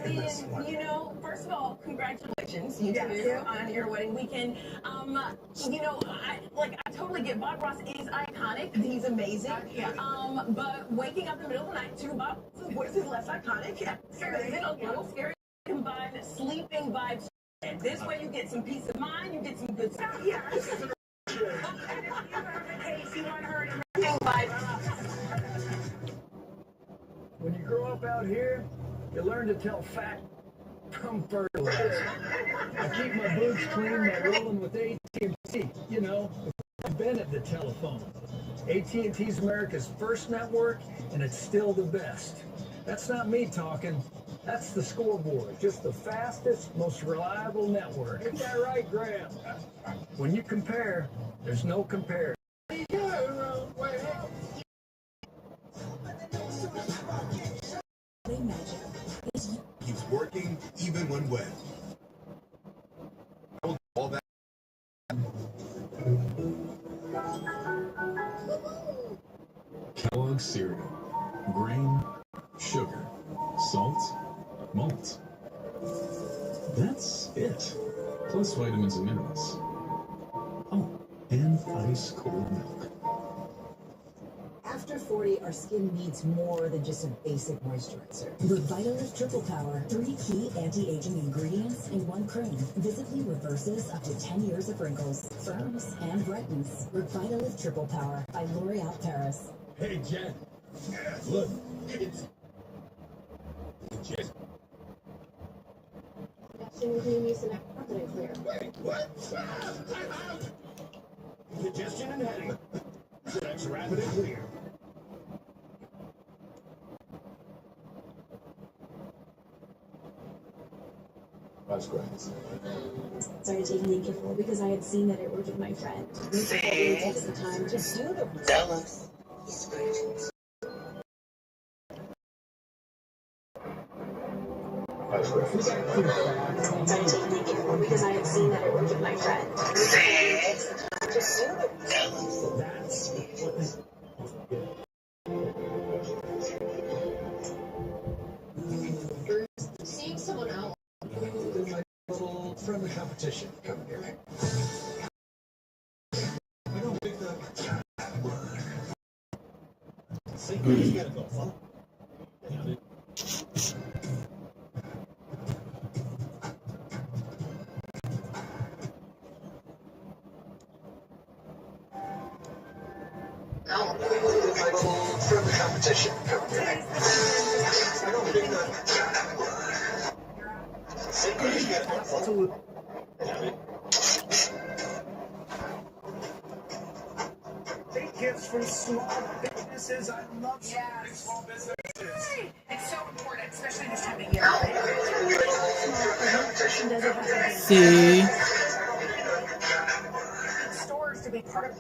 I mean, you know, first of all, congratulations, you two, on your wedding weekend. You know, I totally get Bob Ross is iconic. He's amazing. But waking up in the middle of the night to Bob Ross's voice is less iconic. It's amazing, a little scary. Combine sleeping vibes. And this way you get some peace of mind, you get some good stuff. Yeah. And if you are the case, you want her to when you grow up out here, you learn to tell fact from fertilizer. I keep my boots clean by rolling with AT&T. You know, I've been at the telephone. AT&T's America's first network, and it's still the best. That's not me talking. That's the scoreboard. Just the fastest, most reliable network. Ain't that right, Graham? When you compare, there's no compare. Keeps working even when wet. All that. Kellogg's cereal. Grain, sugar, salt, malt. That's it. Plus vitamins and minerals. Oh, and ice cold milk. After 40, our skin needs more than just a basic moisturizer. Revitalift Triple Power, 3 key anti-aging ingredients in one cream, visibly reverses up to 10 years of wrinkles, firms, and brightens. Revitalift Triple Power by L'Oreal Paris. Hey, Jen. Look, it's Jen. Wait, what? I'm out! Congestion and headache. That's rapid and clear. That's great. Started taking the gift because I had seen that it worked with my friend. It takes the time to do the Dallas. That's great. Started taking the gift because I had seen that it worked with my friend. It takes the time to do the That's Seeing someone else. my little friendly competition. Come here. I don't think that word. See, he's gonna go. My little friendly competition. Come here. I don't think that word. See, he's gonna go. Take gifts from small businesses. I love supporting small businesses. It's so important, especially this time of year. See? Stores to be part of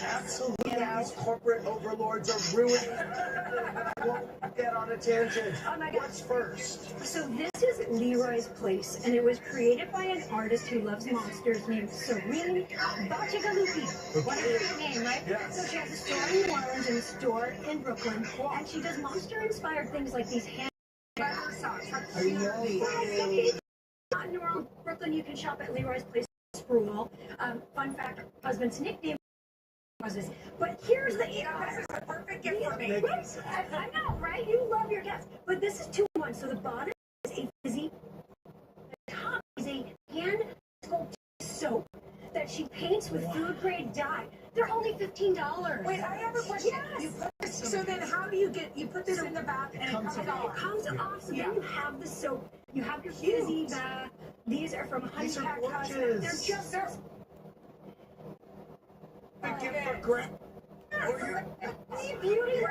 Absolutely. These corporate overlords are ruining I won't get on a tangent. Oh my God. What's first? So this is Leroy's Place, and it was created by an artist who loves monsters named Serene Bacigalupi. What a great name, right? Yes. So she has a store in New Orleans and a store in Brooklyn, and she does monster-inspired things like these hand socks. I know. Not in New Orleans, Brooklyn, you can shop at Leroy's Place. Spruill. Fun fact: husband's nickname was this. But here's the This is the perfect gift for me. I know, right? You love your gifts. But this is 2-in-1. So the bottom is a fizzy, the top is a hand sculpted soap that she paints with food grade dye. They're only $15. Wait, I have a question. Yes. You put this, so then how do you get, you put this in the bath and it comes off? It comes off, so then you have the soap, you have your fizzy bath. These are from Honey These are Pack gorgeous. Cosmetics. They're just A gift for grandma. beauty.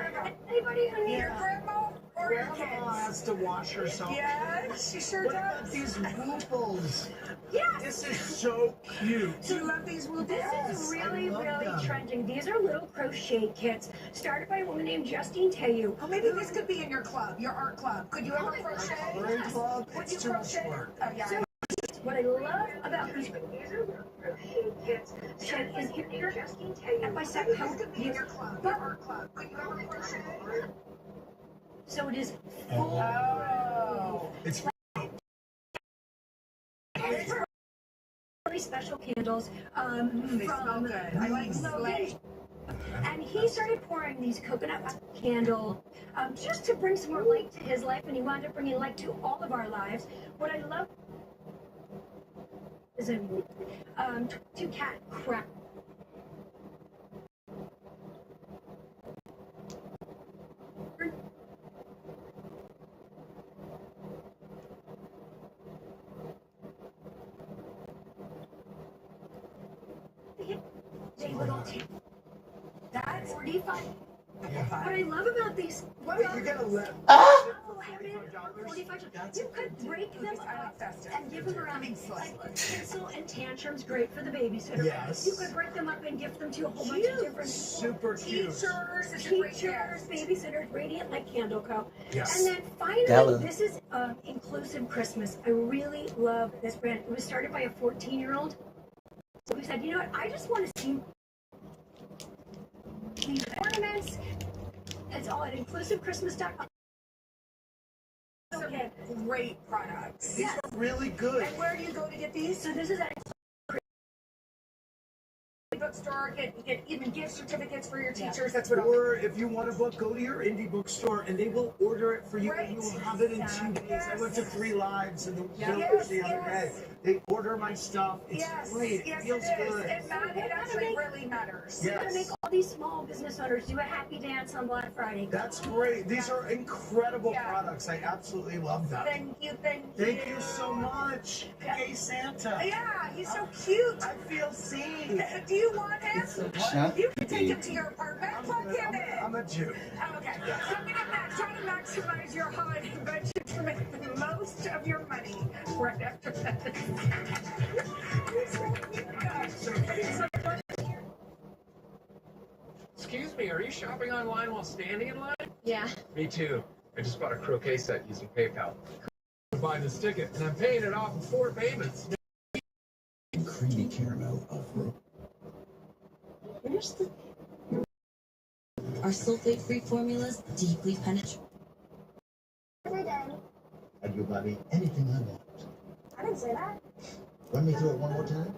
Anybody who needs Your grandma or your Grandma kids? has to wash herself. Yes, she sure What about does. these wooples? Yes. This is so cute. Do you love these wool? This is really, I love really them. trending. These are little crochet kits started by a woman named Justine Teyu. Oh, maybe this could be in your club, your art club. Could you ever crochet? Coloring club? Would It's you too much crochet? work. Oh, yeah. What I love about these are little crochet kits. Shed is here, Justine Teyu. And by second, This could be in your club, your art club. Could you ever crochet? so it is full. Oh. It's really special candles They smell good. I like slay. and he started pouring these coconut candle just to bring some more light to his life, and he wound up bringing light to all of our lives. What I love is a 2 cat crap. They little that's 45. What I love about these, What? You gotta let. you could break them up and give them around like pencil and tantrums, great for the babysitter. Yes. You could break them up and gift them to a whole bunch of different Super cute. teachers, babysitters, Radiant Light Candle Co. Yes. And then finally, this is Inclusive Christmas. I really love this brand. It was started by a 14-year-old. So we said, you know what? I just want to see these ornaments. It's all at inclusivechristmas.com. Okay. Great products. These are really good. And where do you go to get these? So this is at bookstore. You get even gift certificates for your teachers. That's what. Or if you want a book, go to your indie bookstore and they will order it for you. Right. And you will have it in 2 days. Yes. I went to 3 Lives in the village Yes, the other day. They order my stuff. It's great. Yes, it feels good. It actually really matters. We're going to make all these small business owners do a happy dance on Black Friday. That's great. These are incredible products. I absolutely love them. Thank you. Thank you so much. Hey, Santa. Yeah, he's so cute. I feel seen. Do you want him? You can take him to your apartment. Plug him in. I'm a Jew. Okay. So I'm gonna try to maximize your holiday budget to make the most of your money right after that. Excuse me, are you shopping online while standing in line? Yeah. Me too. I just bought a croquet set using PayPal. I'm buying this ticket, and I'm paying it off in 4 payments. Creamy caramel of rope. Here's the... Our sulfate-free formulas deeply penetrate. I'd you buy me anything I want. I didn't say that. Run me through it one more time.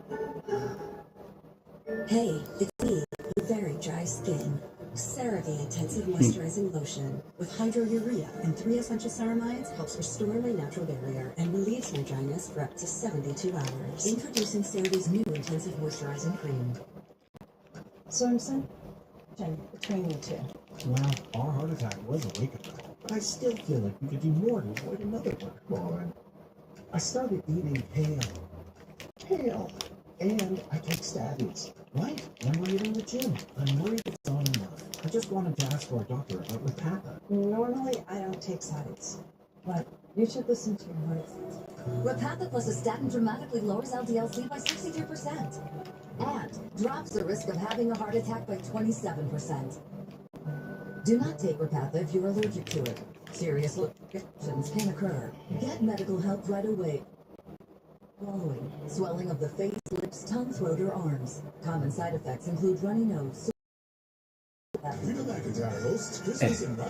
Hey, it's me with very dry skin. CeraVe Intensive Moisturizing Lotion with hydrourea and 3 essential ceramides helps restore my natural barrier and relieves my dryness for up to 72 hours. Introducing CeraVe's new Intensive Moisturizing Cream. Sorensen, between you two. Well, our heart attack was a wake-up call, but I still feel like we could do more to avoid another one. Well, I started eating kale, and I take statins. Right? And I'm leaving the gym. I'm worried it's not enough. I just wanted to ask our doctor about Repatha. Normally, I don't take sides, but you should listen to your heart. Repatha plus a statin dramatically lowers LDL-C by 62% and drops the risk of having a heart attack by 27%. Do not take Repatha if you're allergic to it. Serious reactions can occur. Get medical help right away. Following swelling of the face, lips, tongue, throat, or arms. Common side effects include runny nose. Rita McIntyre hosts Christmas and The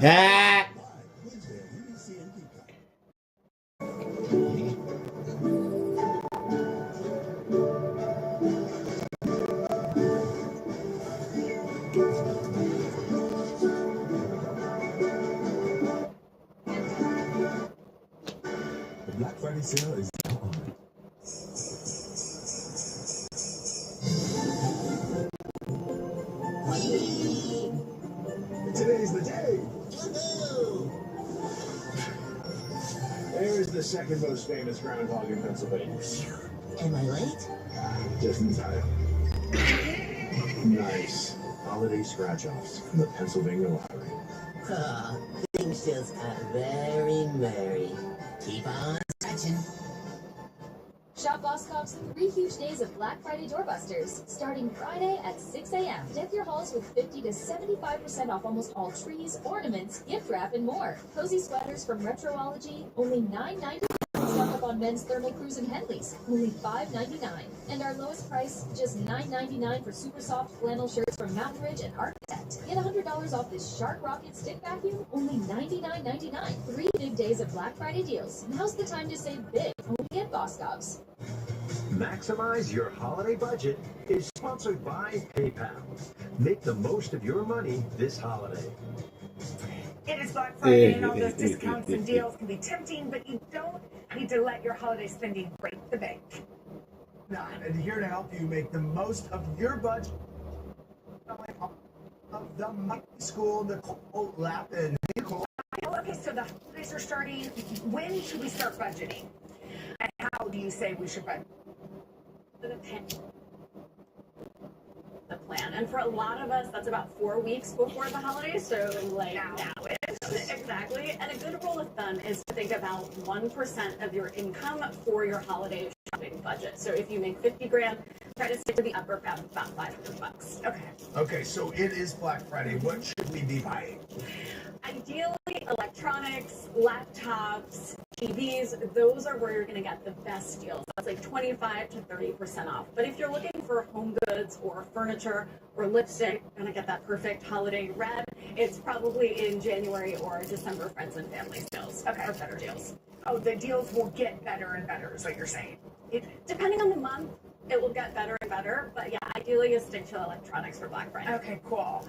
Black Friday sale is now on. Today's the day. There's the second most famous groundhog in Pennsylvania. Am I late? Just in time. Nice. Holiday scratch-offs from the Pennsylvania Lottery. Things just got very merry. Keep on scratching. Shop Boscov's 3 huge days of Black Friday doorbusters, starting Friday at 6 a.m. Deck your halls with 50 to 75% off almost all trees, ornaments, gift wrap, and more. Cozy sweaters from Retroology, only $9.99. Stock up on men's thermal crews and Henleys, only $5.99. And our lowest price, just $9.99 for super soft flannel shirts from Mountain Ridge and Architect. Get $100 off this Shark Rocket stick vacuum, only $99.99. 3 big days of Black Friday deals. Now's the time to save big, only at Boscov's. Maximize your holiday budget is sponsored by PayPal. Make the most of your money this holiday. It is Black Friday and all those discounts and deals can be tempting, but you don't need to let your holiday spending break the bank. Nah, and here to help you make the most of your budget of the school, Nicole Lappin. Okay, so the holidays are starting. When should we start budgeting? And how do you say we should budget? The plan, and for a lot of us that's about 4 weeks before the holidays, so like now exactly. And a good rule of thumb is to think about 1% of your income for your holiday shopping budget. So if you make 50 grand, try to stick to the upper bound of about $500. Okay, so it is Black Friday. What should we be buying? Ideally, electronics, laptops, TVs, those are where you're going to get the best deals. That's like 25 to 30% off. But if you're looking for home goods or furniture or lipstick, you're going to get that perfect holiday red, it's probably in January or December friends and family sales. Or better deals. Oh, the deals will get better and better, is what you're saying. Depending on the month, it will get better and better. But yeah, ideally you stick to electronics for Black Friday. Okay, cool.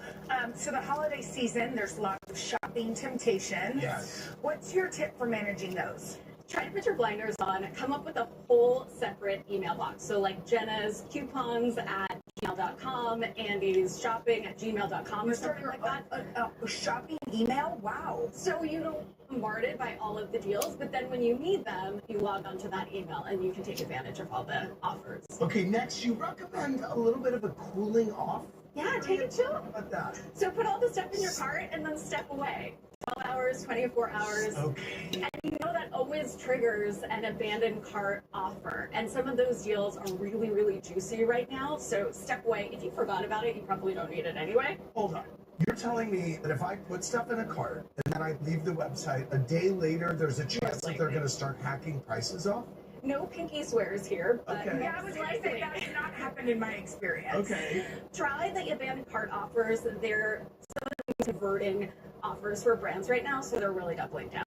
So the holiday season, there's lots of shopping temptations. Yes. What's your tip for managing those? Try to put your blinders on, come up with a whole separate email box. So like Jenna's coupons at gmail.com, Andy's shopping at gmail.com or something like that. A shopping email? Wow. So you don't bombarded by all of the deals, but then when you need them, you log onto that email and you can take advantage of all the offers. Okay, next you recommend a little bit of a cooling off. Yeah, take a chill. How about that? So put all the stuff in your cart and then step away. 12 hours, 24 hours. Okay. And you know that always triggers an abandoned cart offer. And some of those deals are really, really juicy right now. So step away. If you forgot about it, you probably don't need it anyway. Hold on. You're telling me that if I put stuff in a cart and then I leave the website, a day later there's a chance that they're going to start hacking prices off? No pinky swears here, but okay. Yeah, I was going to say that has not happened in my experience. Okay. Try the abandoned cart offers. They're some of the converting offers for brands right now, so they're really doubling down.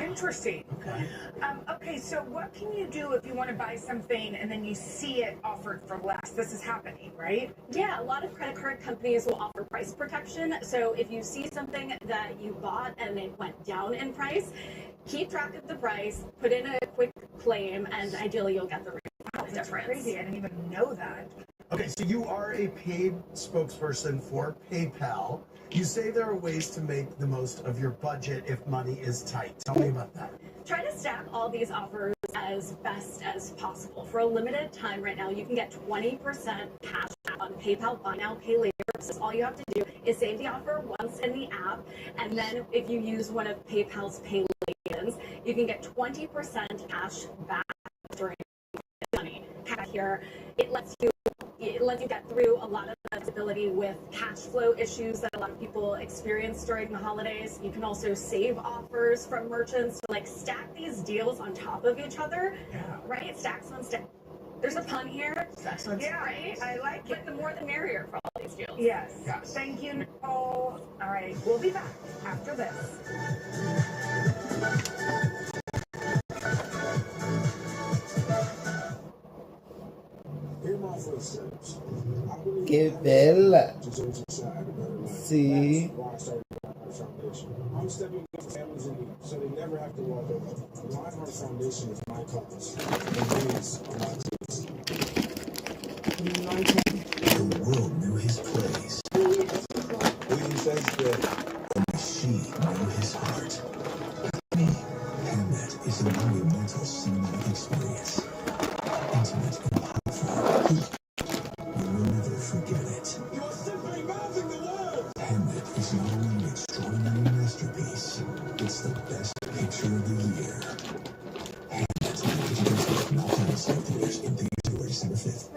Interesting. Okay. Okay, so what can you do if you want to buy something and then you see it offered for less? This is happening, right? Yeah, a lot of credit card companies will offer price protection. So if you see something that you bought and it went down in price, keep track of the price, put in a quick claim, and ideally you'll get the difference. That's crazy. I didn't even know that. Okay, so you are a paid spokesperson for PayPal. You say there are ways to make the most of your budget if money is tight. Tell me about that. Try to stack all these offers as best as possible. For a limited time right now, you can get 20% cash back on PayPal Buy Now, Pay Later. So all you have to do is save the offer once in the app, and then if you use one of PayPal's Pay Later, you can get 20% cash back during money. Here, it lets you get through a lot of the stability with cash flow issues that a lot of people experience during the holidays. You can also save offers from merchants to like stack these deals on top of each other. Yeah. Right? Stacks on stacks. There's a pun here. Stacks on Yeah, right? I like it. But the more the merrier for all these deals. Yes. Yes. Thank you, Nicole. All right, we'll be back after this. Che bella. Sì. I'm stepping up for families in need, so they never have to walk alone. The Live Heart Foundation is my cause, and these are my kids. The world knew his praise. Lady says that Only she knew his heart. Me, Hamnet is a monumental cinematic experience. Intimate and powerful. You will never forget it. you are simply mouthing the word. Hamlet is not only an extraordinary masterpiece, it's the best picture of the year. Hamlet, tickets will not miss in theaters in January 5th.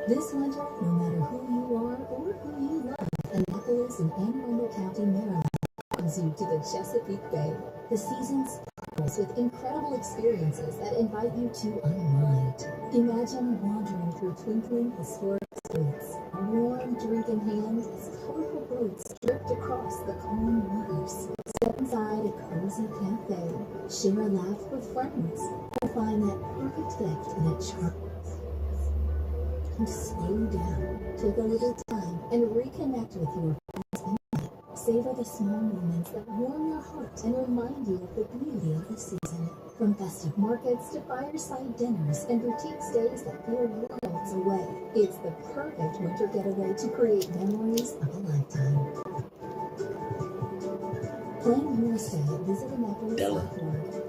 This winter, no matter who you are or who you love, Annapolis in Anne Arundel County, Maryland welcomes you to the Chesapeake Bay. The season sparkles with incredible experiences that invite you to unwind. Imagine wandering through twinkling historic streets, a warm drink in hand as colorful boats drift across the calm waters. Step inside a cozy cafe, share a laugh with friends, or find that perfect gift in a charming can slow down, take a little time, and reconnect with your friends and family. Savor the small moments that warm your heart and remind you of the beauty of the season. From festive markets to fireside dinners and boutique stays that feel worlds away, it's the perfect winter getaway to create memories of a lifetime. Plan your stay at visitanepolis.org.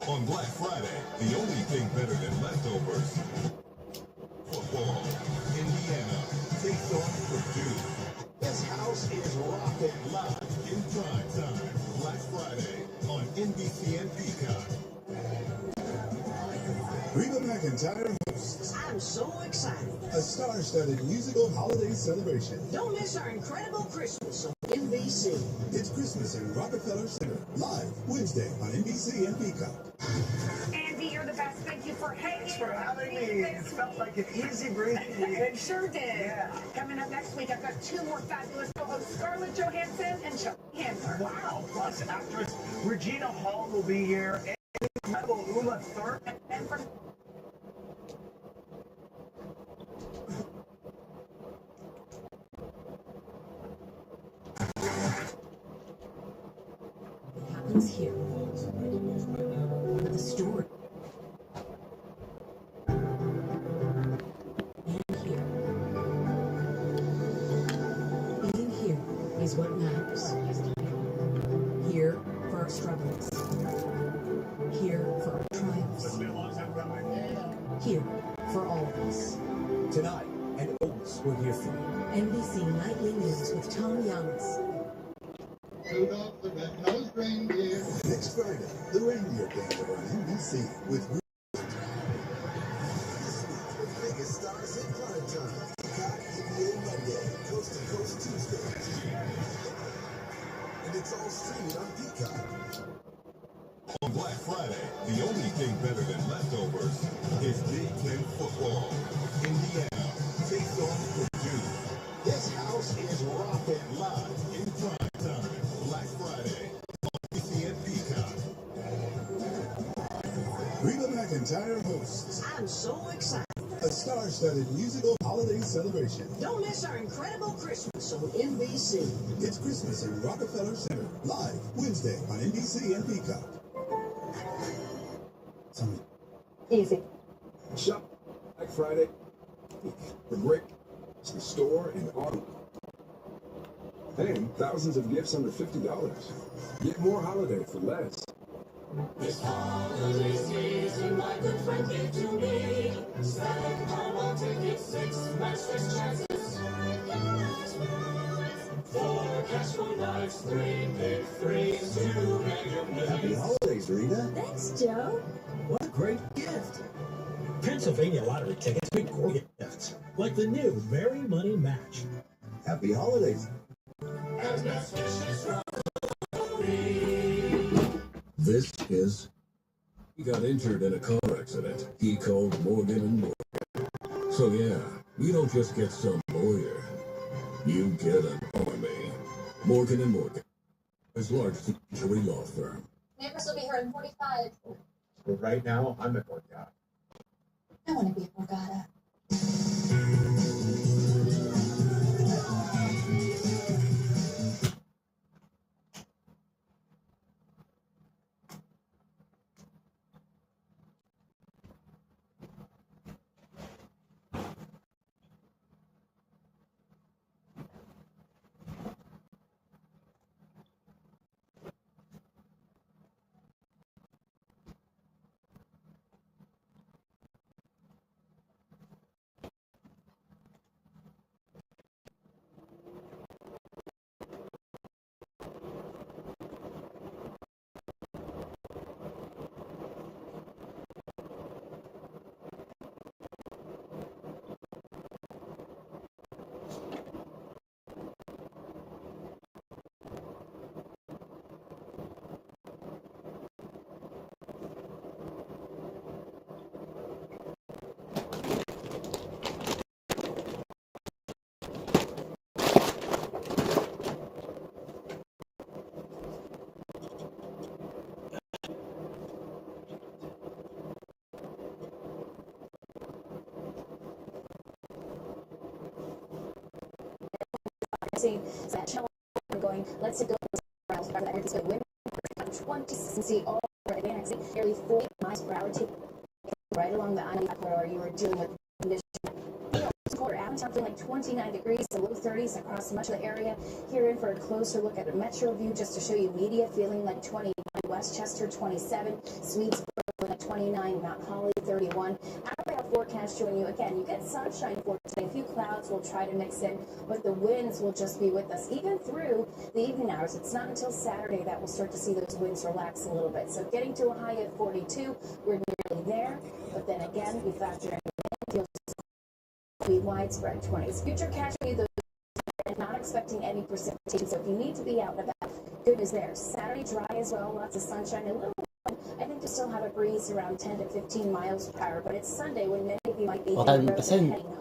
On Black Friday, the only thing better than leftovers. Football. Indiana takes on Purdue. This house is rocking live in prime time. Black Friday on NBC and Peacock. Reba McEntire hosts. I'm so excited. A star-studded musical holiday celebration. Don't miss our incredible Christmas on NBC. It's Christmas in Rockefeller Center, live Wednesday on NBC and Peacock. Andy, you're the best. Thank you for hanging. Thanks for having me. It felt like an easy breezy week. It sure did. Yeah. Coming up next week, I've got two more fabulous co-hosts, Scarlett Johansson and Chuck Handler. Wow. Plus, actress Regina Hall will be here. And incredible Uma Thurman. And from Happens here. The story. And here. Being here is what matters. Here for our struggles. Here for our triumphs. Here for all of us. Tonight, and always, we're here for you. NBC Nightly News with Tom Youngs. Rudolph the red-nosed reindeer. Next Friday, the Reindeer Band are on NBC with biggest stars in prime time. Peacock NBA Monday, Coast to Coast Tuesday. And it's all streaming on Peacock. On Black Friday, the only thing better than leftovers is Big Ten football. Indiana takes on Purdue. This house is rocking live in prime time. Black Friday on NBC and Peacock. Reba McEntire hosts. I'm so excited. A star-studded musical holiday celebration. Don't miss our incredible Christmas on NBC. It's Christmas in Rockefeller Center, live Wednesday on NBC and Peacock. easy. Shop Black Friday for great in store and online. And thousands of gifts under $50. Get more holiday for less. This holiday season, my good friend gave to me 7 Paramount tickets, 6 match 6 chances. 4 cash for lives, 3 big threes, 2 mega millions. Happy holidays, Rita. Thanks, Joe. What a great gift. Pennsylvania lottery tickets make great gifts, like the new Merry Money Match. Happy holidays. And best wishes from This is... He got injured in a car accident. He called Morgan & Morgan. So yeah, you don't just get some lawyer. You get an army. Morgan & Morgan. His large injury law firm. Neighbors will be here in 45. So right now, I'm at Borgata. I want to be at Borgata. seeing that channel going, let's go miles per hour. It's going to win 20 see all over the Atlantic, nearly 40 miles per hour, right along the I-95 corridor. You were dealing with conditions. Quarter Avatar feeling like 29 degrees to low 30s across much of the area. Here in for a closer look at a metro view just to show you media feeling like 29, Westchester 27, Swedesboro like 29, Mount Holly 31. Our forecast showing you again, you get sunshine for today. A few clouds will try to mix in, but the winds will just be with us even through the evening hours. It's not until Saturday that we'll start to see those winds relax a little bit. So getting to a high of 42, we're nearly there. But then again, we factor in the wind, be widespread 20s. Future catch me those not expecting any precipitation. So if you need to be out and about, good news there. Saturday dry as well, lots of sunshine, a little. I think you still have a breeze around 10 to 15 miles per hour, but it's Sunday when many of you might be heading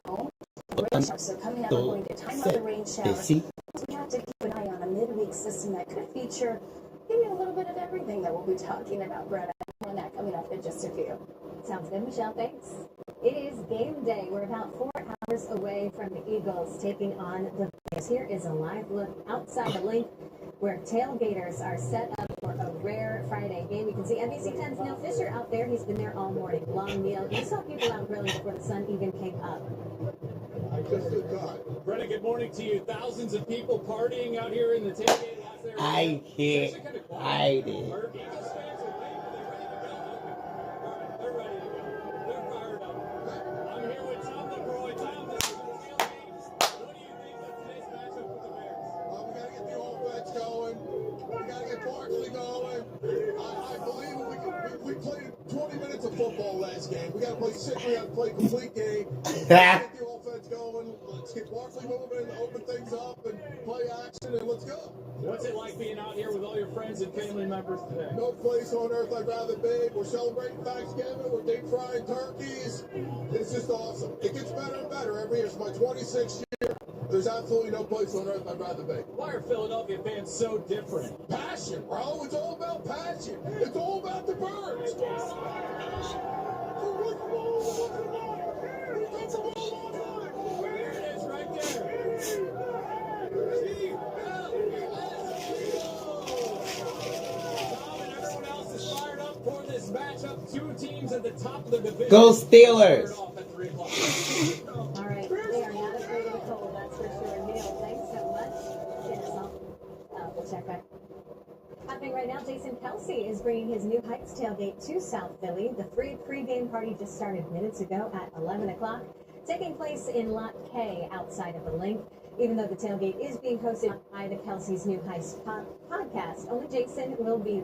home. Rain showers, so coming up, we're going to time out the rain showers. We have to keep an eye on a midweek system that could feature maybe a little bit of everything that we'll be talking about, Greta, on that coming up in just a few. Sounds good, Michelle. Thanks. It is game day. We're about 4 hours away from the Eagles taking on the Bears. Here is a live look outside the link where tailgaters are set up for a rare Friday game. You can see NBC 10's Neil Fisher out there. He's been there all morning. Long meal. You saw people out grilling before the sun even came up. I just did God. Brenda, good morning to you. Thousands of people partying out here in the tailgate lots there. I can't hide it. Our Eagles fans are ready. They're ready to go. They're fired up. I'm here with Tom LeBroy. Tom, this is the tailgate. What do you think of today's matchup with the Bears? Well, we got to get the offense going. We got to get Barkley going. I believe we played 20 minutes of football last game. We got to play sick. We got to play complete game. Get the offense going. Let's get Barkley moving, open things up, and play action, and let's go. What's it like being out here with all your friends and family members today? No place on earth I'd rather be. We're celebrating Thanksgiving. We're deep frying turkeys. It's just awesome. It gets better and better every year. It's my 26th year. There's absolutely no place on earth I'd rather be. Why are Philadelphia fans so different? Passion, bro. It's all about passion. It's all about the birds. There it is, right there. Tom and everyone else is fired up for this matchup. Two teams at the top of the division. Go Steelers! All right, they are not afraid of the cold, that's for sure. Neil, thanks so much. Get us off. We'll check back. Happening right now, Jason Kelsey is bringing his New Heights tailgate to South Philly. The free pregame party just started minutes ago at 11 o'clock, taking place in Lot K outside of the link. Even though the tailgate is being hosted by the Kelsey's New Heights podcast, only Jason will be.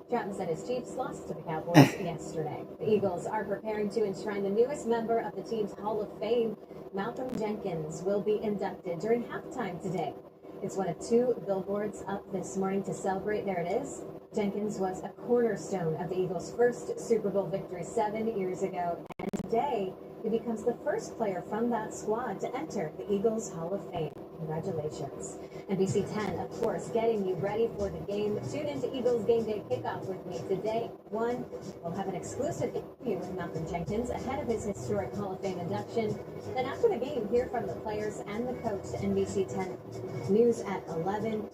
Travis said his Chiefs lost to the Cowboys yesterday. The Eagles are preparing to enshrine the newest member of the team's Hall of Fame. Malcolm Jenkins will be inducted during halftime today. It's one of 2 billboards up this morning to celebrate. There it is. Jenkins was a cornerstone of the Eagles' first Super Bowl victory 7 years ago, and today he becomes the first player from that squad to enter the Eagles Hall of Fame. Congratulations. NBC 10, of course, getting you ready for the game. Tune into Eagles Game Day Kickoff with me today. We'll have an exclusive interview with Malcolm Jenkins ahead of his historic Hall of Fame induction. Then after the game, hear from the players and the coach to NBC 10 News at 11.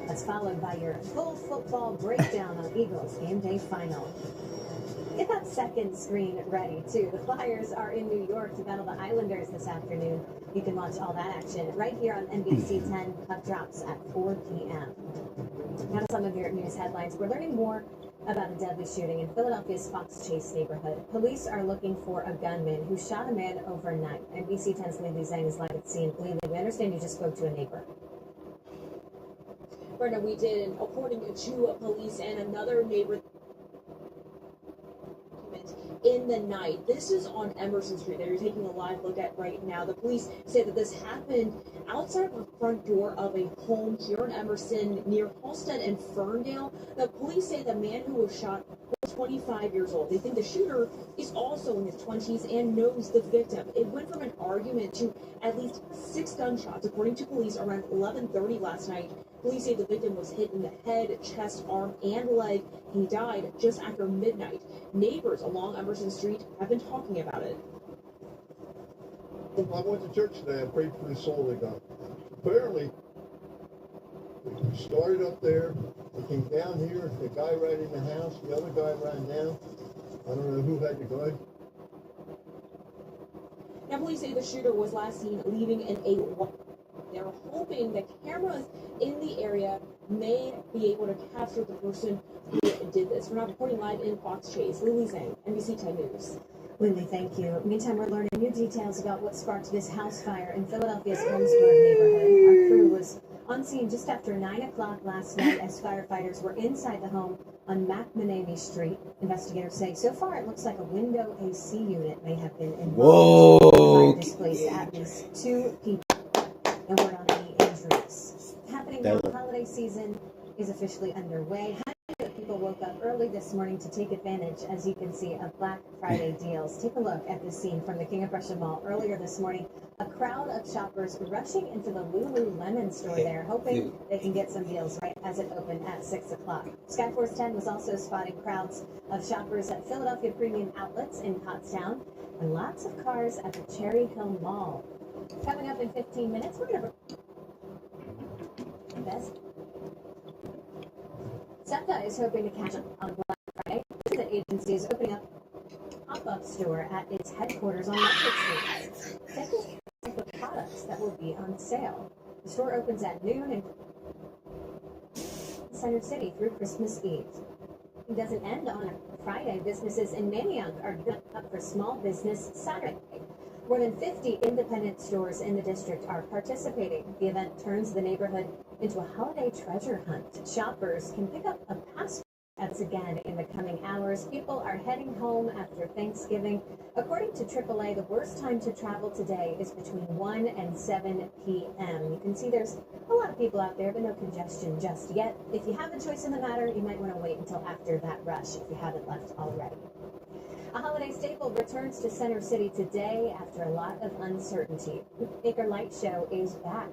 That's followed by your full football breakdown on Eagles Game Day Final. Get that second screen ready, too. The Flyers are in New York to battle the Islanders this afternoon. You can watch all that action right here on NBC 10. Puck drops at 4 p.m. Now to some of your news headlines. We're learning more about a deadly shooting in Philadelphia's Fox Chase neighborhood. Police are looking for a gunman who shot a man overnight. NBC 10's Lee Zhang is live at scene. Lee, we understand you just spoke to a neighbor. Brenda, we did, and according to police and another neighbor, in the night. This is on Emerson Street that you're taking a live look at right now. The police say that this happened outside the front door of a home here in Emerson near Halstead and Ferndale. The police say the man who was shot was 25 years old. They think the shooter is also in his 20s and knows the victim. It went from an argument to at least 6 gunshots, according to police, around 11:30 last night. Police say the victim was hit in the head, chest, arm, and leg. He died just after midnight. Neighbors along Emerson Street have been talking about it. I went to church today. I prayed for the soul they got. Apparently, We started up there, we came down here, the guy right in the house, the other guy ran down. I don't know who had the gun. Now, police say the shooter was last seen leaving in a walk. They're hoping that cameras in the area may be able to capture the person who did this. We're not reporting live in Fox Chase. Lily Zhang, NBC 10 News. Lily, thank you. Meantime, we're learning new details about what sparked this house fire in Philadelphia's Holmesburg neighborhood. Our crew was on scene just after 9 o'clock last night as firefighters were inside the home on McManamy Street. Investigators say so far it looks like a window AC unit may have been involved. Whoa. The fire displaced at least 2 people, and we're not any injuries. Happening now, the holiday season is officially underway. Hundreds of people woke up early this morning to take advantage, as you can see, of Black Friday deals. Take a look at the scene from the King of Prussia Mall earlier this morning. A crowd of shoppers rushing into the Lululemon store there, hoping they can get some deals right as it opened at 6 o'clock. Skyforce 10 was also spotting crowds of shoppers at Philadelphia Premium Outlets in Pottstown, and lots of cars at the Cherry Hill Mall. Coming up in 15 minutes, we're going to best. SEPTA is hoping to catch up on Black Friday. The agency is opening up a pop-up store at its headquarters on Market Street. Take a look at the products that will be on sale. The store opens at noon in Center City through Christmas Eve. It doesn't end on a Friday. Businesses in Manayunk are gearing up for Small Business Saturday. More than 50 independent stores in the district are participating. The event turns the neighborhood into a holiday treasure hunt. Shoppers can pick up a passport again in the coming hours. People are heading home after Thanksgiving. According to AAA, the worst time to travel today is between 1 and 7 p.m. You can see there's a lot of people out there, but no congestion just yet. If you have a choice in the matter, you might want to wait until after that rush if you haven't left already. A holiday staple returns to Center City today after a lot of uncertainty. The Baker Light Show is back.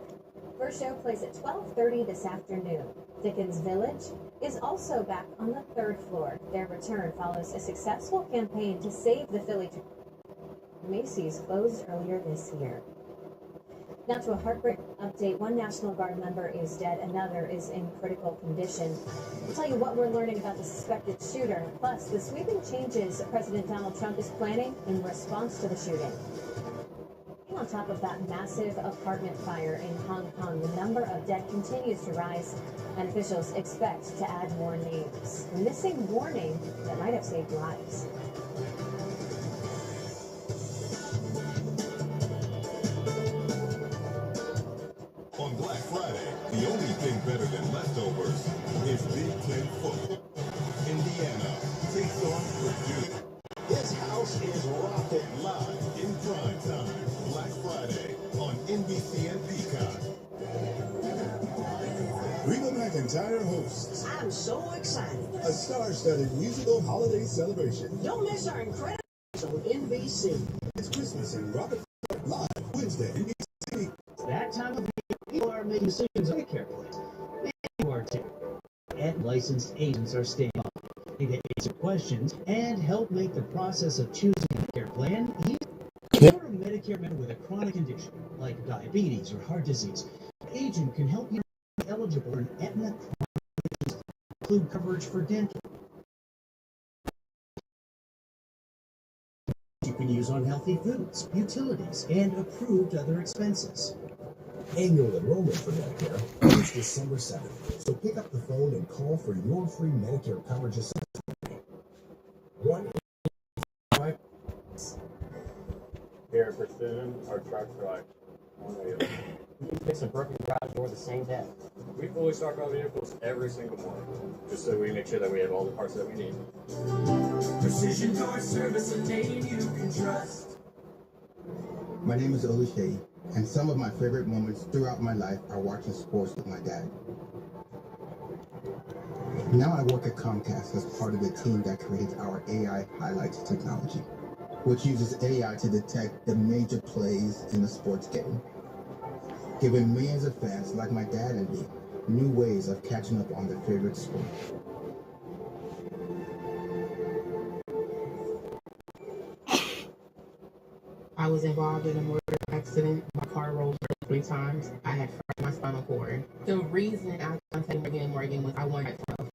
First show plays at 12:30 this afternoon. Dickens Village is also back on the 3rd floor. Their return follows a successful campaign to save the Philly. Macy's closed earlier this year. Now to a heartbreak update. One National Guard member is dead, another is in critical condition. We'll tell you what we're learning about the suspected shooter, plus the sweeping changes President Donald Trump is planning in response to the shooting. On top of that massive apartment fire in Hong Kong, the number of dead continues to rise, and officials expect to add more names. A missing warning that might have saved lives. On Black Friday, the only thing better than leftovers is Big Ten football. Indiana takes on Purdue. This house is rocking live in prime time. Black Friday on NBC and Peacock. Reba McEntire hosts I'm so excited. a star-studded musical holiday celebration. Don't miss our incredible on NBC. It's Christmas in Robert live Wednesday, NBC. That time of year, people are making decisions very carefully. You are too. And licensed agents are staying on to answer questions and help make the process of choosing a care plan easier. If you're a Medicare member with a chronic condition like diabetes or heart disease, an agent can help you be eligible for an Aetna chronic include coverage for dental. You can use on healthy foods, utilities, and approved other expenses. Annual enrollment for Medicare is December 7th, so pick up the phone and call for your free Medicare coverage assessment. 1-855. Here at Precision, our trucks are like on wheels. You can fix a broken garage door the same day. We fully stock our vehicles every single morning, just so we make sure that we have all the parts that we need. Precision Door Service, a name you can trust. My name is Oluseyi, and some of my favorite moments throughout my life are watching sports with my dad. Now I work at Comcast as part of the team that created our AI highlights technology, which uses AI to detect the major plays in the sports game, giving millions of fans like my dad and me new ways of catching up on their favorite sport. I was involved in a motor accident. My car rolled 3 times. I had my spinal cord. The reason I contacted Morgan was I wanted to know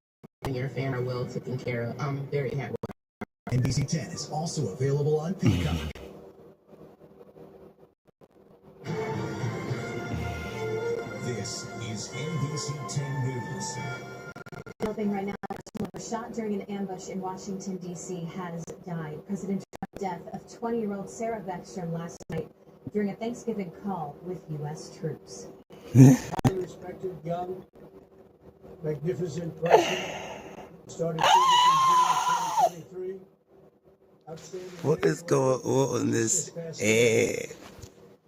if your family are well taken care of. I'm very happy. NBC 10 is also available on Peacock. This is NBC 10 News. Developing right now, someone was shot during an ambush in Washington, D.C. has died. President Trump's death of 20-year-old Sarah Beckstrom last night during a Thanksgiving call with U.S. troops. Highly respected, young, magnificent person. Started service in June of 2023. Outstanding. What is going on in this ad?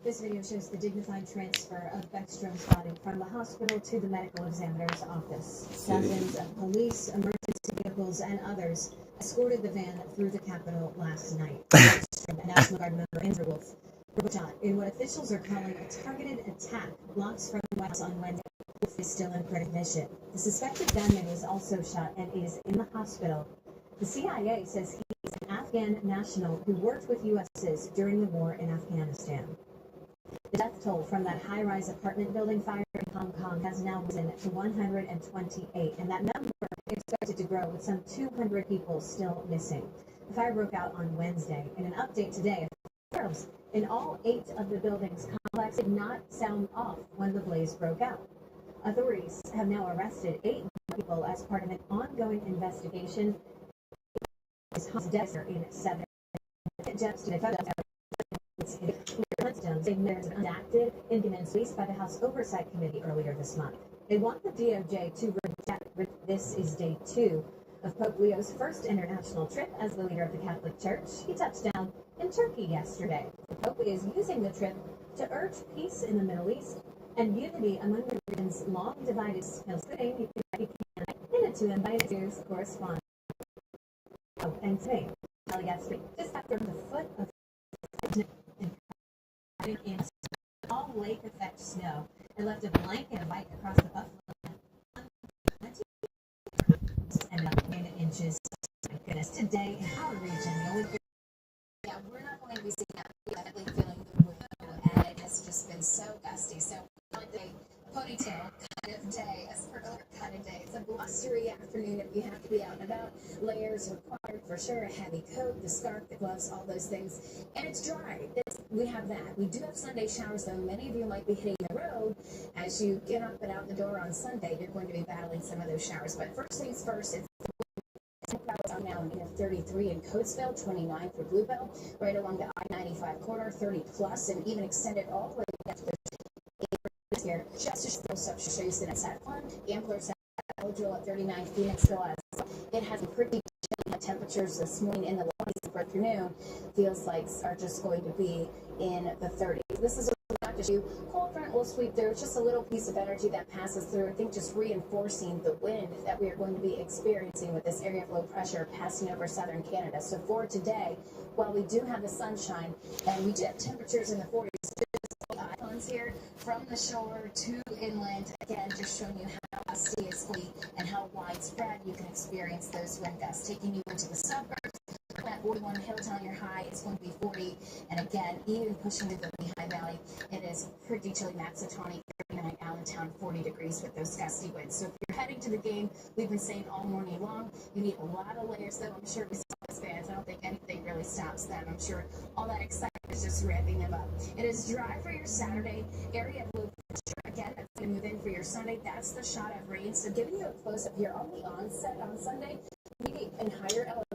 This video shows the dignified transfer of Beckstrom's body from the hospital to the medical examiner's office. Dozens of police, emergency vehicles, and others escorted the van through the Capitol last night. Beckstrom, a National Guard member, Andrew Wolf, were shot in what officials are calling a targeted attack blocks from the White House on Wednesday. Wolf is still in critical condition. The suspected gunman was also shot and is in the hospital. The CIA says he's an Afghan national who worked with U.S. during the war in Afghanistan. The death toll from that high-rise apartment building fire in Hong Kong has now risen to 128, and that number is expected to grow with some 200 people still missing. The fire broke out on Wednesday. In an update today, alarms in all 8 of the buildings' complex did not sound off when the blaze broke out. Authorities have now arrested 8 people as part of an ongoing investigation. Deaths in 7. Enacted indictments released by the House Oversight Committee earlier this month. They want the DOJ to reject. This is day 2 of Pope Leo's first international trip as the leader of the Catholic Church. He touched down in Turkey yesterday. The Pope is using the trip to urge peace in the Middle East and unity among the region's long divided, including to invite news correspondent. And today, just after the foot of in all lake effect snow and left a blanket of white across the Buffalo and inches. My goodness, today in our region, the only we're not going to be seeing that. We're definitely feeling the wind, and it has just been so gusty. So, like a ponytail kind of day, a sparkler kind of day. It's a blustery afternoon if you have to be out and about. Layers required for sure. A heavy coat, the scarf, the gloves, all those things. And it's dry. We have that. We do have Sunday showers, though. Many of you might be hitting the road as you get up and out the door on Sunday. You're going to be battling some of those showers. But first things first, it's now in 33 in Coatesville, 29 for Bluebell, right along the I-95 corridor, 30 plus, and even extended all the way down to the here. Just to show you that it's at fun. Ampler Drill at 39, Phoenix still has. It has pretty chilly temperatures this morning in the 20s for afternoon. Feels like are just going to be in the 30s. This is not just you. Cold front will sweep through. It's just a little piece of energy that passes through. I think just reinforcing the wind that we are going to be experiencing with this area of low pressure passing over southern Canada. So for today, while we do have the sunshine and we do have temperatures in the 40s, islands here from the shore to inland. Again, just showing you how gusty it's going to be and how widespread you can experience those wind gusts. Taking you into the suburbs. At 41 Hilltown, your high is going to be 40, and again, even pushing into the Lehigh Valley, it is pretty chilly. Maxatawny, 39, Allentown, 40 degrees with those gusty winds. So if you're heading to the game, we've been saying all morning long, you need a lot of layers, though. I'm sure besides fans, I don't think anything really stops them. I'm sure all that excitement is just ramping them up. It is dry for your Saturday. Area of low pressure, again, that's going to move in for your Sunday. That's the shot of rain. So giving you a close-up here on the onset on Sunday, maybe in higher elevation.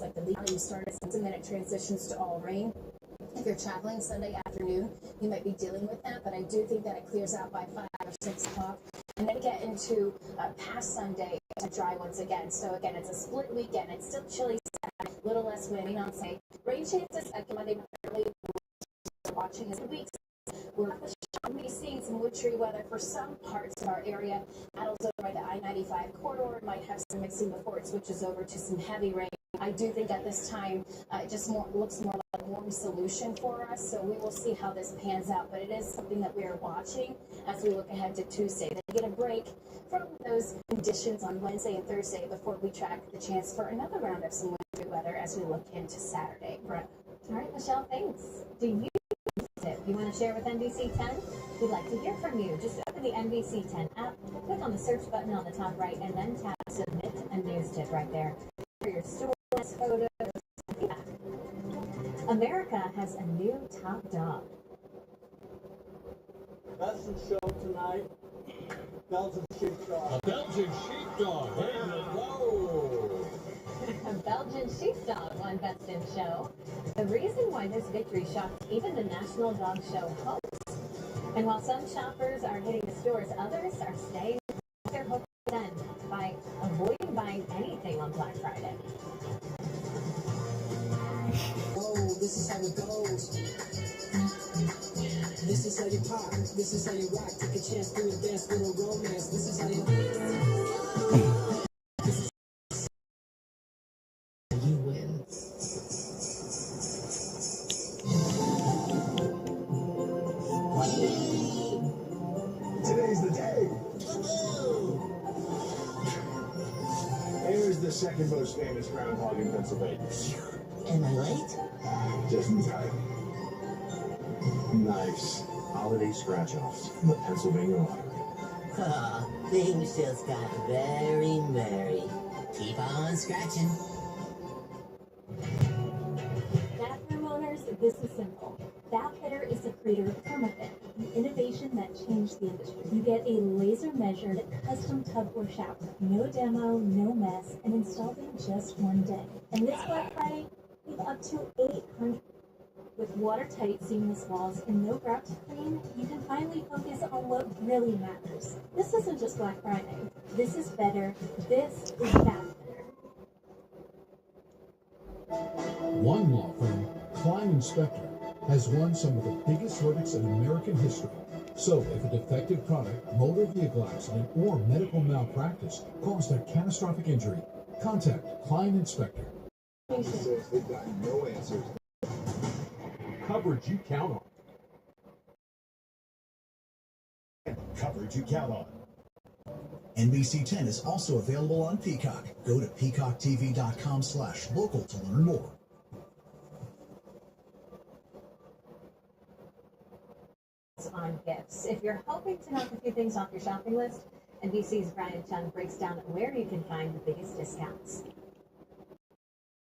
Like the Lehigh, you started since a minute transitions to all rain. If you're traveling Sunday afternoon, you might be dealing with that, but I do think that it clears out by 5 or 6 o'clock. And then get into past Sunday to dry once again. So again, it's a split weekend. It's still chilly Saturday, a little less windy on Sunday. Rain chances at Monday, watching as weeks. We're seeing some wood tree weather for some parts of our area. Battles over the I-95 corridor might have some mixing before it switches over to some heavy rain. I do think at this time it just looks more like a warm solution for us, so we will see how this pans out. But it is something that we are watching as we look ahead to Tuesday. Then get a break from those conditions on Wednesday and Thursday before we track the chance for another round of some winter weather as we look into Saturday. All right, Michelle, thanks. Do you want to share with NBC 10? We'd like to hear from you. Just open the NBC 10 app, click on the search button on the top right, and then tap Submit a News Tip right there. For your stories, photos, feedback. America has a new top dog. Best in show tonight. Belgian sheepdog. A Belgian sheepdog. There you go. A Belgian sheepdog won Best in Show. The reason why this victory shocked even the National Dog Show hosts. And while some shoppers are hitting the stores, others are staying with their hooks then by avoiding buying anything on Black Friday. Oh, this is how it goes. This is how you pop. This is how you rock. Take a chance, do a dance, with a romance. This is how you. You win. Today's the day. Here's the second most famous groundhog in Pennsylvania. Am I late? Just in time. Nice. Holiday scratch-offs from the Pennsylvania Lottery. Things just got very merry. Keep on scratching. Bathroom owners, this is simple. Bathfitter is the creator of Permafit, an innovation that changed the industry. You get a laser-measured custom tub or shower. No demo, no mess, and installed in just one day. And this Black Friday, we have up to 800. With watertight seamless walls and no grout to clean, you can finally focus on what really matters. This isn't just Black Friday. This is better. This is Bathfitter. One law firm, Klein Inspector, has won some of the biggest verdicts in American history. So if a defective product, motor vehicle accident, or medical malpractice caused a catastrophic injury, contact Klein Inspector. Says they've got no answers. Coverage you count on. Coverage you count on. NBC 10 is also available on Peacock. Go to peacocktv.com/local to learn more. On gifts. If you're hoping to knock a few things off your shopping list, NBC's Brian Chung breaks down where you can find the biggest discounts.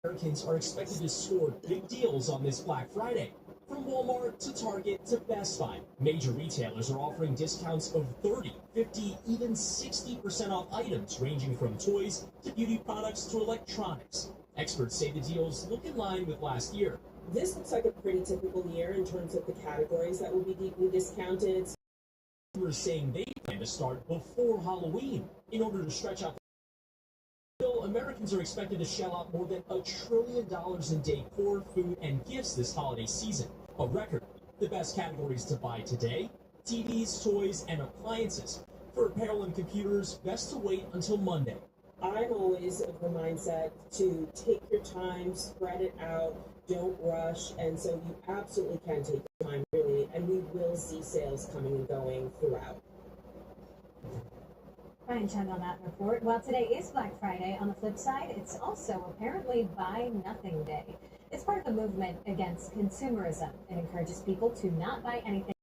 Americans are expected to score big deals on this Black Friday. From Walmart to Target to Best Buy, major retailers are offering discounts of 30, 50, even 60% off items ranging from toys to beauty products to electronics. Experts say the deals look in line with last year. This looks like a pretty typical year in terms of the categories that will be deeply discounted. Customers saying they plan to start before Halloween in order to stretch out. Still, Americans are expected to shell out more than $1 trillion in decor, food, and gifts this holiday season. A record. The best categories to buy today: TVs, toys, and appliances. For apparel and computers, best to wait until Monday. I'm always of the mindset to take your time, spread it out, don't rush, and so you absolutely can take your time, really, and we will see sales coming and going throughout. Brian Chung on that report. While today is Black Friday, on the flip side, it's also apparently Buy Nothing Day. It's part of a movement against consumerism. It encourages people to not buy anything.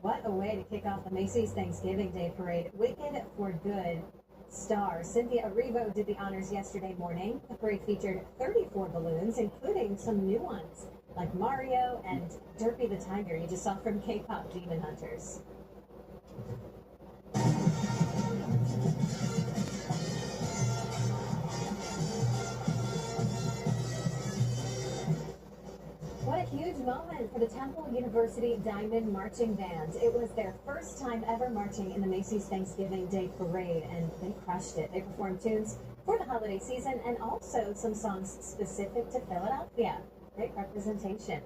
What a way to kick off the Macy's Thanksgiving Day Parade. Wicked for Good star Cynthia Erivo did the honors yesterday morning. The parade featured 34 balloons, including some new ones, like Mario and Derpy the Tiger you just saw from K-pop Demon Hunters. What a huge moment for the Temple University Diamond Marching Band. It was their first time ever marching in the Macy's Thanksgiving Day Parade, and they crushed it. They performed tunes for the holiday season and also some songs specific to Philadelphia. Great representation.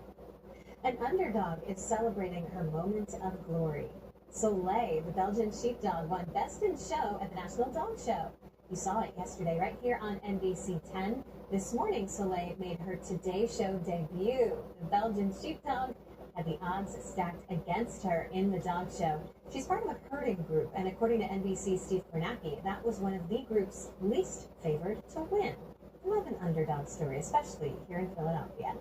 An underdog is celebrating her moment of glory. Soleil, the Belgian sheepdog, won Best in Show at the National Dog Show. You saw it yesterday right here on NBC 10. This morning, Soleil made her Today Show debut. The Belgian sheepdog had the odds stacked against her in the dog show. She's part of a herding group, and according to NBC's Steve Bernanke, that was one of the group's least favored to win. Love an underdog story, especially here in Philadelphia.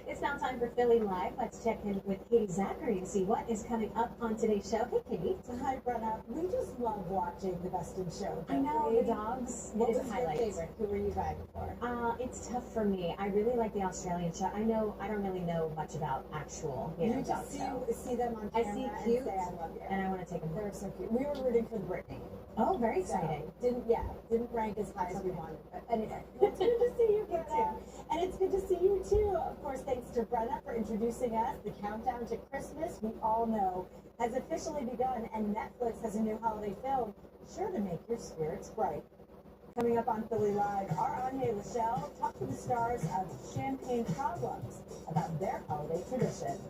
It's now time for Philly Live. Let's check in with Katie Zachary to see what is coming up on today's show. Hey, Katie. Hi, Brenna. We just love watching the Best in Show. I know, the dogs. What it is was a your highlight. favorite? Who were you vying for? It's tough for me. I really like the Australian show. I don't really know much about actual, You dog just show. see them on I camera see and cute, say, I love you. and I want to take them. They're so cute. We were rooting for Britney. Oh, very exciting. So, didn't rank as high as we wanted. But anyway, it's good to see you, Brenna. And it's good to see you too. Of course, thanks to Brenna for introducing us. The countdown to Christmas, we all know, has officially begun, and Netflix has a new holiday film sure to make your spirits bright. Coming up on Philly Live, our Anya Lachelle talked to the stars of Champagne Problems about their holiday traditions.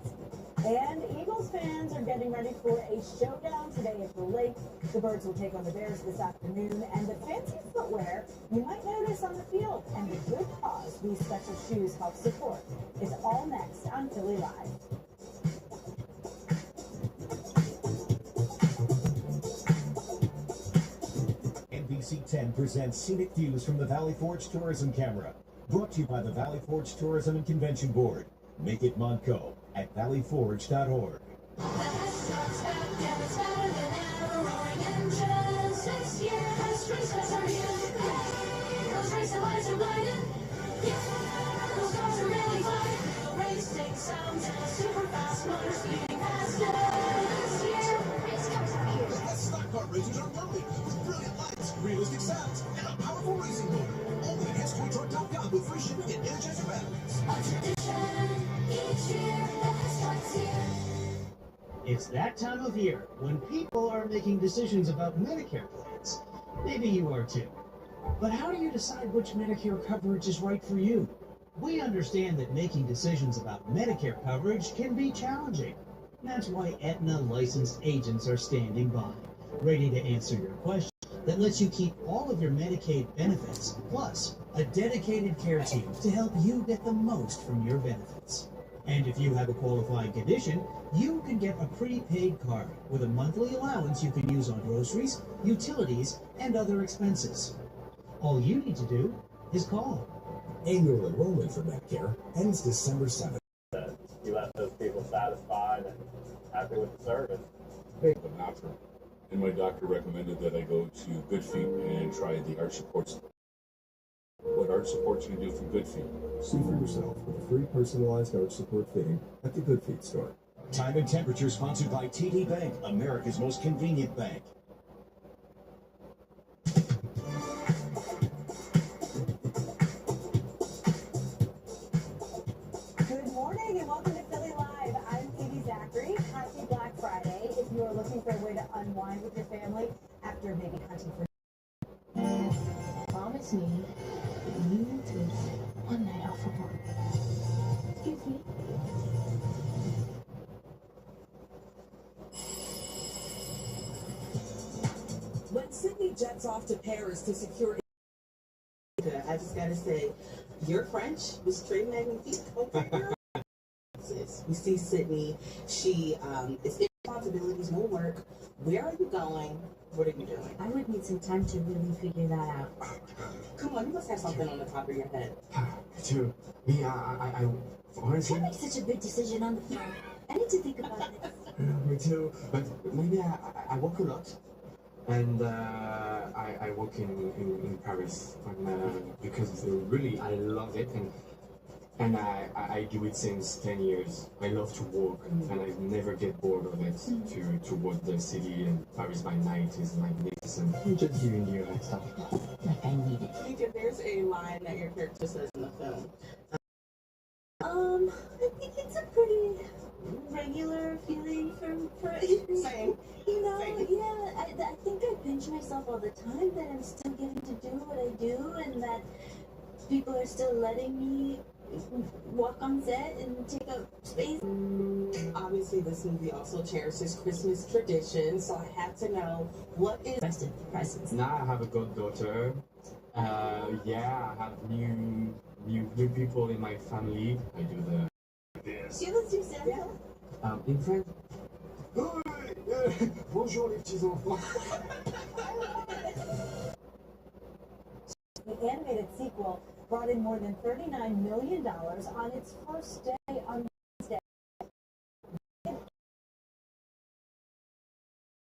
And Eagles fans are getting ready for a showdown today at the lake. The Birds will take on the Bears this afternoon, and the fancy footwear you might notice on the field and the good cause these special shoes help support is all next on Philly Live. NBC 10 presents Scenic Views from the Valley Forge Tourism Camera. Brought to you by the Valley Forge Tourism and Convention Board. Make it Montco at valleyforge.org. Stock car racers are lovely with brilliant lights, realistic sounds, and a powerful racing motor. Only at S-Toy.com with free shipping and Energizer batteries. It's that time of year when people are making decisions about Medicare plans. Maybe you are too. But how do you decide which Medicare coverage is right for you? We understand that making decisions about Medicare coverage can be challenging. That's why Aetna licensed agents are standing by, ready to answer your question that lets you keep all of your Medicaid benefits, plus a dedicated care team to help you get the most from your benefits. And if you have a qualifying condition, you can get a prepaid card with a monthly allowance you can use on groceries, utilities, and other expenses. All you need to do is call. Annual enrollment for Medicare ends December 7th. You left those people satisfied and happy with the service. Hey, I'm natural, and my doctor recommended that I go to Good Feet and try the arch supports. What arch supports can do for Good Feet? See for yourself with a free personalized arch support fitting at the Good Feet store. Time and Temperature sponsored by TD Bank, America's most convenient bank. Good morning and welcome to Philly Live. I'm Katie Zachary. Happy Black Friday. If you are looking for a way to unwind with your family after maybe hunting for Promise me that you will take one night off of work. Excuse me. When Sydney jets off to Paris to secure, I just gotta say, your French was très magnifique. Okay, girl. We see Sydney. She is responsibilities will work. Where are you going? What are you doing? I would need some time to really figure that out. Come on, you must have something on the top of your head. Me too. Me, I honestly. Can't make such a big decision on the fly. I need to think about it. Me too. But maybe I work a lot. And I work in Paris because really I love it and I do it since 10 years. I love to walk and I never get bored of it. To walk the city and Paris by night is magnificent. Just giving you an example. Like I need it. Mika, there's a line that your character says in the film. I think it's a pretty regular feeling for Same. You know, Same. yeah, I think I pinch myself all the time that I'm still getting to do what I do and that people are still letting me walk on set and take up space. Obviously, this movie also cherishes Christmas traditions, so I have to know what is festive presents. Now I have a goddaughter. Yeah, I have new people in my family. I do this. Yeah, let's do Santa. In French. Bonjour les petits enfants. The animated sequel brought in more than $39 million on its first day on Wednesday.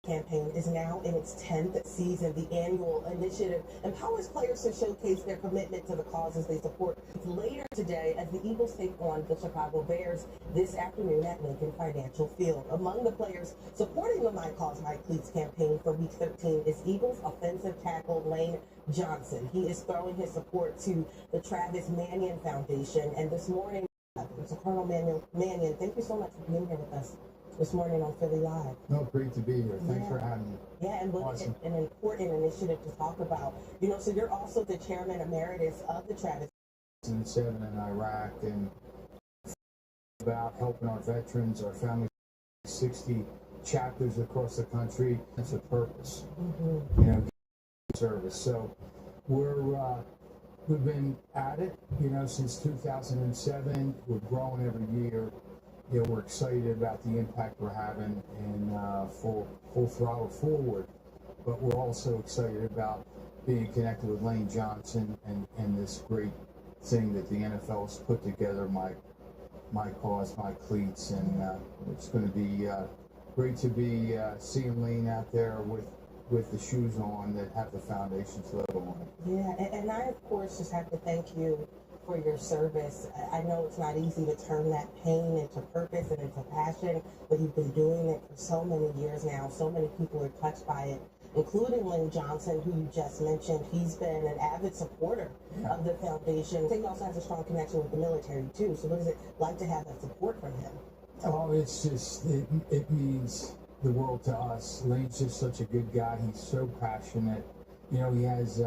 Campaign is now in its 10th season. The annual initiative empowers players to showcase their commitment to the causes they support. Later today, as the Eagles take on the Chicago Bears this afternoon at Lincoln Financial Field. Among the players supporting the My Cause, My Cleats campaign for Week 13 is Eagles offensive tackle Lane Johnson. He is throwing his support to the Travis Mannion Foundation. And this morning, so Colonel Mannion, thank you so much for being here with us this morning on Philly Live. No, great to be here. Thanks for having me. Yeah, and look, awesome. An important initiative to talk about. You know, so you're also the chairman emeritus of the Travis. 2007 in Iraq, and about helping our veterans, our families, 60 chapters across the country. That's a purpose, you know, service. So we've been at it, you know, since 2007. We're growing every year. You know, we're excited about the impact we're having and full throttle forward. But we're also excited about being connected with Lane Johnson and this great thing that the NFL has put together, my cause, my cleats, and it's going to be great to be seeing Lane out there with the shoes on that have the Foundation's logo on it. Yeah, and I of course just have to thank you for your service. I know it's not easy to turn that pain into purpose and into passion, but you've been doing it for so many years now. So many people are touched by it, including Lane Johnson, who you just mentioned. He's been an avid supporter of the foundation. I think he also has a strong connection with the military too. So what is it like to have that support from him? Oh, it's just, it means the world to us. Lane's just such a good guy. He's so passionate. You know, he has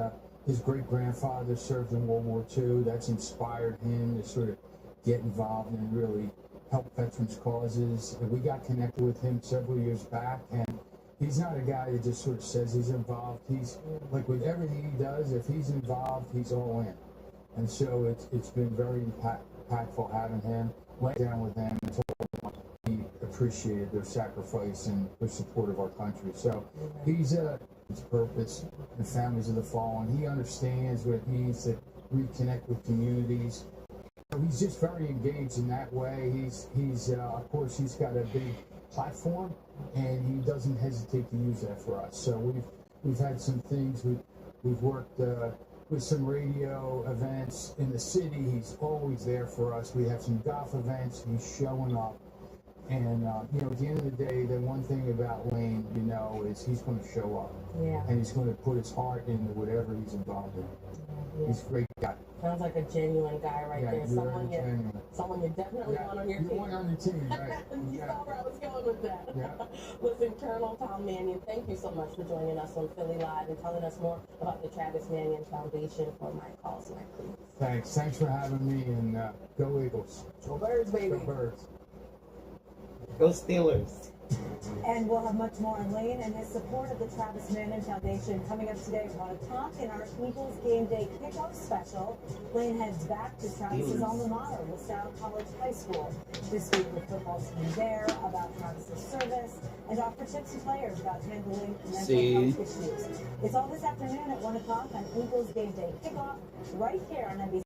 his great-grandfather served in World War II. That's inspired him to sort of get involved and really help veterans' causes. And we got connected with him several years back, and he's not a guy that just sort of says he's involved. He's, like with everything he does, if he's involved, he's all in. And so it's been very impactful having him, laying down with him, and told him he appreciated their sacrifice and their support of our country. So he's his purpose, the families of the fallen. He understands what it means to reconnect with communities. He's just very engaged in that way. He's of course, he's got a big platform, and he doesn't hesitate to use that for us. So we've had some things. We've worked with some radio events in the city. He's always there for us. We have some golf events. He's showing up. And, you know, at the end of the day, the one thing about Lane, you know, is he's going to show up. Yeah. And he's going to put his heart into whatever he's involved in. Yeah. He's a great guy. Sounds like a genuine guy right there. Someone you definitely want on your team. You want on your team, right? You saw where I was going with that. Yeah. Listen, Colonel Tom Mannion, thank you so much for joining us on Philly Live and telling us more about the Travis Mannion Foundation for My Cause, My Cleats. Thanks for having me, and go Eagles. Go Birds, baby. Go Birds. Go Steelers. And we'll have much more on Lane and his support of the Travis Mannion Foundation coming up today. We want to talk in our Eagles Game Day Kickoff Special. Lane heads back to Travis's alma mater, LaSalle College High School, this week with football team there, about Travis's service, and offer tips to players about handling mental health issues. It's all this afternoon at 1 o'clock on Eagles Game Day Kickoff, right here on NBC.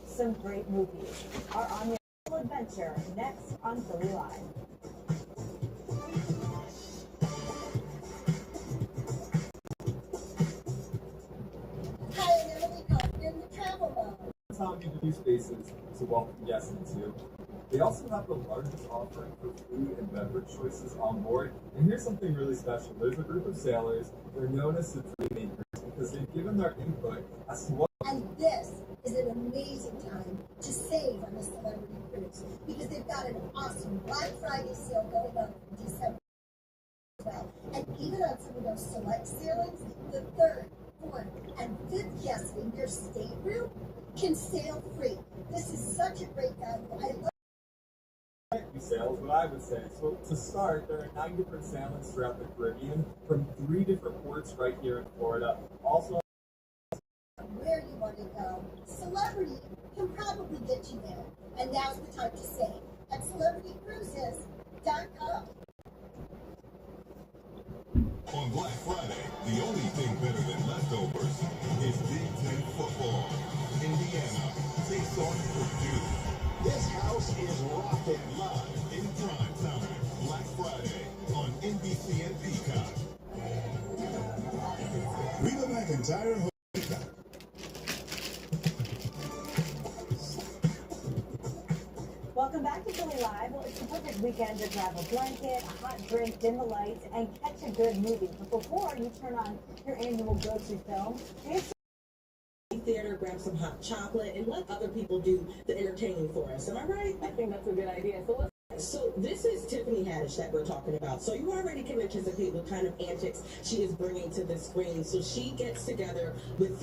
Some great movies are on your adventure next on Philly Live. Tom B2B spaces to welcome guests into. They also have the largest offering for food and beverage choices on board. And here's something really special. There's a group of sailors. They're known as the Dream Makers because they've given their input as to what. And this is an amazing time to save on a celebrity cruise because they've got an awesome Black Friday sale going on in December as well. And even on some of those select sailings, the third, fourth, and fifth guests in your stateroom can sail free. This is such a great value. I love Sales, what I would say. So to start, there are 9 different sailings throughout the Caribbean from 3 different ports right here in Florida. Also, where you want to go. Celebrity can probably get you there. And now's the time to save at celebritycruises.com. On Black Friday, the only thing better than leftovers is Big Ten football. Indiana. Takes on Purdue. This house is rocking live in prime time. Black Friday on NBC and Peacock. Reba McEntire. Welcome back to Philly Live. Well, it's the perfect weekend to grab a blanket, a hot drink, dim the lights, and catch a good movie. But before you turn on your annual go-to film, here's theater, grab some hot chocolate, and let other people do the entertaining for us. Am I right? I think that's a good idea. So this is Tiffany Haddish that we're talking about. So you already can anticipate what kind of antics she is bringing to the screen. So she gets together with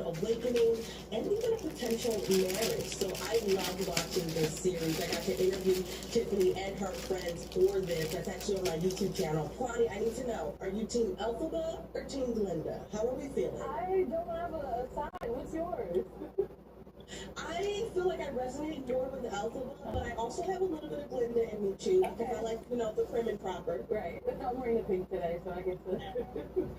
awakening, and even a potential marriage. So I love watching this series. I got to interview Tiffany and her friends for this. That's actually on my YouTube channel. Kwani, I need to know, are you Team Elphaba or Team Glenda? How are we feeling? I don't have a side. What's yours? I feel like I resonate more with Elphaba, but I also have a little bit of Glenda in me too. Because I like, the prim and proper. Right. I'm wearing the pink today, so I get to.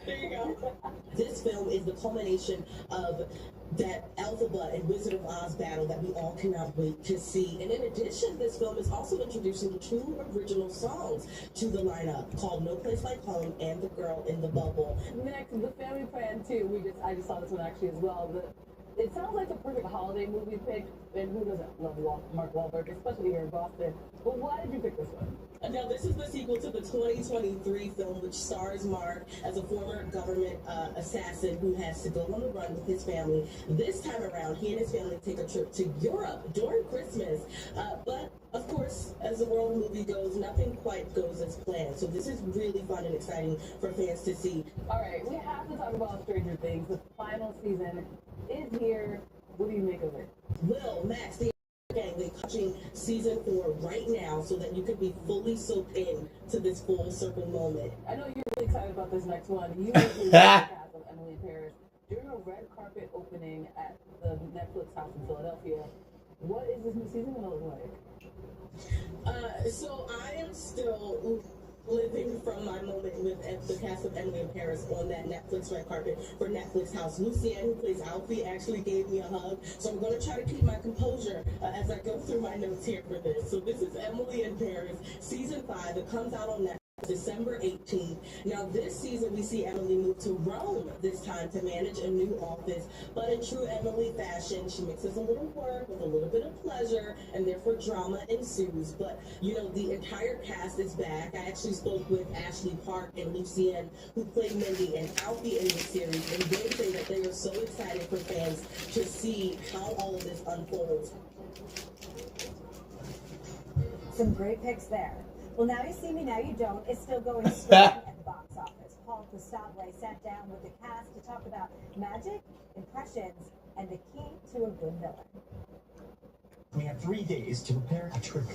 There you go. This film is the culmination of that Elphaba and Wizard of Oz battle that we all cannot wait to see. And in addition, this film is also introducing 2 original songs to the lineup called No Place Like Home and The Girl in the Bubble. Next, the family plan too. I just saw this one actually as well. It sounds like the perfect holiday movie pick, and who doesn't love Mark Wahlberg, especially here in Boston. But why did you pick this one? Now, this is the sequel to the 2023 film, which stars Mark as a former government assassin who has to go on the run with his family. This time around, he and his family take a trip to Europe during Christmas. But, of course, as the world movie goes, nothing quite goes as planned. So this is really fun and exciting for fans to see. All right, we have to talk about Stranger Things. The final season is here. What do you make of it? Will, Max, the gang, they're touching season 4 right now so that you can be fully soaked in to this full circle moment. I know you're really excited about this next one. You were the cast of Emily in Paris during a red carpet opening at the Netflix house in Philadelphia. What is this new season going to look like? So I am still living from my moment with the cast of Emily in Paris on that Netflix red carpet for Netflix House. Lucienne, who plays Alfie, actually gave me a hug. So I'm going to try to keep my composure as I go through my notes here for this. So this is Emily in Paris, season 5. It comes out on Netflix December 18th. Now this season we see Emily move to Rome this time to manage a new office, but in true Emily fashion, she mixes a little work with a little bit of pleasure, and therefore drama ensues. But the entire cast is back. I actually spoke with Ashley Park and Lucienne, who played Mindy and Alfie in this series, and they say that they are so excited for fans to see how all of this unfolds. some great picks there. Well, Now You See Me, Now You Don't is still going strong at the box office. Paul Costable sat down with the cast to talk about magic, impressions, and the key to a good villain. We have 3 days to prepare a trick.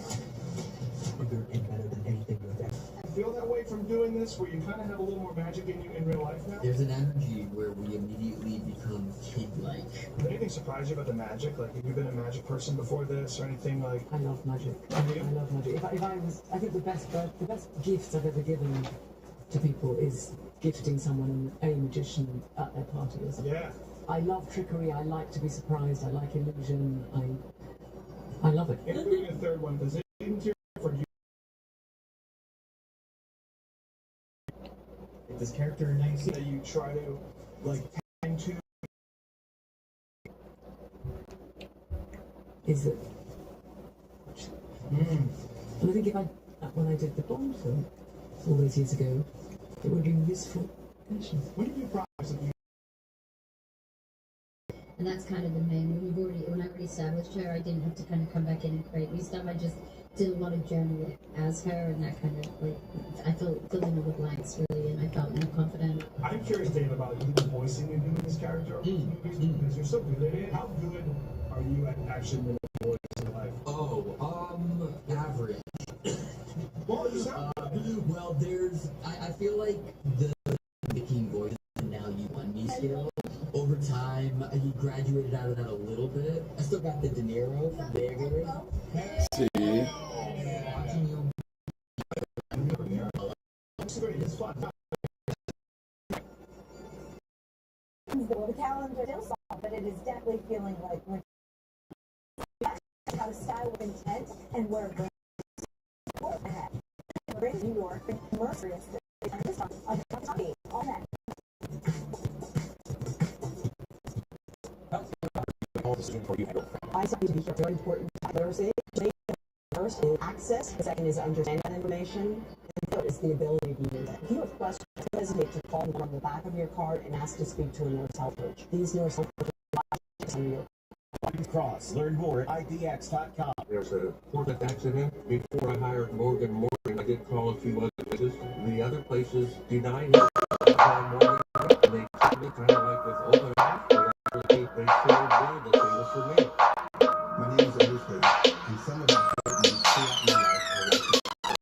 Bigger and better than anything you've ever. Feel that way from doing this, where you kind of have a little more magic in you in real life now? There's an energy where we immediately become kid-like. Anything surprise you about the magic? Like, have you been a magic person before this or anything like? I love magic. I love magic. I think the best gift I've ever given to people is gifting someone a magician at their parties. Yeah. I love trickery. I like to be surprised. I like illusion. I love it. And doing a third one, does it interior for you? This character nice that you try to like tend to. Is it? And I think when I did the Bond film all those years ago, it would be useful. When did you promise that you? And that's kind of the main. When I already established her, I didn't have to kind of come back in and create new stuff. I just did a lot of journaling as her, and that kind of I filled in all the blanks really, and I felt more confident. I'm curious, Dave, about you voicing and doing this character because you're so good at it. How good are you at actually doing a voice in your life? Average. Well, you sound well, I feel like the King voice and now you won me skill. Over time, he graduated out of that a little bit. I still got the De Niro from Bigger. See. It's fun. Well, the calendar still solid, but it is definitely feeling like we're how to style with intent and where brands ahead. We're in New York, Mercury, all that. I think these are very important diversity. First is access, the second is understanding that information, and third is the ability to use it. If you have questions, don't hesitate to call them on the back of your card and ask to speak to a nurse health coach. These nurse health coaches are your Cross. Learn more at idx.com. There was a horrific accident before I hired Morgan Morgan. I did call a few other places. The other places denied it. I called Morgan, and they told me kind of like with open eyes, they sure did that they was for me. My name is Enrique, and some of the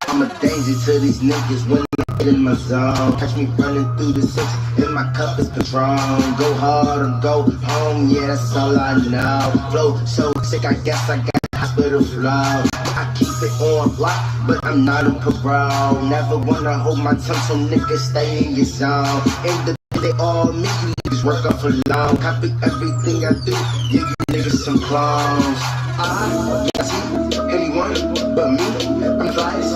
I'm a danger to these niggas when I get in my zone. Catch me running through the six, and my cup is Patron. Go hard or go home, yeah, that's all I know. Flow so sick, I guess I got hospital flow. I keep it on lock, but I'm not on parole. Never wanna hold my tongue, so niggas stay in your zone. In the they all me, you niggas work up for long. Copy everything I do, give you niggas some clones. I can't see anyone but me. I'm blessed,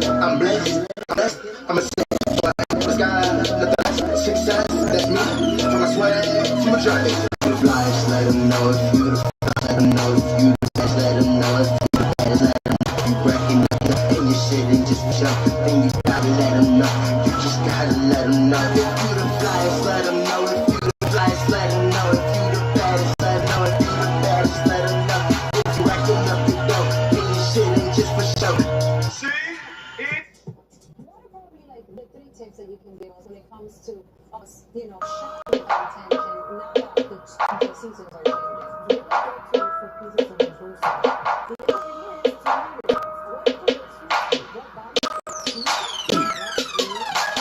I'm blessed, I'm a sick boy. The sky, the best, success, that's me. From my sweat to my drive. The flyers, let them know if you the fly, let them know if you the best, let them know if you the best, let them know if you breaking up in your shit and just jump. Then you gotta let them know, you just gotta let them know. If you the flyers, let them know. If you the flyers, let them know. If you the baddest, let them know. If you the baddest, let them know. If you racking up the dough, then your shit ain't just for show. What are probably like the 3 tips that you can give us when it comes to us, shopping our attention now that the seasons are changing? What are the tips for pieces of adversity? The other thing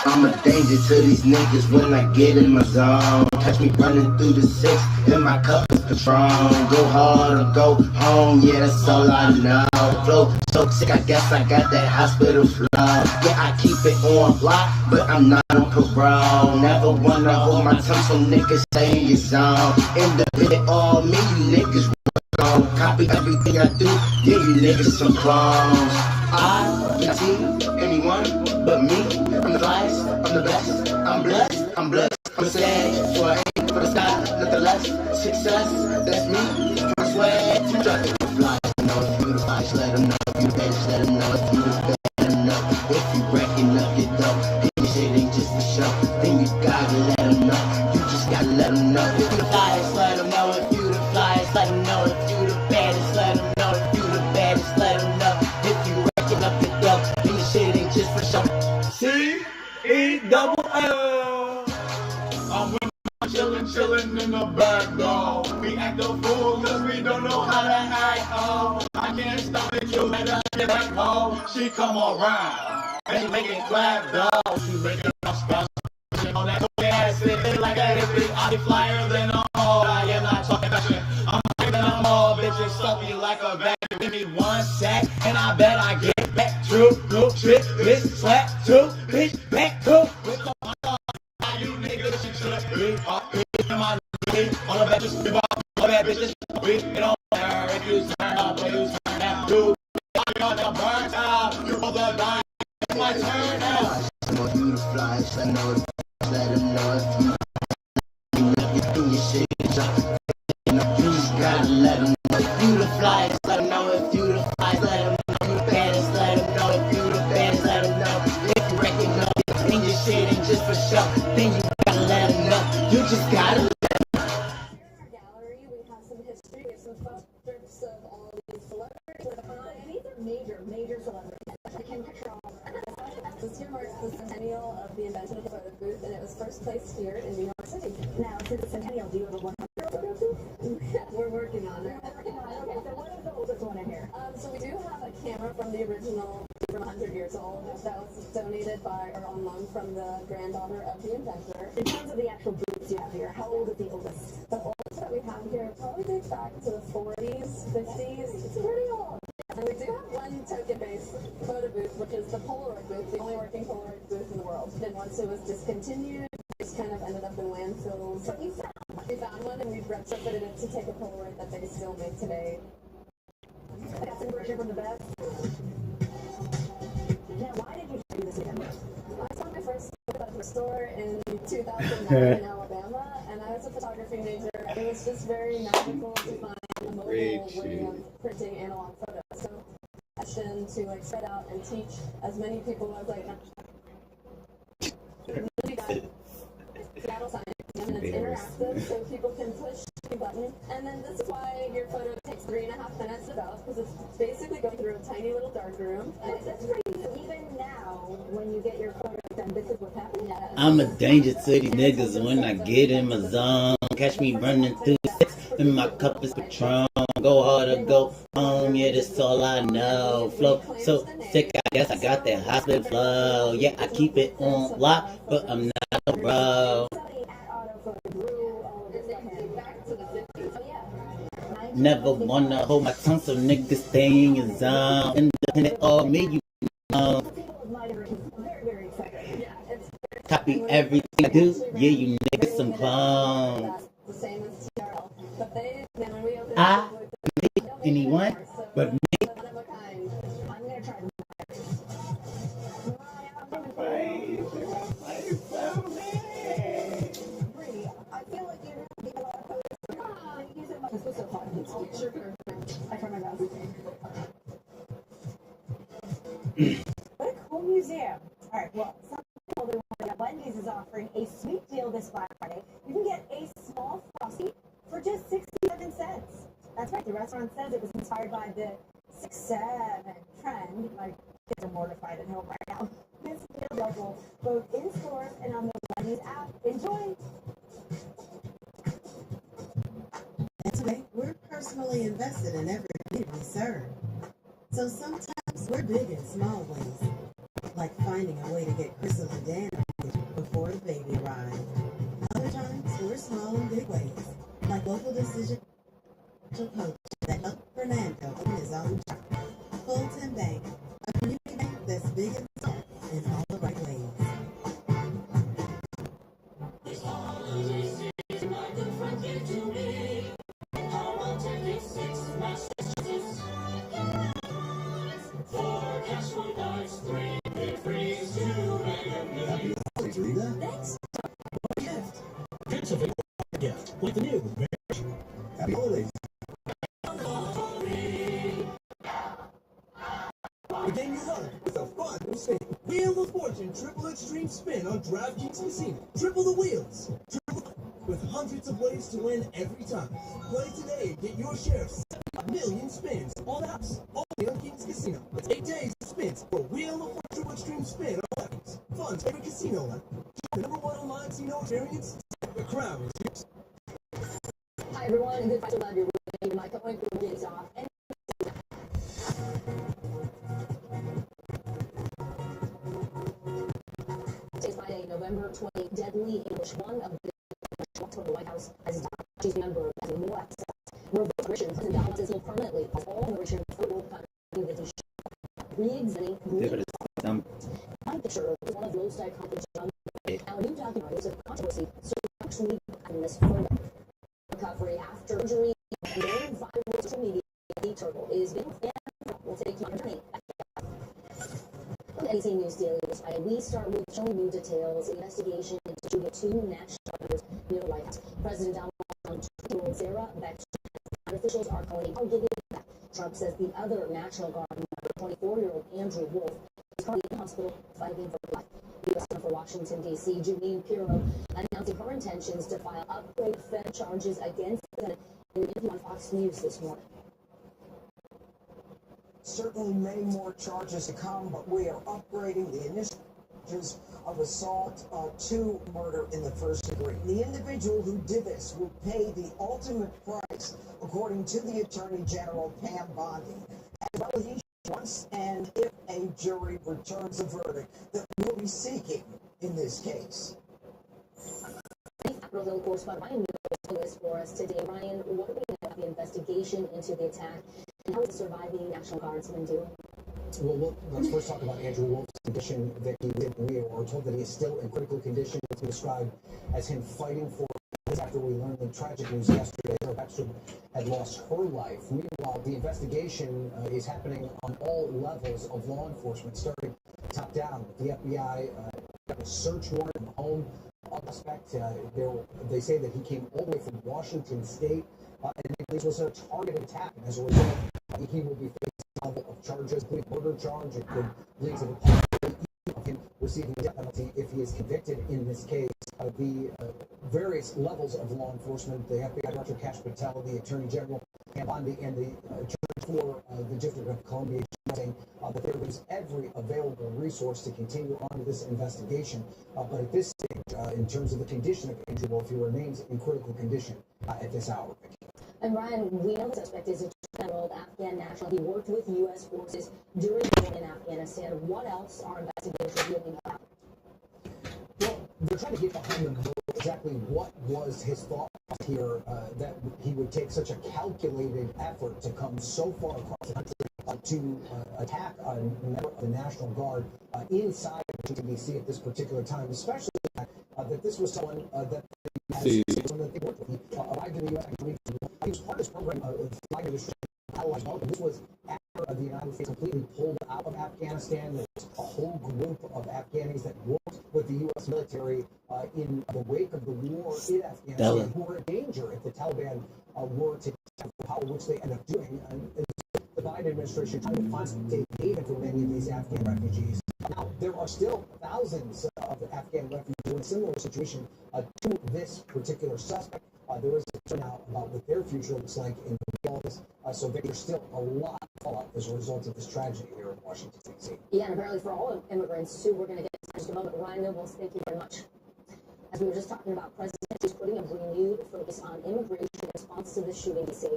I'm a danger to these niggas when I get in my zone. Catch me running through the six, and my cup is Patron. Go hard or go home, yeah, that's all I know. Flow so sick, I guess I got that hospital flow. Yeah, I keep it on lock, but I'm not on parole. Never wanna hold my tongue, so niggas stay in your zone. Independent, all me, you niggas wrong. Copy everything I do, give you niggas some clones. I can't see anyone but me. I'm the flyest, I'm the best, I'm blessed, I'm blessed. I'm sad, so I aim for the sky, nothing less. Success, that's me. From my sweat to my drive. The flyers, know if you the flyers, let them know. If you the baddest, let them know. If you the best, let them know. If you racking up your dough, then your shit ain't just for show. Then you gotta let them know. You just gotta let them know. If you the flyers, let them know. If you the flyers, let them know. If you the baddest, let them know. If you the baddest, let them know. If you racking up your dough, then your shit ain't just for show. C-E-double-L. I'm with my chillin' in the back, though. We act a fool cause we don't know how to act, oh. I can't stop it, you better get back home. She come around and make it clap, though. She make it all special. She on that ass, sitting like a hippie. I be flyer than a hoe. I am not talking fashion. I'm higher than a mall, bitches stuff me like a vacuum. Give me 1 sec, and I bet I get back. True, shit, bitch, slap, 2, bitch, back, 2. You niggas, you should be up in my league. All the bad bitches, all the bad bitches, we don't care if you turn up or you turn down. You on the burn out, you roll the dice, it's my turn now. I know you the flyers, I know if let them know if you do your shit, you just gotta let them know. If you the flyers, let them know. If you the flyers, let them know. You the baddest, let them know. If you the baddest, let them know. If you reckon up, then your shit ain't just for show. Then you gotta let them know. You just gotta let them know. Here in our gallery, we have some history. We have some photographs of all these celebrities. And these are major celebrities. I can control. This year marks the centennial of the invention of the photo booth, and it was first placed here in New York City. Now, to the centennial, do you have a 100 photo booth? We're working on it. Okay, so what is the oldest one in here? So we do have a camera from the original, from 100 years old, that was donated by, or on loan from the granddaughter of the inventor. In terms of the actual booths you have here, how old is the oldest? The oldest that we have here probably dates back to the 40s, 50s. It's pretty old. And we do have one token-based photo booth, which is the Polaroid booth, the only working Polaroid booth in the world. Then once it was discontinued, it just kind of ended up in landfills. But we found one, and we've trepidate to take a Polaroid that they still make today. I got some version from the best. Now, why did you do this again? I saw my first photography store in 2009 in Alabama, and I was a photography major, and it was just very magical to find a mobile way of printing analog photos. So, passion to like spread out and teach as many people as I can. Seattle Science, and it's interactive, so people can push a button. And then this is why your photo takes 3.5 minutes to develop, because it's basically going through a tiny little dark room. And it's pretty even now when you get your photo done. This is what's happening. I'm a danger to these niggas when I get in my zone. Catch me running through six, and my cup is Patron. Go hard or go home, yeah, that's all I know. Flow so sick, I guess I got that hospital flow. Yeah, I keep it on lock, but I'm not a bro. Never wanna hold my tongue, so niggas stay in your zone. Independent or me, you know. Copy everything I do, yeah, you niggas some clones. I need anyone but me. What a cool museum. All right, well, some people that want to Wendy's is offering a sweet deal this Black Friday. You can get a small Frosty for just 67 cents. That's right, the restaurant says it was inspired by the 6-7 trend. My kids are mortified at home right now. This deal is available both in stores and on the Wendy's app. Enjoy! That's right, we're personally invested in every community we serve. So sometimes we're big in small ways, like finding a way to get Crystal and Dan before the baby arrives. Other times we're small in big ways, like local decision coach that helped Fernando open his own shop. Fulton Bank, a community bank that's big and small in all the right ways. Thanks. Pennsylvania gift with the new Happy Holidays. The game is on. It's a fun new spin. Wheel of Fortune Triple Extreme Spin on DraftKings Casino. Triple the wheels. Triple with hundreds of ways to win every time. Play today and get your share of 7 million spins on the house. Only on Kings Casino. It's 8 days of spins for Wheel of Fortune Triple Extreme Spin on DraftKings. Fun's favorite casino line. The #1 online casino experience. The crown is yours. Hi everyone, good fight about your winning. My point is off. Today's Friday, November 20. Deadly English, one of the to the White House as a she's a member of the more access. Revolution President Donald says he'll permanently as all immigration will continue that he should re-examining my picture is one of the most iconic young. Now, a new documentary is a controversy surrounding in this photo. Recovery after injury and then viral social media. The turtle is being and will take you on a journey. From NBC News Daily this Friday, we start with showing new details. Investigation into the 2 national charters near the White House. President Donald Trump, 20-year-old Sarah Beck, officials are calling out giving back. Trump says the other National Guard member, 24-year-old Andrew Wolf, is currently in the hospital fighting for life. U.S. Senator for Washington, D.C., Janine Pirro, announcing her intentions to file upgrade Fed charges against the Senate in an interview on Fox News this morning. Certainly many more charges to come, but we are upgrading the initial charges of assault to murder in the first degree. The individual who did this will pay the ultimate price, according to the Attorney General Pam Bondi. As well as he wants, and if a jury returns a verdict that we'll be seeking in this case. Capitol Hill correspondent Ryan Miller is for us today. Ryan, what do we know about the investigation into the attack, and how is the surviving National Guardsman doing? Well, let's first talk about Andrew Wolf's condition that he was in. We are told that he is still in critical condition. It's been described as him fighting for his life. after we learned the tragic news yesterday. Sarah Baxter had lost her life. Meanwhile, the investigation is happening on all levels of law enforcement, starting top down with the FBI got a search warrant in the home of the suspect. They say that he came all the way from Washington State, and this was a targeted attack. And as a result, he will be facing a level of charges, including murder charge. It could lead to the possibility of him receiving the death penalty if he is convicted in this case. The various levels of law enforcement, the FBI Director Kash Patel, the Attorney General Pam Bondi, and the Attorney for the District of Columbia, saying that there is every available resource to continue on with this investigation. But at this stage, in terms of the condition of Andrew Wolf, he remains in critical condition at this hour. And Ryan, we know the suspect is a 20-year-old Afghan national. He worked with U.S. forces during the war in Afghanistan. What else are investigators revealing about? Well, they're trying to get behind the curve exactly what was his thought here, that he would take such a calculated effort to come so far across the country to attack a member of the National Guard inside Washington, D.C. at this particular time, especially that this was someone that they worked with. He arrived in the U.S. He was part of this program, Flag of the Allies Welcome. This was after the United States completely pulled out of Afghanistan. There was a whole group of Afghanis that worked with the U.S. military in the wake of the war in Afghanistan, who were in danger if the Taliban were to have power, which they end up doing. And the Biden administration trying to find safe haven for many of these Afghan refugees. Now, there are still thousands of Afghan refugees in a similar situation to this particular suspect. There is a concern now about what their future looks like in all this. So there's still a lot of fallout as a result of this tragedy here in Washington, D.C. Yeah, and apparently for all immigrants, too, we're going to get to just a moment. Ryan Nobles, thank you very much. As we were just talking about, President is putting a renewed focus on immigration in response to the shooting, D.C.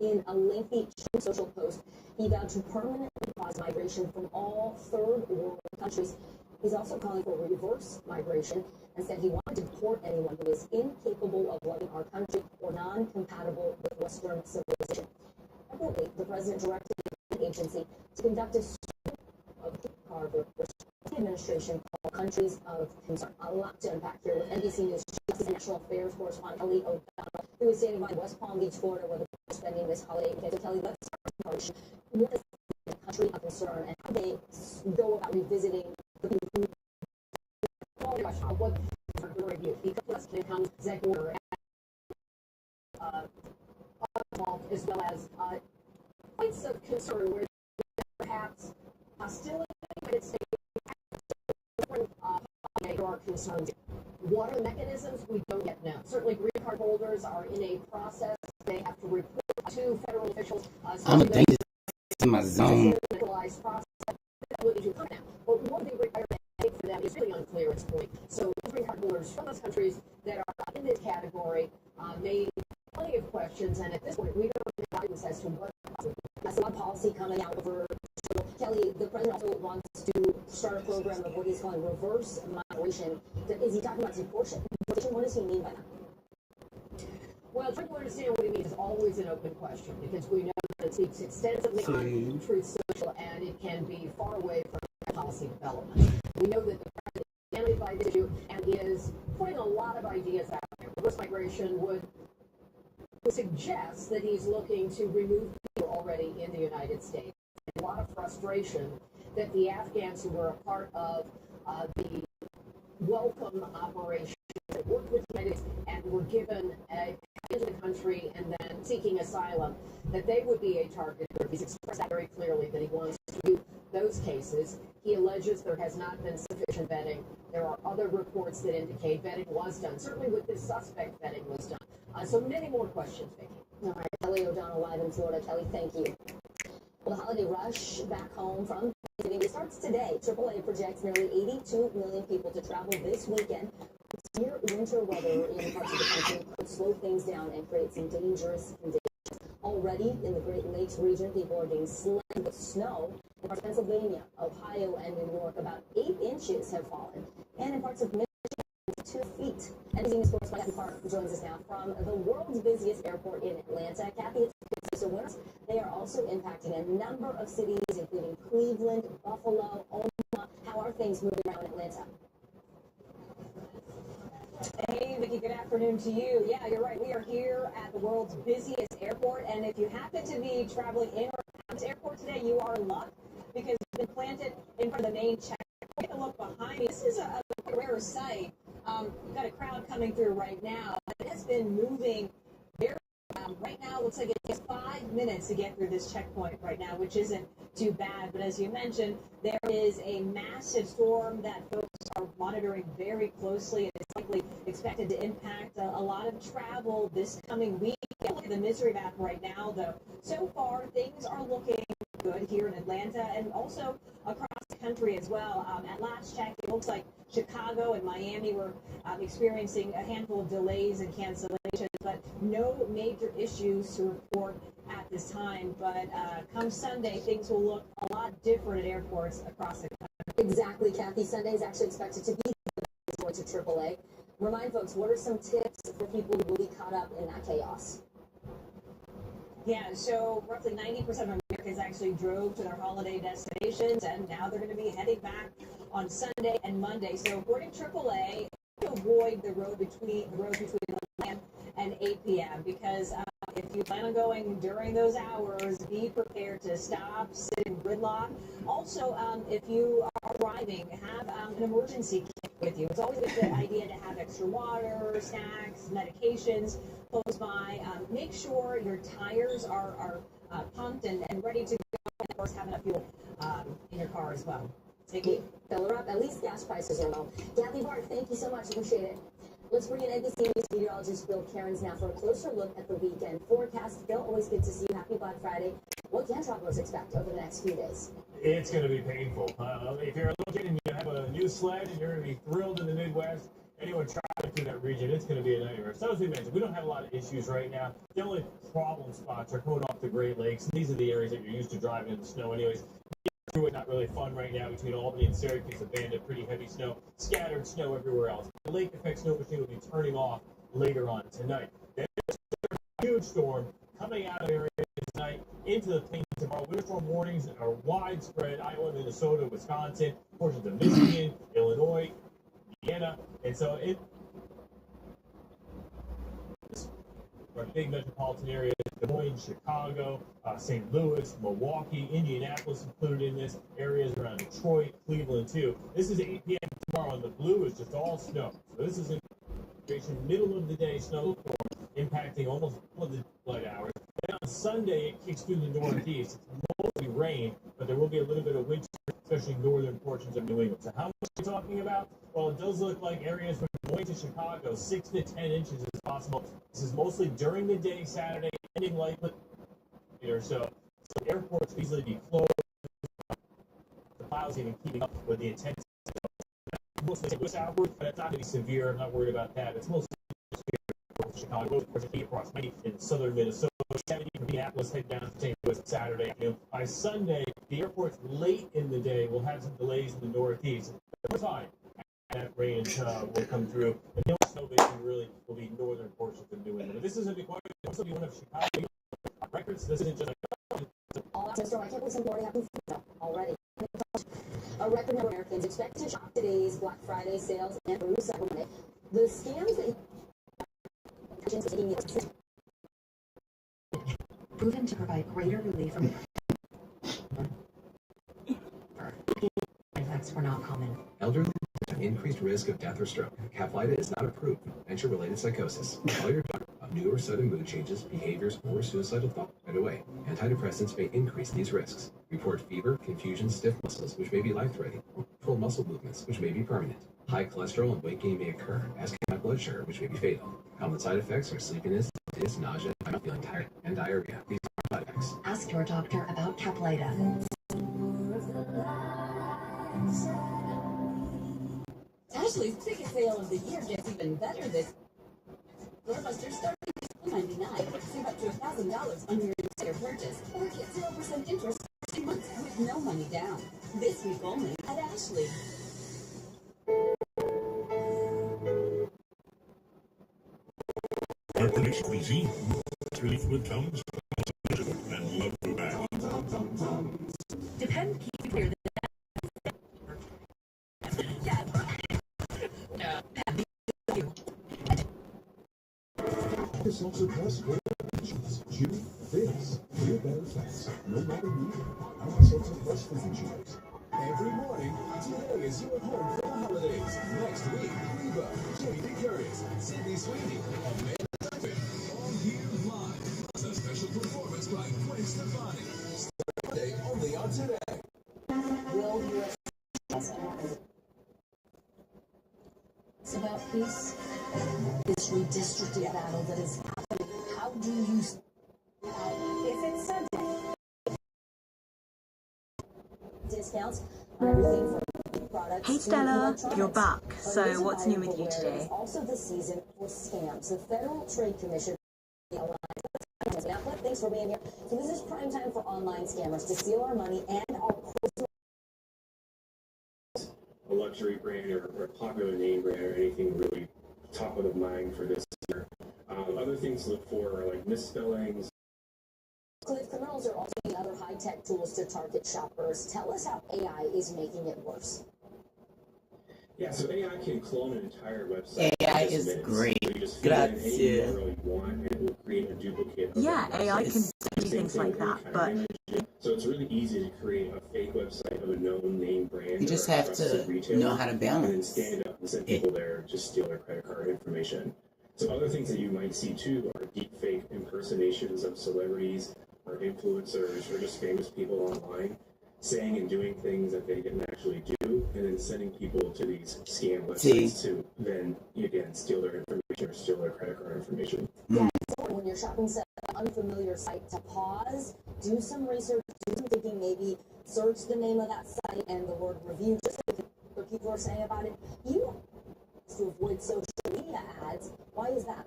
In a lengthy social post, he vowed to permanently pause migration from all third world countries. He's also calling for reverse migration and said he wanted to deport anyone who is incapable of loving our country or non-compatible with Western civilization. Separately, the president directed the agency to conduct a survey of Harvard, which the administration called countries of concern. A lot to unpack here with NBC News Justice and National Affairs correspondent Kelly O'Donnell, who is standing by West Palm Beach, Florida, where the people are spending this holiday weekend. So Kelly, let's start with what is the country of concern and how they go about revisiting the people who what review because it comes executive order as well as points of concern where perhaps hostility in the United States there are concerns. What are the mechanisms? We don't yet know. Certainly green card holders are in a process. They have to report to federal officials. I'm a dangerous in my zone. Process, but what they require for them is really unclear at this point. So green card holders from those countries that are in this category made plenty of questions, and at this point we don't have guidance as to what that's a lot of policy coming out over. So Kelly, the president also wants to start a program of what he's calling reverse migration. Is he talking about deportation? What does he mean by that? Well, trying to understand what he means is always an open question because we know that it speaks extensively on Truth Social and it can be far away from policy development. We know that the president is animated by this issue and is putting a lot of ideas out there. Reverse migration would suggest that he's looking to remove people already in the United States. A lot of frustration that the Afghans who were a part of the welcome operation that worked with the United States and were given a into the country and then seeking asylum, that they would be a target group. He's expressed that very clearly that he wants to do those cases. He alleges there has not been sufficient vetting. There are other reports that indicate vetting was done. Certainly with this suspect, vetting was done. So many more questions, Vicki. All right, Kelly O'Donnell live in Florida. Kelly, thank you. Well, the holiday rush back home from Thanksgiving starts today. AAA projects nearly 82 million people to travel this weekend. Severe winter weather in parts of the country could slow things down and create some dangerous conditions. Already in the Great Lakes region, people are being slammed with snow. In parts of Pennsylvania, Ohio, and New York, about 8 inches have fallen. And in parts of Michigan, 2 feet. NBC News correspondent Kathy Park joins us now from the world's busiest airport in Atlanta. Kathy, so winters, they are also impacting a number of cities, including Cleveland, Buffalo, Omaha. How are things moving around Atlanta? Hey, Vicki, good afternoon to you. Yeah, you're right. We are here at the world's busiest airport, and if you happen to be traveling in or out of this airport today, you are in luck because it's been planted in front of the main checkpoint. Take a look behind me. This is a rare sight. We've got a crowd coming through right now. It has been moving very right now. It looks like it takes 5 minutes to get through this checkpoint right now, which isn't too bad. But as you mentioned, there is a massive storm that folks are monitoring very closely. It's likely expected to impact a lot of travel this coming week. Look at the misery map right now, though. So far, things are looking good here in Atlanta and also across the country as well. At last check, it looks like Chicago and Miami were experiencing a handful of delays and cancellations, but no major issues to report at this time. But come Sunday, things will look a lot different at airports across the country. Exactly, Kathy. Sunday is actually expected to be going to AAA. Remind folks, what are some tips for people who will be caught up in that chaos? Yeah, so roughly 90% of Americans actually drove to their holiday destinations, and now they're going to be heading back on Sunday and Monday. So according to AAA, to avoid the road between 11 a.m. and 8 p.m. because if you plan on going during those hours, be prepared to stop, sit in gridlock. Also, if you are driving, have an emergency kit with you. It's always a good idea to have extra water, snacks, medications close by. Make sure your tires are pumped and ready to go, and of course have enough fuel in your car as well. Fill her up. At least gas prices are low. Kathy Bart, thank you so much. Appreciate it. Let's bring in NBC News meteorologist Bill Cairns now for a closer look at the weekend forecast. Bill, always good to see you. Happy Black Friday. What can travelers expect over the next few days? It's going to be painful. If you're a little kid and you have a new sled and you're going to be thrilled in the Midwest, anyone traveling through that region, it's going to be a nightmare. So as we mentioned, we don't have a lot of issues right now. The only problem spots are coming off the Great Lakes. These are the areas that you're used to driving in the snow anyways. It's not really fun right now between Albany and Syracuse, a band of pretty heavy snow, scattered snow everywhere else. The lake effect snow machine will be turning off later on tonight. There's a huge storm coming out of the area tonight into the plains tomorrow. Winter storm warnings are widespread. Iowa, Minnesota, Wisconsin, portions of Michigan, Illinois, Indiana, and so it our big metropolitan areas, Des Moines, Chicago, St. Louis, Milwaukee, Indianapolis included in this, areas around Detroit, Cleveland too. This is 8 p.m. tomorrow, and the blue is just all snow. So this is in middle of the day snowstorm impacting almost all of the light hours. And on Sunday, it kicks through the northeast. It's mostly rain, but there will be a little bit of wind, especially northern portions of New England. So how much are we talking about? Well, it does look like areas from Des Moines to Chicago, 6 to 10 inches is possible. This is mostly during the day, Saturday, ending likely later. So airports easily be closed. The clouds even keeping up with the intensity. Mostly southward, but it's not going to be severe. I'm not worried about that. It's mostly Chicago, across 90 in southern Minnesota, 70 from Minneapolis, head down to St. Louis Saturday afternoon. By Sunday, the airports late in the day will have some delays in the northeast. Over time, that rain will come through, and the only snow basin really will be northern portions of New England. But this isn't quite also be one of Chicago records. This isn't just like all access store. I can't believe some already have already. A record number of Americans expect to shop today's Black Friday sales and through Cyber Monday. The scams that proven to provide greater relief from effects were not common. Elderly have increased risk of death or stroke. Caplyta is not approved for dementia-related psychosis. Call your doctor about new or sudden mood changes, behaviors, or suicidal thoughts right away. Antidepressants may increase these risks. Report fever, confusion, stiff muscles, which may be life-threatening, or control muscle movements, which may be permanent. High cholesterol and weight gain may occur, as can high blood sugar, which may be fatal. Common side effects are sleepiness, dizziness, nausea, feeling tired, and diarrhea. These are side effects. Ask your doctor about Caplyta. Ashley's ticket sale of the year gets even better this Doorbusters starting at $99. Save up to $1,000 on your entire purchase, or get 0% interest for 2 months with no money down. This week only at Ashley. Our prediction is easy. Relief would comes and love go back. Depend keep clear the Focus also plus great options. Chewy, Fizz, feel better fast. No longer needed. Alka-Seltzer Plus Fizzy Chews. Every morning, today is you at home for the holidays. Next week, Reba, Jamie Curtis, Sydney Sweeney, Amanda Seyfried, all here live. Plus a special performance by Gwen Stefani. Starting only on Today. Will U.S. It's about peace. This redistricting battle that is happening. How do you? Is it Sunday? Discounts on everything from products. Hey Stella, you're back. So what's new with you today? Also the season for scams. The Federal Trade Commission. Thanks for being here. So this is prime time for online scammers to steal our money and our personal. A luxury brand or a popular name brand or anything really top of the mind for this year. Other things to look for are like misspellings. Cliff, criminals are also using other high-tech tools to target shoppers. Tell us how AI is making it worse. Yeah, so AI can clone an entire website. AI is great. So you just feed in any Grazie. URL you want and it will create a duplicate of Yeah, that AI website. can do Same things thing like with any that, kind but of image. So it's really easy to create a fake website of a known name brand. You just or a have trusted to retailer, know how to and then balance stand up and send people there to steal their credit card information. So other things that you might see too are deep fake impersonations of celebrities or influencers or just famous people online saying and doing things that they didn't actually do, and then sending people to these scam websites to then again steal their information or steal their credit card information. Yeah, it's important when you're shopping at an unfamiliar site to pause, do some research, do some thinking, maybe search the name of that site and the word review, just what people are saying about it. You to avoid social media ads. Why is that?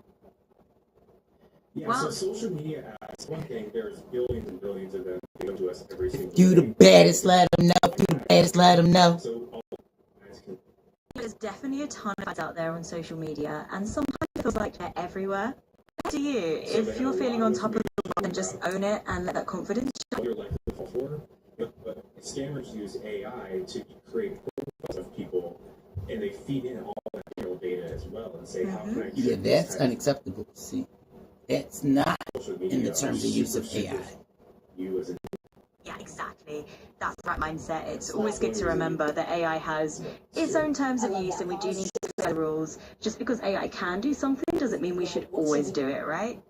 Yeah, so social media ads, one thing, there's billions and billions of them. They come to us every single day. You the baddest, let them know. You the baddest, let them know. So all ads can. there's definitely a ton of ads out there on social media, and sometimes it feels like they're everywhere. How do you, if you're feeling on top of the world, then just own it and let that confidence show? What you're likely to fall for, but scammers use AI to create profiles of people, and they feed in all that real data as well and say, how can I Yeah, keep that's this type unacceptable. See, that's not of social in the media terms of use of AI. you as a Yeah, exactly. That's the right mindset. It's always good to remember that AI has its own terms of use, and we do need to follow the rules. Just because AI can do something doesn't mean we should always do it, right?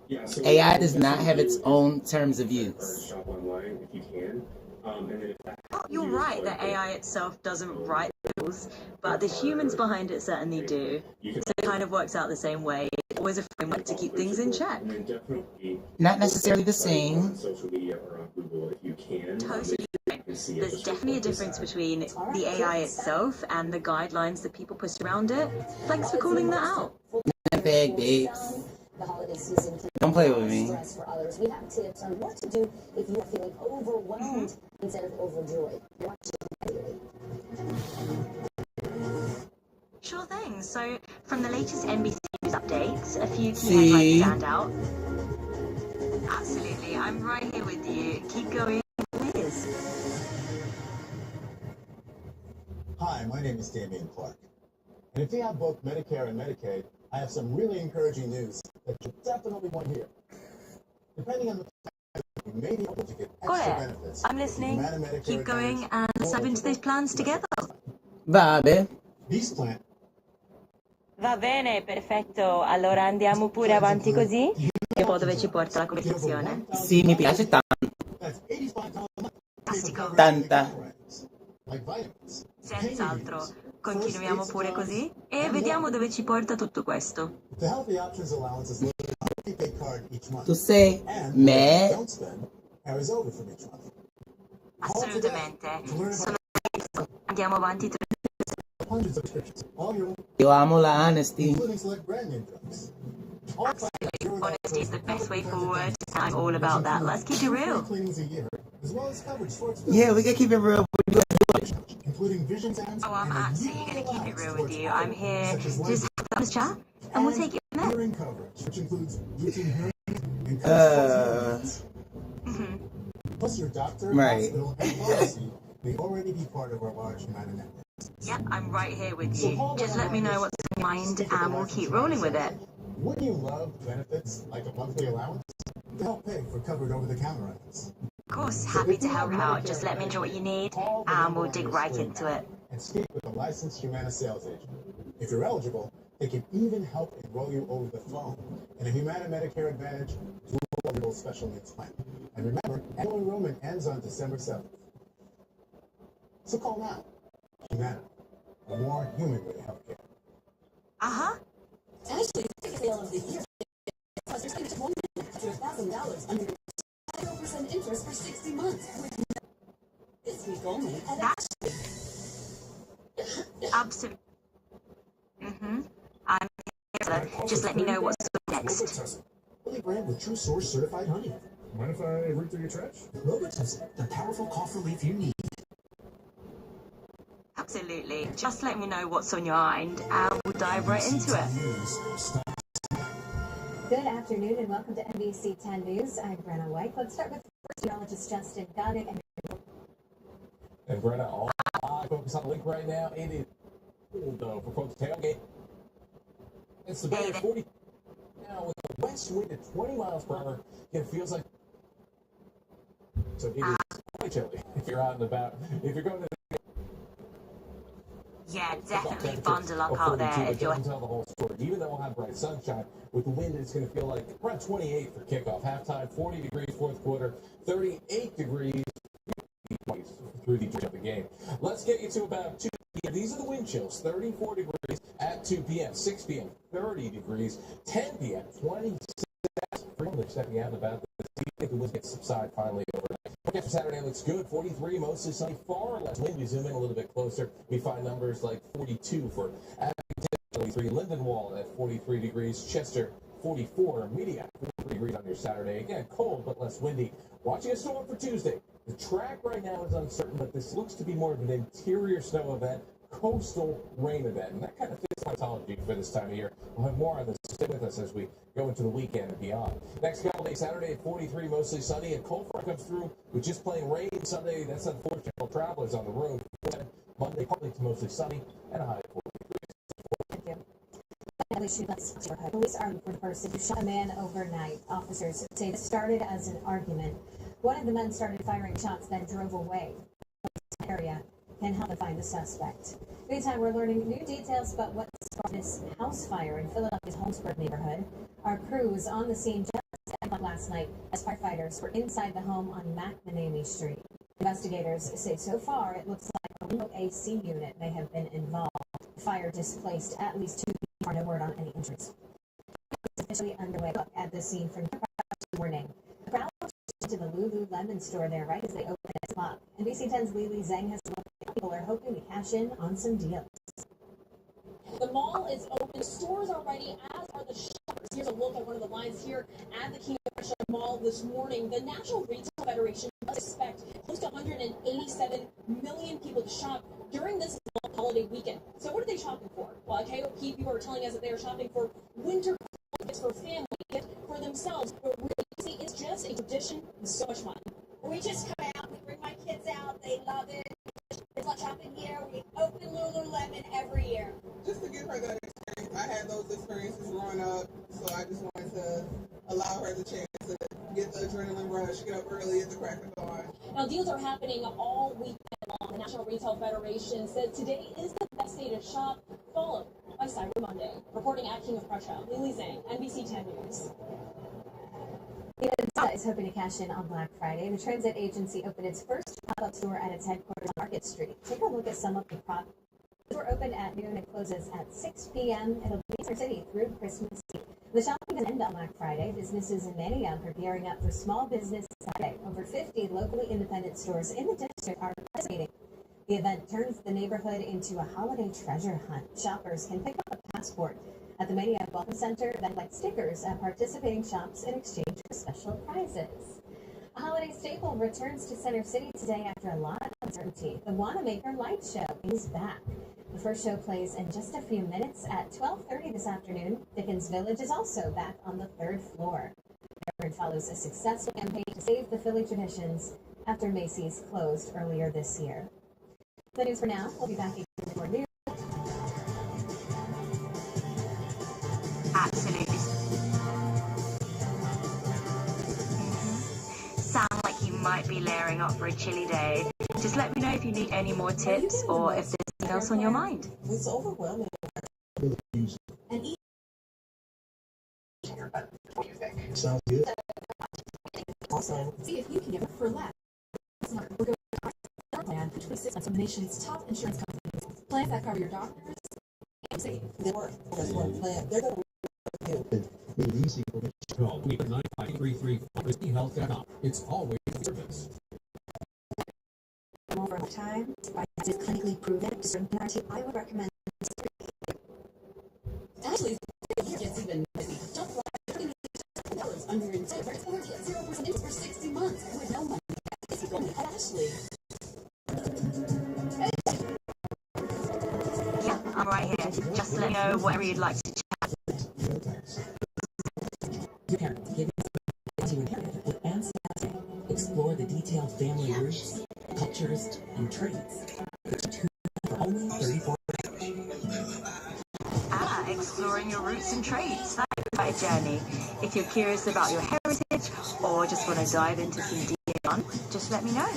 Yeah, so AI does not have its own terms of use. shop online if you can. And then if that You're right that AI itself doesn't write the rules, but the humans behind it certainly do. So it kind of works out the same way. It's always a framework to keep things in check. and then definitely Not necessarily the on same. social media or on Google if you can. Totally. You can see it, There's just definitely a report this difference ad. between the AI itself and the guidelines that people put around it. Thanks for calling that out. Bag babes. The holiday season can Don't play with me. stress for others. We have tips on what to do if you are feeling overwhelmed instead of overjoyed. You're watching Sure thing. So, from the latest NBC News updates, a few key See? headlines stand out. Absolutely. I'm right here with you. Keep going, please. Hi, my name is Damian Clark. And if you have both Medicare and Medicaid, I have some really encouraging news that you definitely want to hear. Depending on the plan, you may be able to get extra Got it. benefits. I'm listening. If you manage Medicare Keep going Advantage and or dive into those plans together. Vabbè. These plans Va bene, perfetto. Allora andiamo pure avanti così. E poi dove ci porta la conversazione? Sì, mi piace tanto. that's $85 a month. Fantastico. Tanta. Like vitamins. Senz'altro. Continuiamo pure così e vediamo dove ci porta tutto questo. The Healthy Options Allowance is limited to a prepaid card each month. Tu sei And me. don't spend carries over from each month. Assolutamente. Sono andiamo avanti. Hundreds of prescriptions. All your Io amo la honesty. including select brand name drugs. All Absolutely. Honesty is the best way forward. I'm all about that. Let's keep it real. cleanings a year, as well as coverage for its Yeah, we can keep it real. including vision scans. Oh, I'm and a absolutely going to keep it real with you. I'm here such as to just have this chat and we'll take it from there. hearing coverage, which includes routine hearing and Mhm. plus your doctor, Right. hospital, and pharmacy may already be part of our large amount of network. Yeah, I'm right here with you. Just let me know what's mind, and we'll keep rolling with it. Wouldn't you love benefits like a monthly allowance to help pay for covered over-the-counter items? Of course, happy to help out. Just let me know what you need, and we'll dig right into it. And speak with a licensed Humana sales agent. If you're eligible, they can even help enroll you over the phone in a Humana Medicare Advantage dual special needs plan. And remember, annual enrollment ends on December 7th. So call now. Humana, a more human way to healthcare. Actually, it's sale of the year. Plus, there's up to $1,000 under 0% interest for 60 months. This week only. Absolutely. I'm here. Just let me know what's next. Only brand with True Source certified honey. Mind if I root through your trash? Robitussin, the powerful cough relief you need. Absolutely. Just let me know what's on your mind, and we'll dive right into it. Good afternoon and welcome to NBC 10 News. I'm Brenna White. Let's start with first meteorologist Justin Goddick. And Brenna, all I focus on the link right now. It is cool though for folks tailgate. It's the Bay 40 now with a west wind at 20 miles per hour. It feels like so it is quite chilly if you're out and about. If you're going to definitely bundle up out there if you're. Tell the whole story. Even though we'll have bright sunshine, with the wind, it's going to feel like around 28 for kickoff. Halftime, 40 degrees, fourth quarter, 38 degrees through the end of the game. Let's get you to about 2 p.m. These are the wind chills. 34 degrees at 2 p.m. 6 p.m. 30 degrees. 10 p.m. 26. Frequently stepping out and about this evening. I think the winds get subside finally overnight. Forecast for Saturday looks good. 43, mostly sunny, far less wind. We zoom in a little bit closer. We find numbers like 42 for Abington, 43, Lindenwold at 43 degrees, Chester 44, Mediac 43 degrees on your Saturday. Again, cold but less windy. Watching a storm for Tuesday. The track right now is uncertain, but this looks to be more of an interior snow event, coastal rain event, and that kind of fits mythology for this time of year. We'll have more on this. Stay with us as we go into the weekend and beyond. Next couple days, Saturday at 43, mostly sunny, and cold front comes through with just plain rain. Sunday, that's unfortunate for travelers on the road. Monday, partly to mostly sunny, and a high of 43. Police are looking for the person who shot a man overnight. Officers say this started as an argument. One of the men started firing shots, then drove away. The area can help to find the suspect. Meantime, we're learning new details about what sparked this house fire in Philadelphia's Holmesburg neighborhood. Our crew was on the scene just last night as firefighters were inside the home on McManamy Street. Investigators say so far it looks like a remote AC unit may have been involved. The fire displaced at least 2 people. No word on any injuries. It's officially underway. Look at the scene from this morning. The crowd to the Lululemon store there right as they open at 6 o'clock. NBC 10's Lily Zhang has looked at people are hoping to cash in on some deals. The mall is open. Stores are ready, as are the shoppers. Here's a look at one of the lines here at the King of Prussia Mall this morning. The National Retail Federation does expect close to 187 million people to shop during this long holiday weekend. So what are they shopping for? Well, at KOP, people are telling us that they are shopping for winter gifts for family, gifts for themselves. But really, it's just a tradition and so much fun. We just come out, we bring my kids out, they love it. It's like shopping here. We open Lululemon every year. Just to give her that experience. I had those experiences growing up, so I just wanted to allow her the chance to get the adrenaline rush, get up early at the crack of dawn. Now, deals are happening all weekend long. The National Retail Federation said today is the best day to shop, followed by Cyber Monday. Reporting at King of Prussia, Lily Zhang, NBC 10 News. Is hoping to cash in on Black Friday. The transit agency opened its first pop-up store at its headquarters on Market Street. Take a look at some of the products. The store opened at noon and closes at 6 p.m. It'll be in our city through Christmas Eve. The shopping doesn't end on Black Friday. Businesses in Manayunk are gearing up for Small Business Saturday. Over 50 locally independent stores in the district are participating. The event turns the neighborhood into a holiday treasure hunt. Shoppers can pick up a passport at the Manayunk Welcome Center, then collect stickers at participating shops in exchange for special prizes. A holiday staple returns to Center City today after a lot of uncertainty. The Wanamaker Light Show is back. The first show plays in just a few minutes at 12:30 this afternoon. Dickens Village is also back on the 3rd floor. It follows a successful campaign to save the Philly traditions after Macy's closed earlier this year. The news for now. We'll be back again with more news. might be layering up for a chilly day. Just let me know if you need any more tips or if there's anything else on your mind. It's overwhelming. And eat. What do you think? Sounds good. Awesome. See if you can get for less. We're going to plan for 26 of the nation's top insurance companies. Plans that cover your doctors and save. They work. That's one plan. They're going to work with you. Made it easy for me. Call 9533 It's always service. Over time, by is clinically proven, certain narrative, I would recommend. Actually, it gets even busy. Don't fly $30 under your entire or get 0% interest for 60 months with no money. It's going to Ashley. Yeah, I'm right here. Just let me know whatever you'd like to chat. Explore the detailed family roots, cultures, and traits. For only $34. Exploring your roots and traits. That's quite a journey. If you're curious about your heritage or just want to dive into some deep fun, just let me know.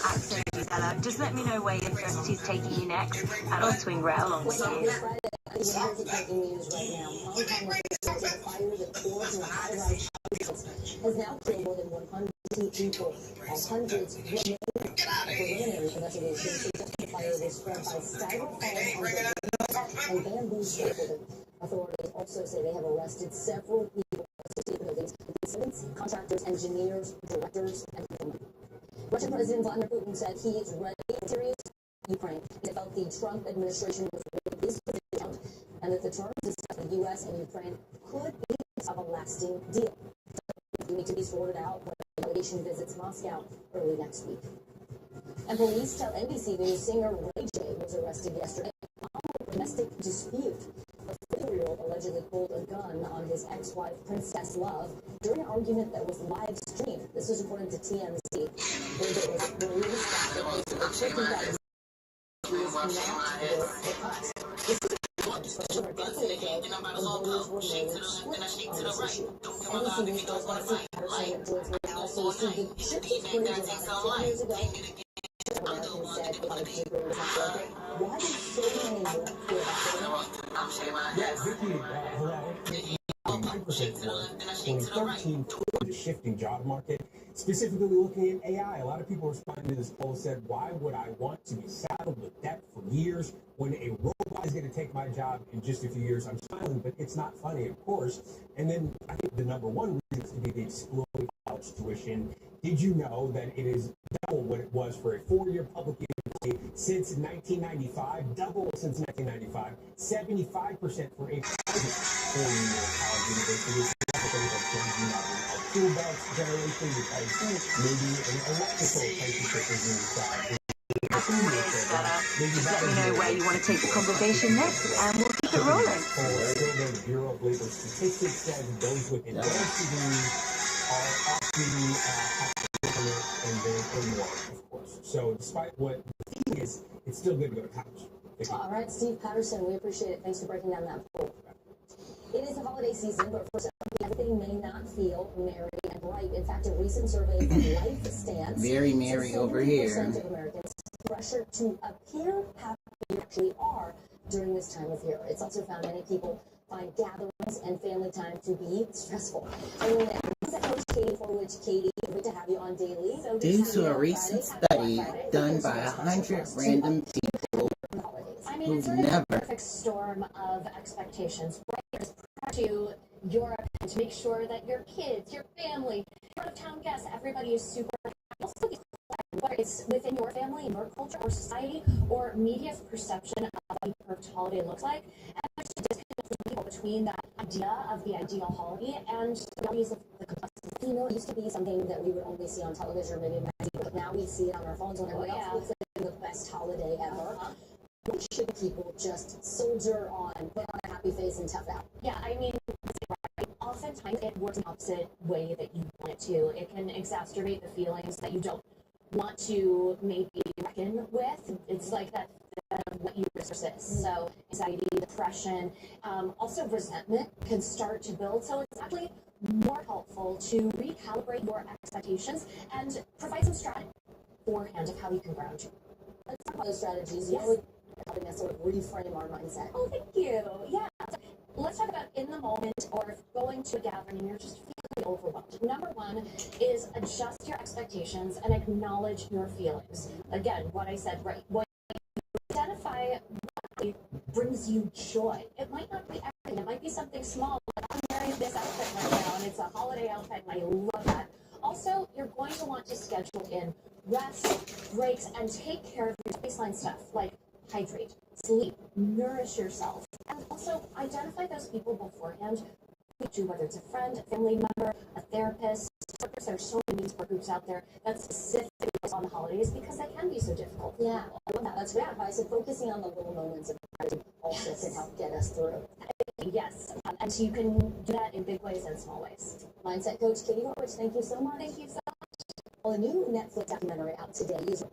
Absolutely, Stella. Just let me know where your curiosity's taking you next, and I'll swing right along with you. Breaking news right now. Hong Kong officials say a fire that tore through high-rise houses has now killed more than 100 people. Hundreds remain. Preliminary investigations suggest the fire was spread by styrofoam and bamboo scaffolding. Authorities also say they have arrested several people associated with these incidents: contractors, engineers, directors, and people. Russian President Vladimir Putin said he is ready to serious Ukraine. He felt the Trump administration was ready his position and that the terms discussed with the U.S. and Ukraine could be of a lasting deal. You need to be sorted out when the delegation visits Moscow early next week. And police tell NBC News singer Ray J was arrested yesterday on a domestic dispute. A 4-year-old allegedly pulled a gun on his ex-wife, Princess Love, during an argument that was live streamed. This is according to TMZ. Ray J was released after posting a $50 he is not worth the cost. This is over a decade ago, and voters were made split on this issue. NBC News correspondent Patterson joins me now. So the chip printed 10 years ago. Americans said a lot of degree was not worth it. Why did so many more feel that? Yeah, Vicky, hello. 9% for 2013 toward the shifting job market, specifically looking at AI. A lot of people responding to this poll said, why would I want to be saddled with debt for years when a robot is going to take my job in just a few years? I'm smiling, but it's not funny, of course. And then I think the number one reason is to be the exploding college tuition. Did you know that it is double what it was for a 4-year public university since 1995? Double since 1995. 75% for a private 4-year college university. Tool belts generation because maybe an electrical type of ship is inside. Just let me know where you want to take the conversation next, and we'll keep it rolling. The Bureau of Labor Statistics says those with advanced degrees are often and more, of course. So despite what the thing is, it's still good to go to college. All right, Steve Patterson, we appreciate it. Thanks for breaking down that poll. It is the holiday season, but for some, everything may not feel merry and bright. In fact, a recent survey from Life Stance very merry over here. Of Americans pressure to appear happy they actually are during this time of year. It's also found many people find gatherings and family time to be stressful. Coach Katie, for which Katie, good to have you on daily. So due to a recent study done by 100 random people who've it's never a perfect storm of expectations. There's pressure to Europe and to make sure that your kids, your family, out-of-town guests, everybody is super happy. Also, whether it's within your family, your culture, or society, or media's perception of what a perfect holiday looks like, and there's a disconnect between that idea of the ideal holiday and the values of the complexity. You know, it used to be something that we would only see on television or maybe magazine, but now we see it on our phones when everyone else looks at the best holiday ever. Why should people just soldier on, put on a happy face, and tough out? Yeah, I mean, all oftentimes it works in the opposite way that you want it to. It can exacerbate the feelings that you don't want to maybe reckon with. It's like that what you persist. So anxiety, depression, also resentment can start to build. So it's actually more helpful to recalibrate your expectations and provide some strategy beforehand of how you can ground you. Let's talk about those strategies. Yes. Really helping us sort of reframe our mindset. Oh, thank you. Yeah. Let's talk about in the moment or if going to a gathering and you're just feeling overwhelmed. Number one is adjust your expectations and acknowledge your feelings. Again, what I said, right? When you identify what brings you joy. It might not be everything. It might be something small. Like I'm wearing this outfit right now and it's a holiday outfit and I love that. Also, you're going to want to schedule in rest, breaks, and take care of your baseline stuff like hydrate, sleep, nourish yourself, and also identify those people beforehand. Whether it's a friend, a family member, a therapist. There's so many support groups out there that specifically on the holidays because they can be so difficult. Yeah, I love that. That's great advice. And focusing on the little moments of gratitude also can help get us through. Yes, and so you can do that in big ways and small ways. Mindset coach Katie Horwitz, thank you so much. Thank you so much. Well, a new Netflix documentary out today is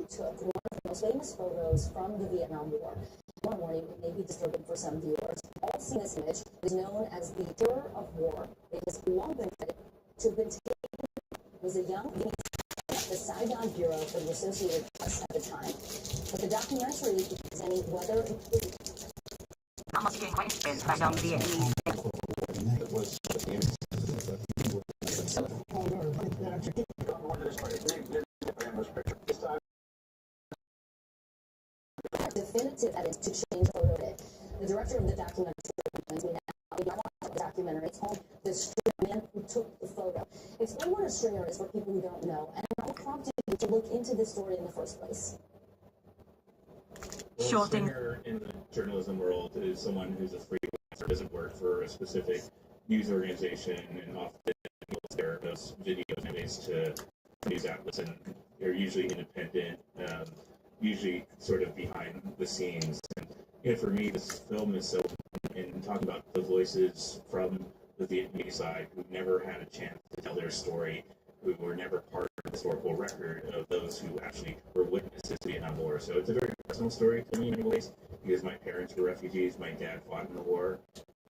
took one of the most famous photos from the Vietnam War. One morning, it may be disturbing for some viewers. All seen this image. It is known as the Terror of War. It has long been credited to have been taken was a young the Saigon Bureau for the Associated Press at the time. But the documentary is presenting whether it must be quite expensive by young Vietnamese. Definitive evidence to change photo it. The director of the documentary joins me now. If you watch the documentary, it's called The Stringer Man Who Took the Photo. Explain what a stringer is for people who don't know, and what prompted you to look into this story in the first place. Well, a stringer in the journalism world is someone who's a freelancer, doesn't work for a specific news organization, and often there are those videos nowadays to news outlets, and they're usually independent, usually sort of behind the scenes. And you know, for me, this film is so in talking about the voices from the Vietnamese side who never had a chance to tell their story, who were never part of the historical record of those who actually were witnesses to the Vietnam War. So it's a very personal story to me in many ways, because my parents were refugees, my dad fought in the war.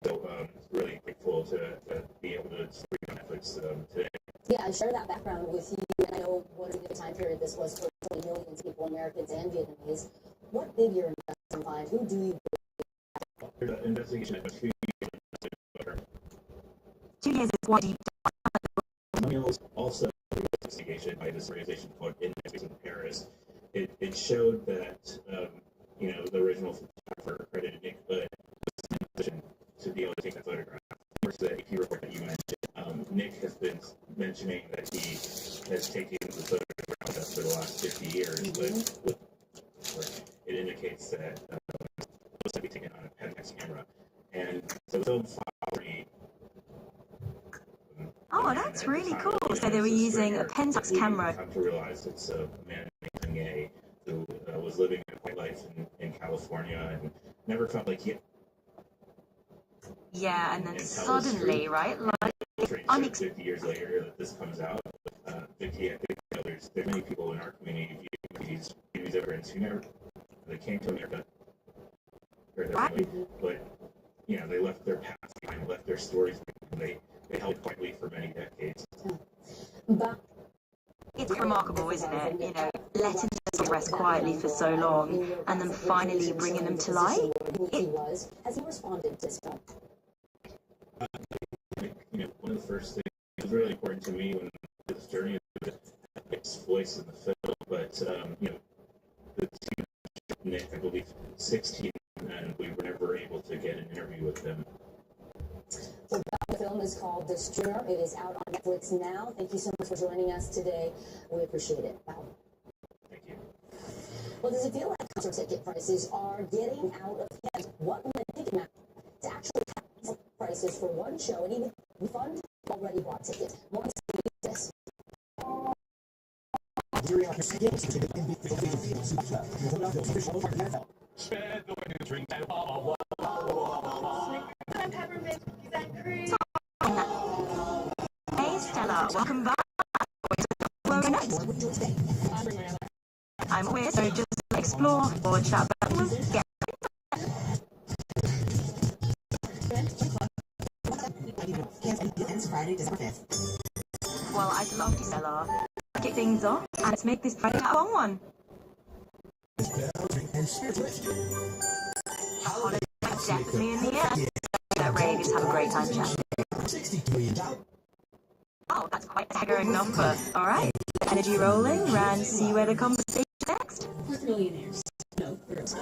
So really grateful to be able to stream on Netflix today. Yeah, I share that background with you, and I know what a good time period this was for millions of people, Americans and Vietnamese. What did your investigation find? Who do you believe? The investigation at 2 years. 2 years is quite deep. Also, an investigation by this organization called in Paris. It showed that you know, the original photographer credited Nick Hood was in a position to be able to take that photograph. Of course, the AP report that you mentioned, Nick has been mentioning that he has taken the photograph for the last 50 years, but it indicates that it was to be taken on a Pentax camera. And so the film followed. Oh, that's really cool. So they were using a Pentax camera. I come to realize it's a man named Gay who was living a white life in California and never felt like he. Yeah, and then suddenly, right? Like, 50 years later, that this comes out. Vicky, I think there's many people in our community, these immigrants who never they came to America, but you know, they left their past behind, left their stories behind. They held quietly for many decades. It's remarkable, isn't it? You know, letting them rest quietly for so long and then finally bringing them to light. Has he responded to this film? You know, one of the first things that was really important to me when this journey was Nick's voice in the film, but you know, the team, Nick, I believe, 16, and we were never able to get an interview with him. So the film is called The Stringer. It is out on Netflix now. Thank you so much for joining us today. We appreciate it. Wow. Thank you. Well, does it feel like concert ticket prices are getting out of hand? What would Ticketmaster to actually cut prices for one show and even refund already bought tickets? More on this. Peppermint, Hey Stella, welcome back. I'm weird, so just explore or chat about yeah. Ends Friday, December 5th. Well, I'd love to, Stella. Kick things off and let's make this Friday a long one. Holiday definitely in the air. That Ray, just have a great time chatting. Oh, that's quite a staggering number. All right, energy rolling, and see where the conversation next. With millionaires. No, girls.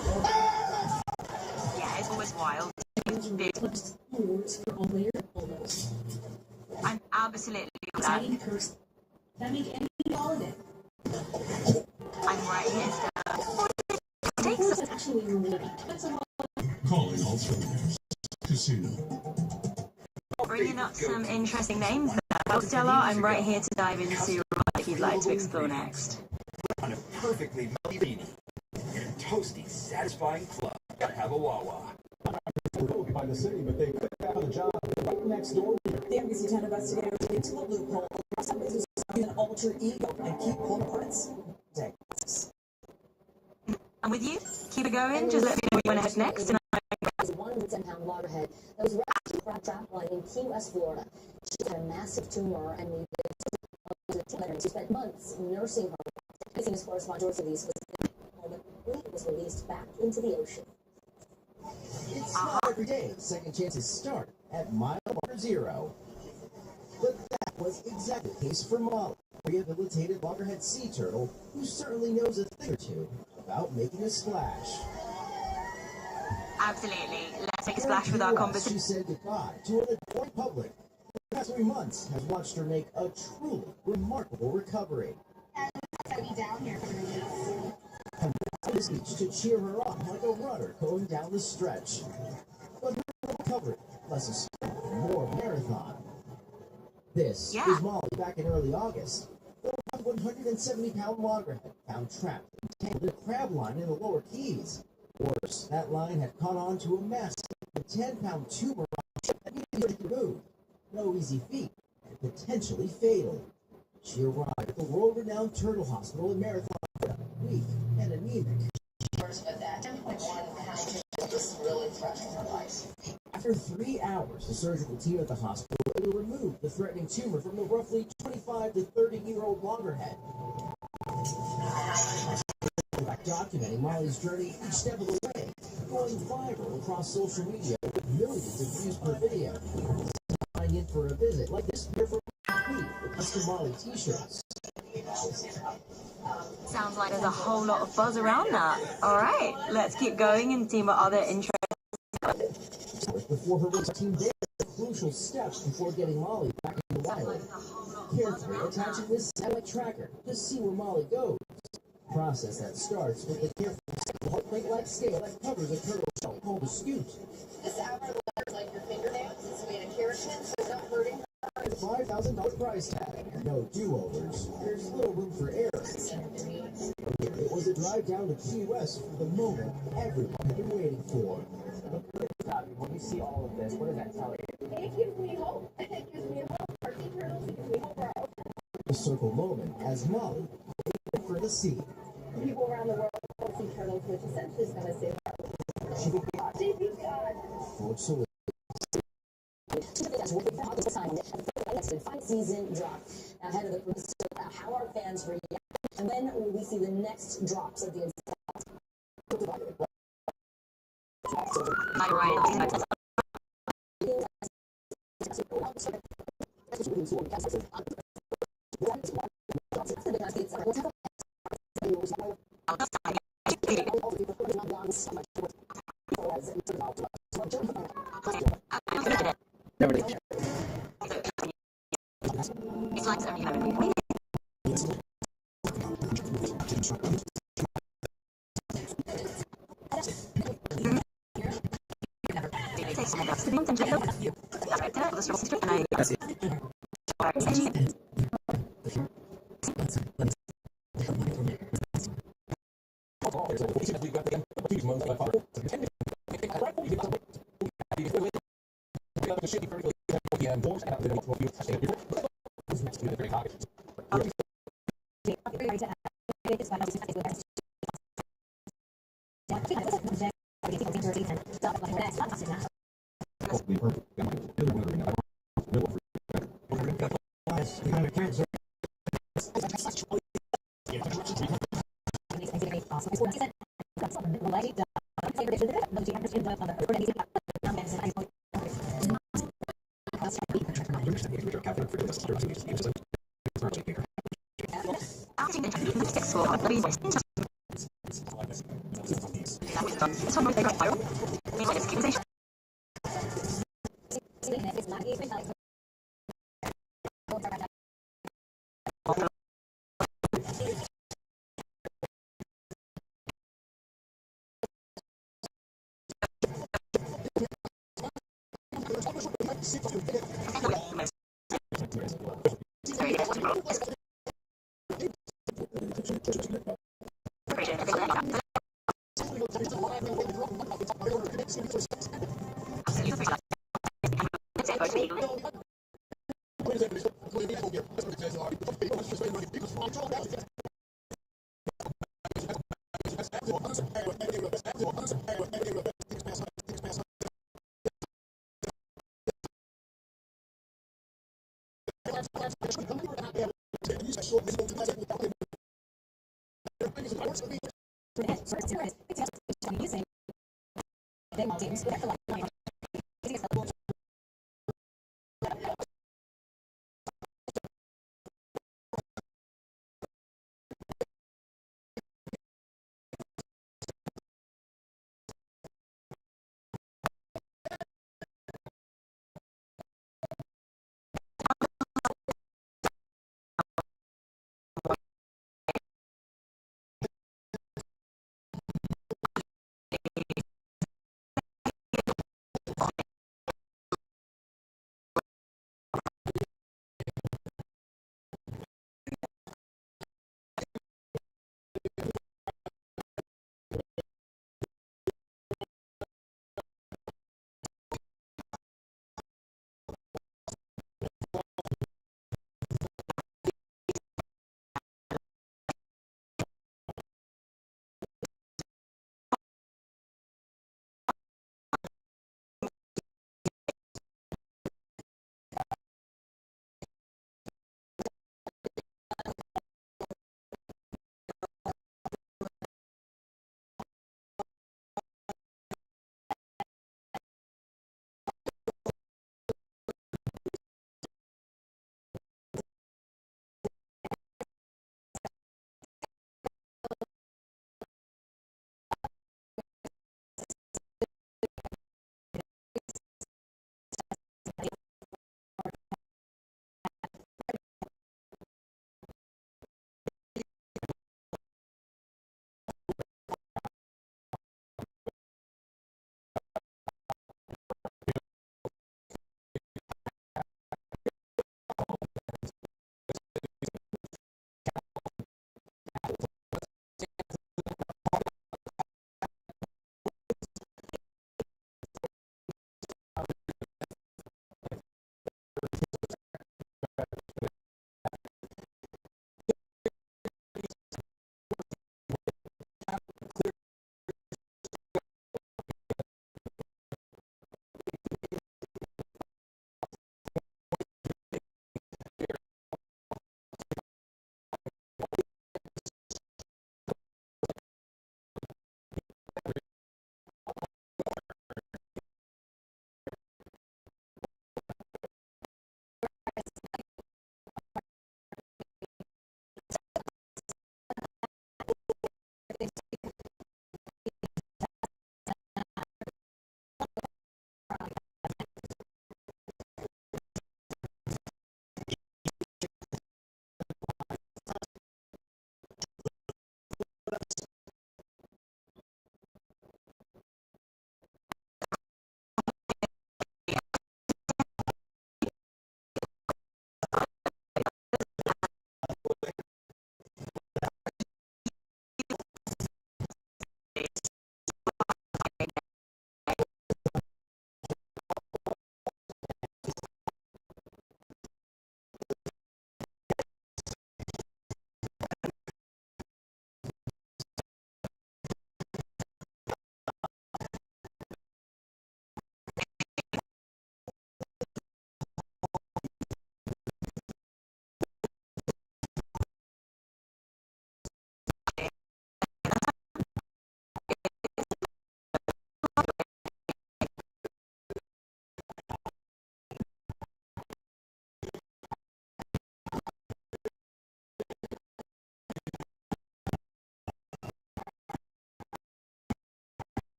Yeah, it's always wild. Awards for all their photos. I'm absolutely Exciting perks that make any holiday. I'm right here, Stella. Takes us actually rewarding. Calling all thrillers. Casino. Bringing up some interesting names there. Well, Stella, I'm right here to dive into what you'd like to explore next. On a perfectly melty beanie. In a toasty, satisfying club. Gotta have a Wawa. By the city, but they found a job right next door. The NBC 10 investigators dig into a loophole. Some businesses use an alter ego and keep home parts. I'm with you. Keep it going. Just let me know when you want to head next. And Is a 110-pound loggerhead that was wrapped in a crab trap line in Key West, Florida. She had a massive tumor and needed she spent months nursing her. Facing as correspondent to these specific moment when it was released back into the ocean. It's not every day second chances start at mile marker 0. But that was exactly the case for Molly, a rehabilitated loggerhead sea turtle who certainly knows a thing or two about making a splash. absolutely. Let's make a splash with our conversation. She said goodbye to an adoring public. The past 3 months has watched her make a truly remarkable recovery. I'll be down here for This beach to cheer her on like a runner going down the stretch. But her recovery, less a sprint and more marathon. This is Molly back in early August. The 170-pound loggerhead found trapped and tangled in a crab line in the lower Keys. Worse, that line had caught on to a massive 10-pound tumor that needed to be removed. No easy feat, and potentially fatal. She arrived at the world-renowned turtle hospital in Marathon, weak and anemic. But that 10.1 pound tumor was really threatening her life. After 3 hours, the surgical team at the hospital was able to remove the threatening tumor from the roughly 25 to 30-year-old loggerhead. Documenting Molly's journey each step of the way, going viral across social media with millions of views per video. Signing in for a visit like this pair from me with custom Molly t-shirts. Sounds like there's a whole lot of buzz around that. All right, let's keep going and see what other interesting. Before her race team did crucial steps before getting Molly back in the wild. Carefully attaching this satellite tracker to see where Molly goes. Process that starts with the careful heart-plate-like scale that covers a turtle shell called a scoot. This outer layer, like your fingernails, is made of keratin, so it's not hurting. $5,000 price tag. No do-overs. There's little room for error. It was a drive down to Key West for the moment everyone had been waiting for. When you see all of this, what does that tell you? It gives me hope. It gives me hope. Our sea turtles, it gives me hope. A circle moment as Molly waited for the sea. People around the world will see turtles, which essentially is going to save our God. Fortunately, fight season drop. Now, ahead of the producer, how our fans react, and when will we see the next drops of the It's like something you haven't been.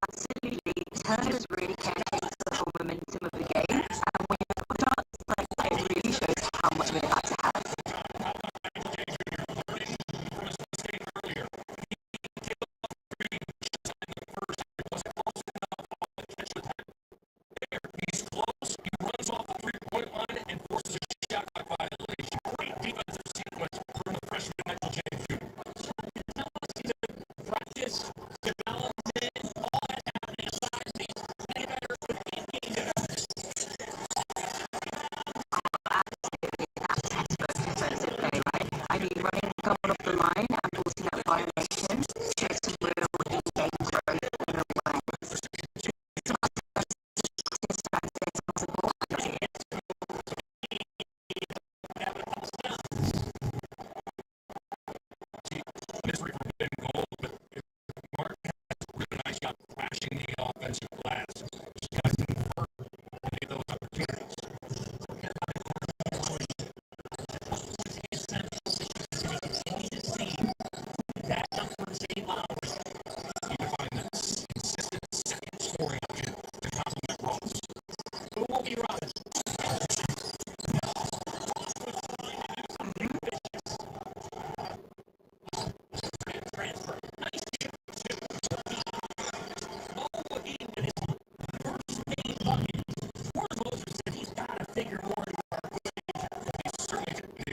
Absolutely. Turners really caretaker for momentum of the game, and when you've got darts like that, it really shows how much of an impact it has. He's close. He runs off the three-point line and forces a shot clock violation. Great defensive sequence from the freshman Michael James Jr. Tell us he's a practice, development, all that happening aside. He's getting better with 18 games. Absolutely, that's textbook defensive play, right? I mean, running, coming off the line and forcing that violation shows some real in-game growth and awareness. Misery for Ben Gold, but Mark has a really nice job crashing the offensive glass. He's got to convert any of those opportunities. That number is 8 hours. You need to find that consistent second scoring option to complement Ross. Who will be Robinson? Transfer. Nice chip, too. Mo hitting with his first main bucket. Warren Moses said he's got to figure more into our rotation. He's certainly going to be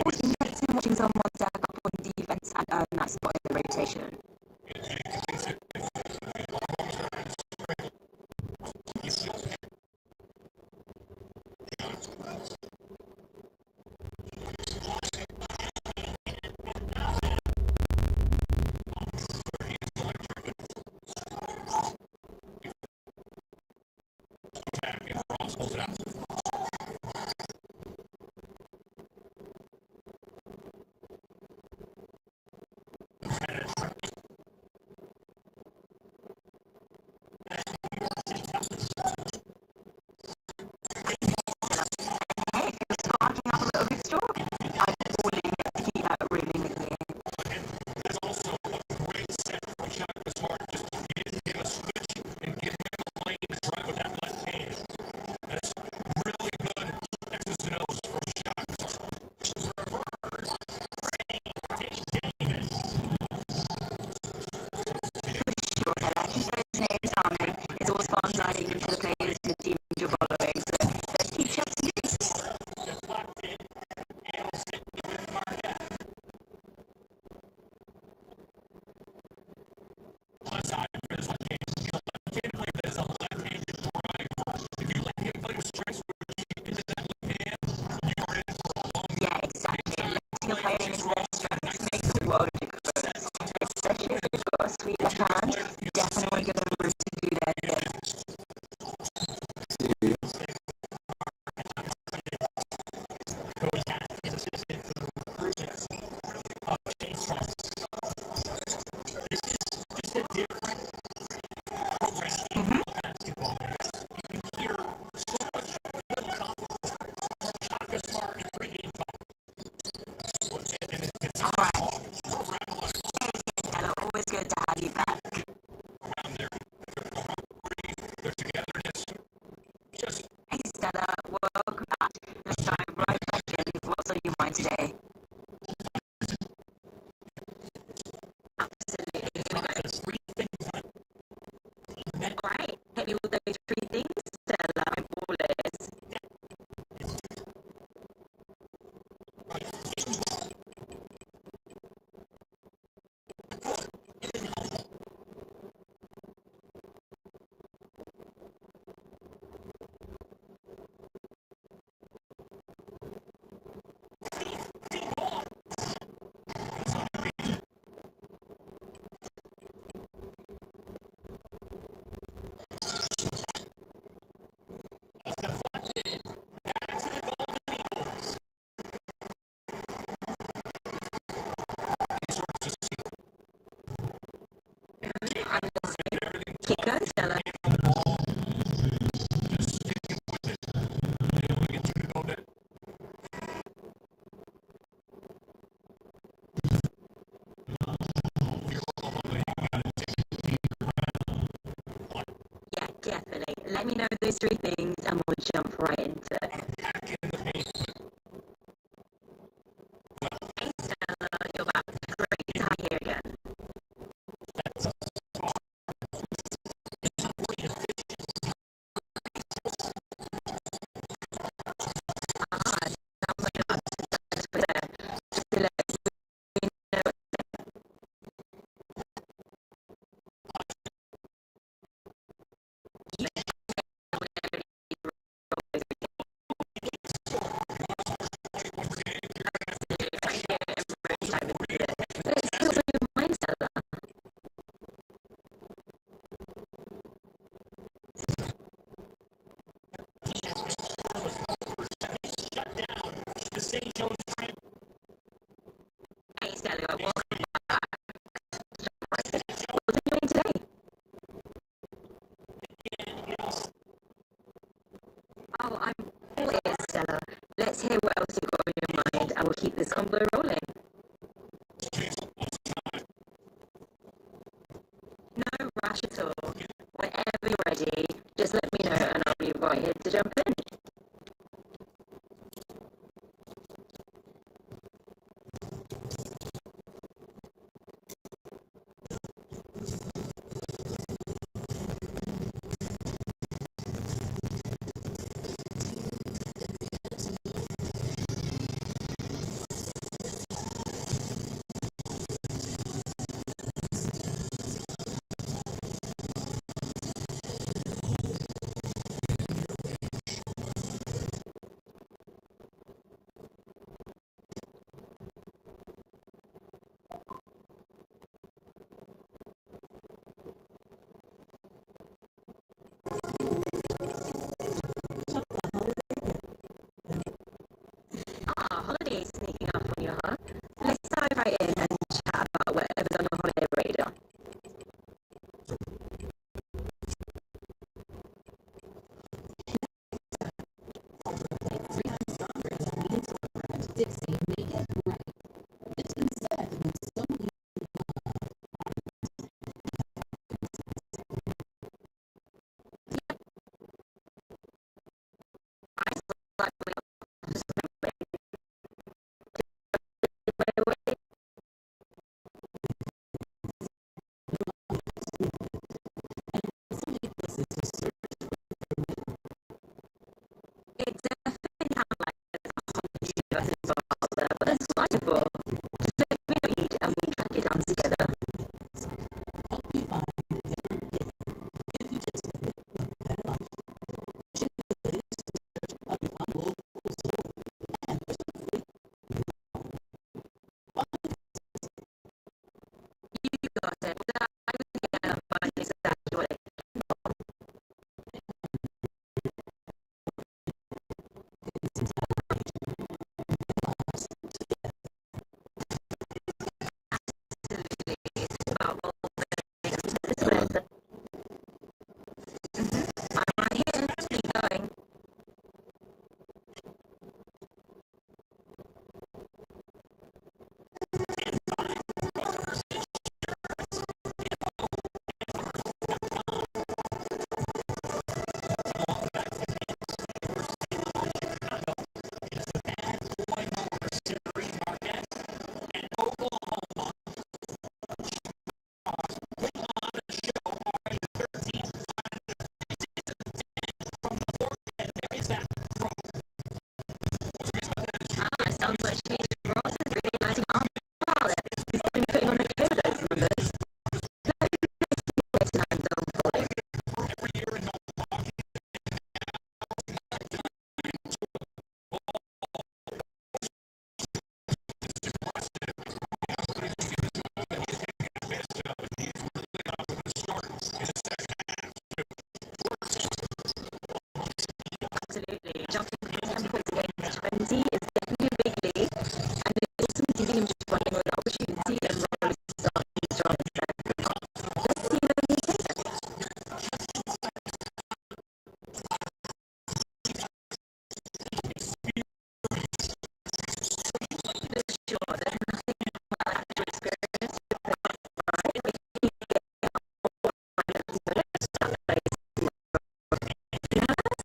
What's interesting watching someone stack up on defense and earn that spot in the rotation. and Ross holds it out. three things and we'll jump right into it. Hey Stella, you're back. Great to have you here again. Hey Stella, welcome back. What are you doing today? Oh, I'm all ears, Stella. Let's hear what else you've got on your mind and we'll keep this convo rolling. No rush at all. Whenever you're ready, just let me know and I'll be right here to jump in. Holidays sneaking up on you, huh? Let's dive right in and chat about whatever's on your holiday radar. Dixie, make it right. It's been said that when someone It definitely sounds like there's a whole universe involved out there, but it's wonderful. Just let me know each and we'll track it down together. You got it. I was here by exactly what it absolutely is about all the things. I'm right here. Keep going. Sounds like she's Ross is really lighting up. Wow, he's going to be putting on a show those numbers. No, let's see what time unfolding. Absolutely. Jumping from 10 points again to 20 is definitely a big lead. And it's awesome to see him just running with opportunity and Ross starting strong and second. Let's see where he takes it. For sure, there's nothing like actual experience with the right? If you get all right, that plays. You know that?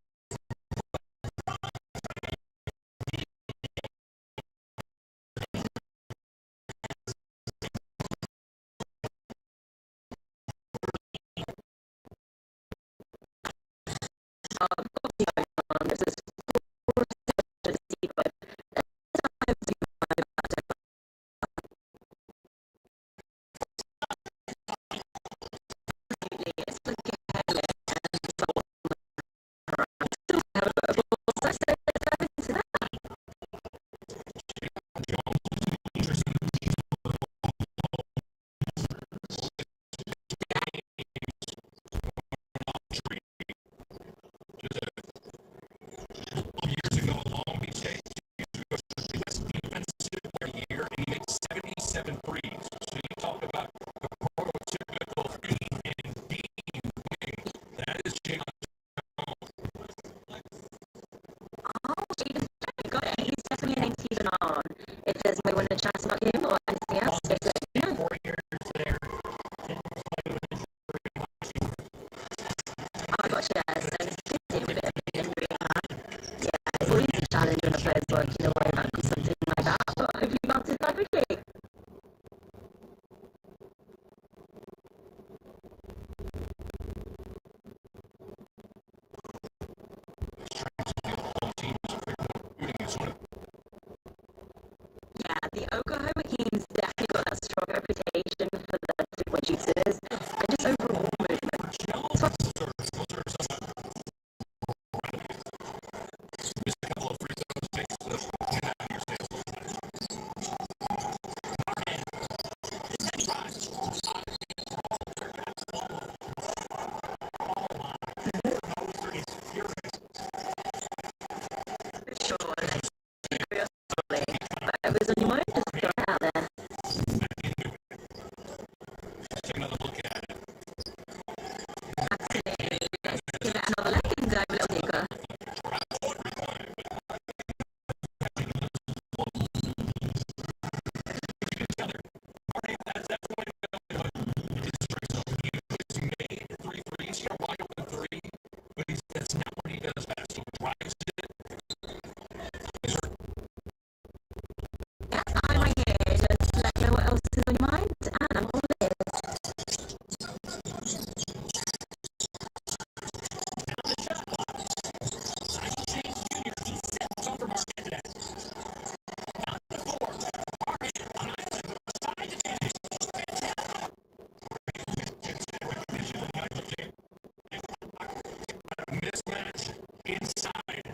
inside.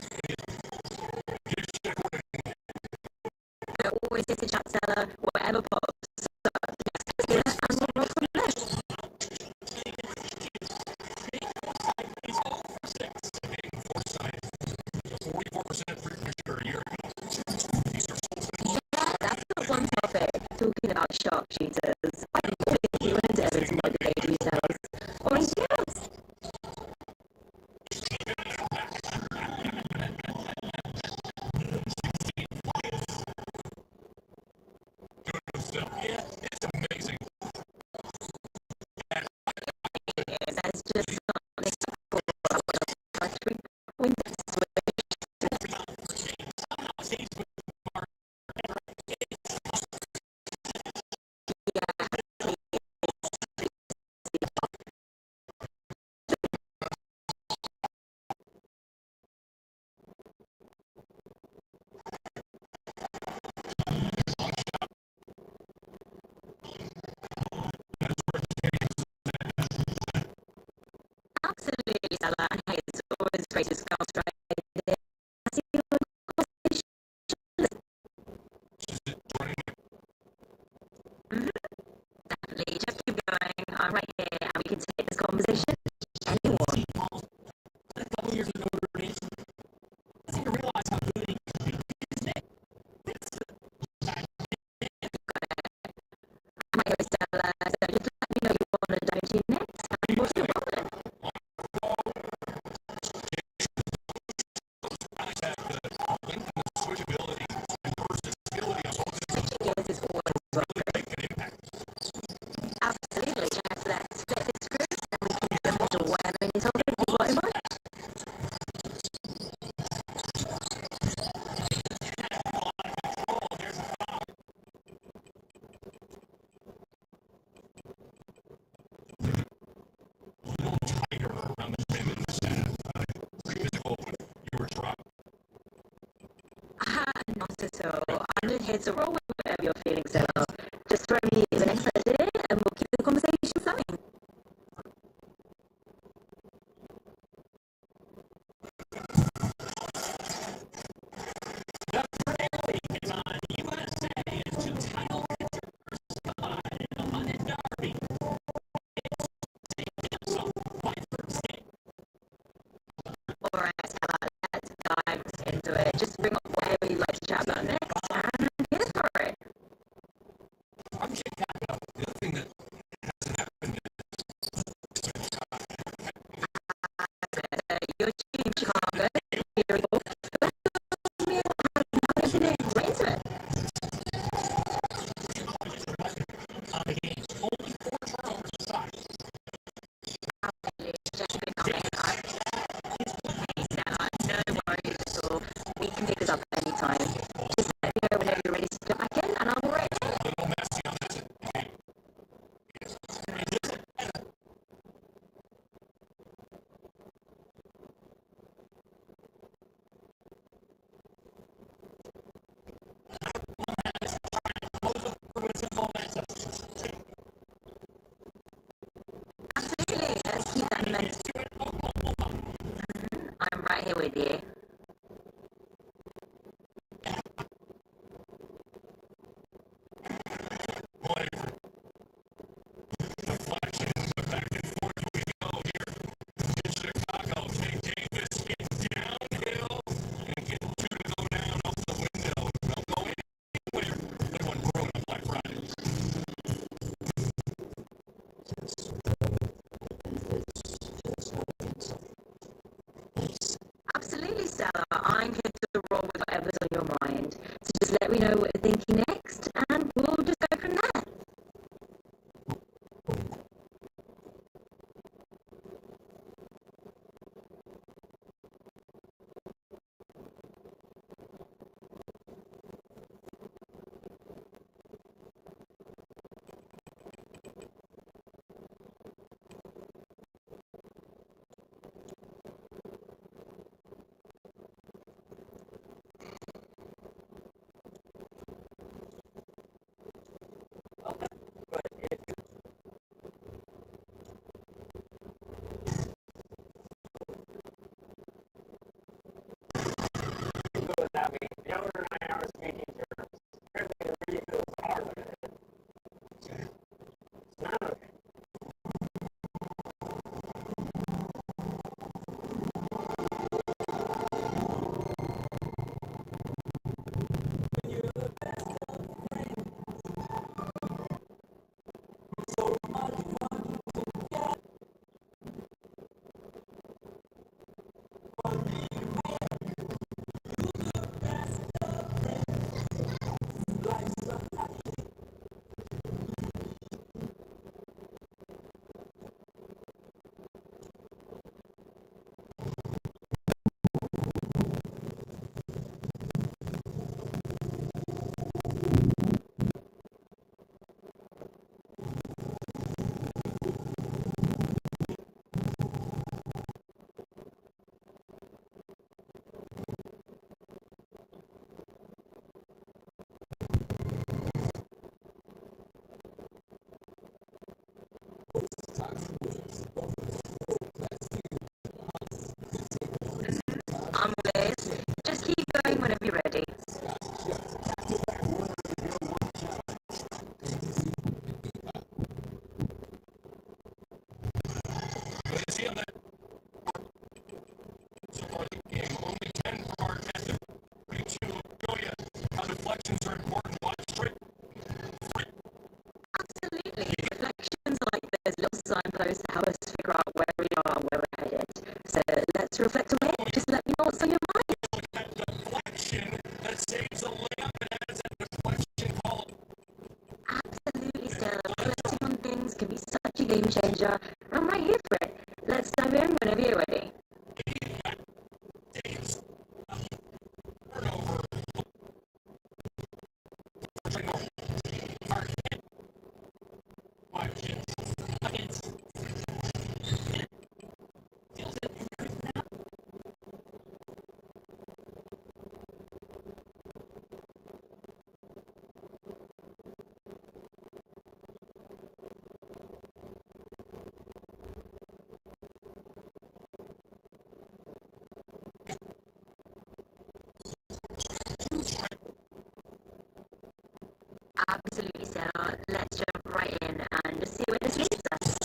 We're always here to chat, Stella, whatever pops up next year, and we'll roll from there. He's 0 for 6. Being Forsyth, 44% free pressure a year ago. Yeah, that's the one topic. Talking about sharpshooters. I think you went into those motivated details or anything else. Yeah, it's amazing. That's just something cool about a 3-point switch. Absolutely, Stella, and hey, it's always great to scout right there. Definitely, just keep going. I'm right here, and we can take this conversation anymore. A couple years ago, we didn't realize how good he could be. I'm right here with Stella, so just let me know you want to dive into next, and we'll keep rolling. Yes, it's always welcome. Absolutely, yes, let's flip the script, and we can jump into whatever it is you've got in mind. Tighter around the rim and pretty physical when you were dropped. Not at all. I'm just here to roll with whatever you're feeling, Stella. Just throw me the next idea, and we'll keep the conversation flowing. The Pirelli is on USA into title contenders in the London Derby. All right, Stella, let's dive into it. Just bring up whatever you'd like to chat about next, and here for it. I'm Chicago. The other thing that hasn't happened You're in Chicago. Here we go. How did you get into it? the games. Only 4 turnovers aside. No worries at all. We can pick this up anytime. Just let me know whenever you're ready to jump back in, and I'm ready. A little messy on this. Absolutely. Let's keep that momentum. I'm right here with you. Deflections, back and forth we go here in Chicago. St. Davis gets downhill and get 2 to go down off the window. Don't go anywhere. Good one, Corona Black Friday. Absolutely, signposts that help us figure out where we are and where we're headed. So let's reflect away. Just let me know what's on your mind. Deflection that saves a lamp and adds a deflection column. Absolutely, Stella. Reflecting on things can be such a game changer. I'm right here for it. Let's dive in whenever you're ready. Absolutely, Stella. Let's jump right in and just see where this leads us.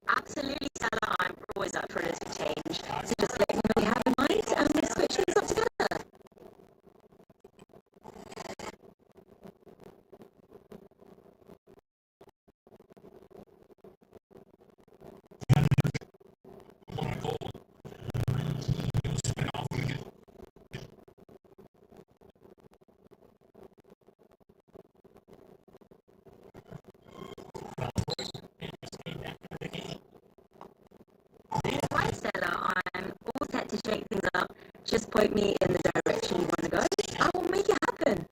Absolutely, Stella. I'm always up for a little change. So just let me know what you have in mind and we'll switch things up together. Right, Stella. I'm all set to shake things up. Just point me in the direction you want to go. I will make it happen.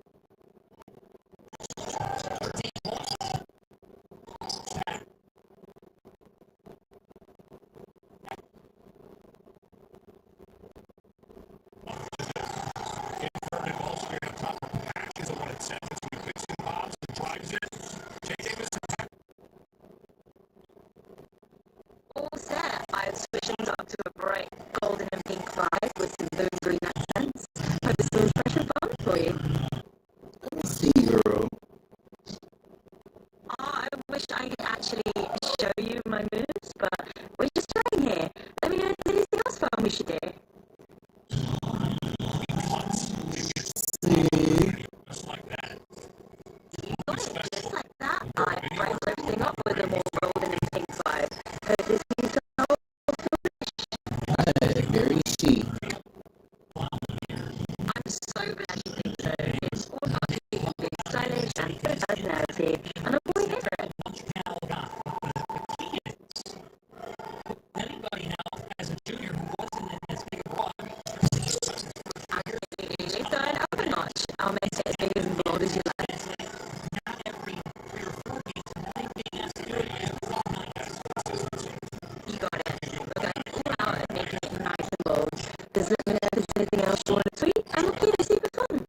All set. I've switched things up to a bright golden and pink vibe with some blue and green accents. Hope this is fresh and fun for you. Let me see, girl. Oh, I wish I could actually show you my moves, but we're just trying here. Let me know if there's anything else fun we should do. Just like that. Got it, just like that. I brightened everything up with a more golden and pink vibe. Hope this means Right, very chic. I'm so glad you think so. It's all about being stylish and good personality, and I'm all here for it. Anybody now as a junior who wasn't in as big a rock. Absolutely. Going up a notch. I'll make it as big and bold as you like. You got it. We're going all out and making it nice and bold. Just let me know if there's anything else you want to tweet. I'm okay to super fun.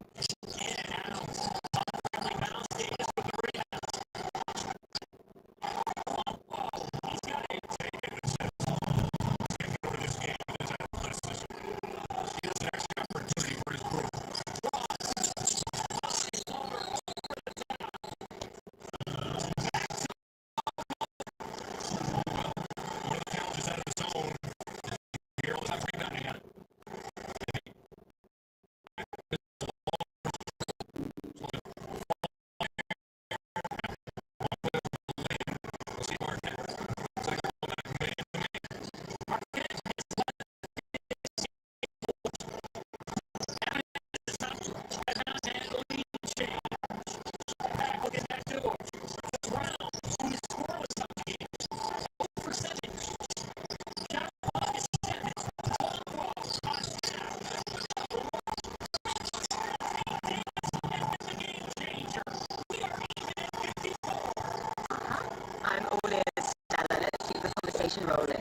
I'm all ears, Stella. Let's keep the conversation rolling.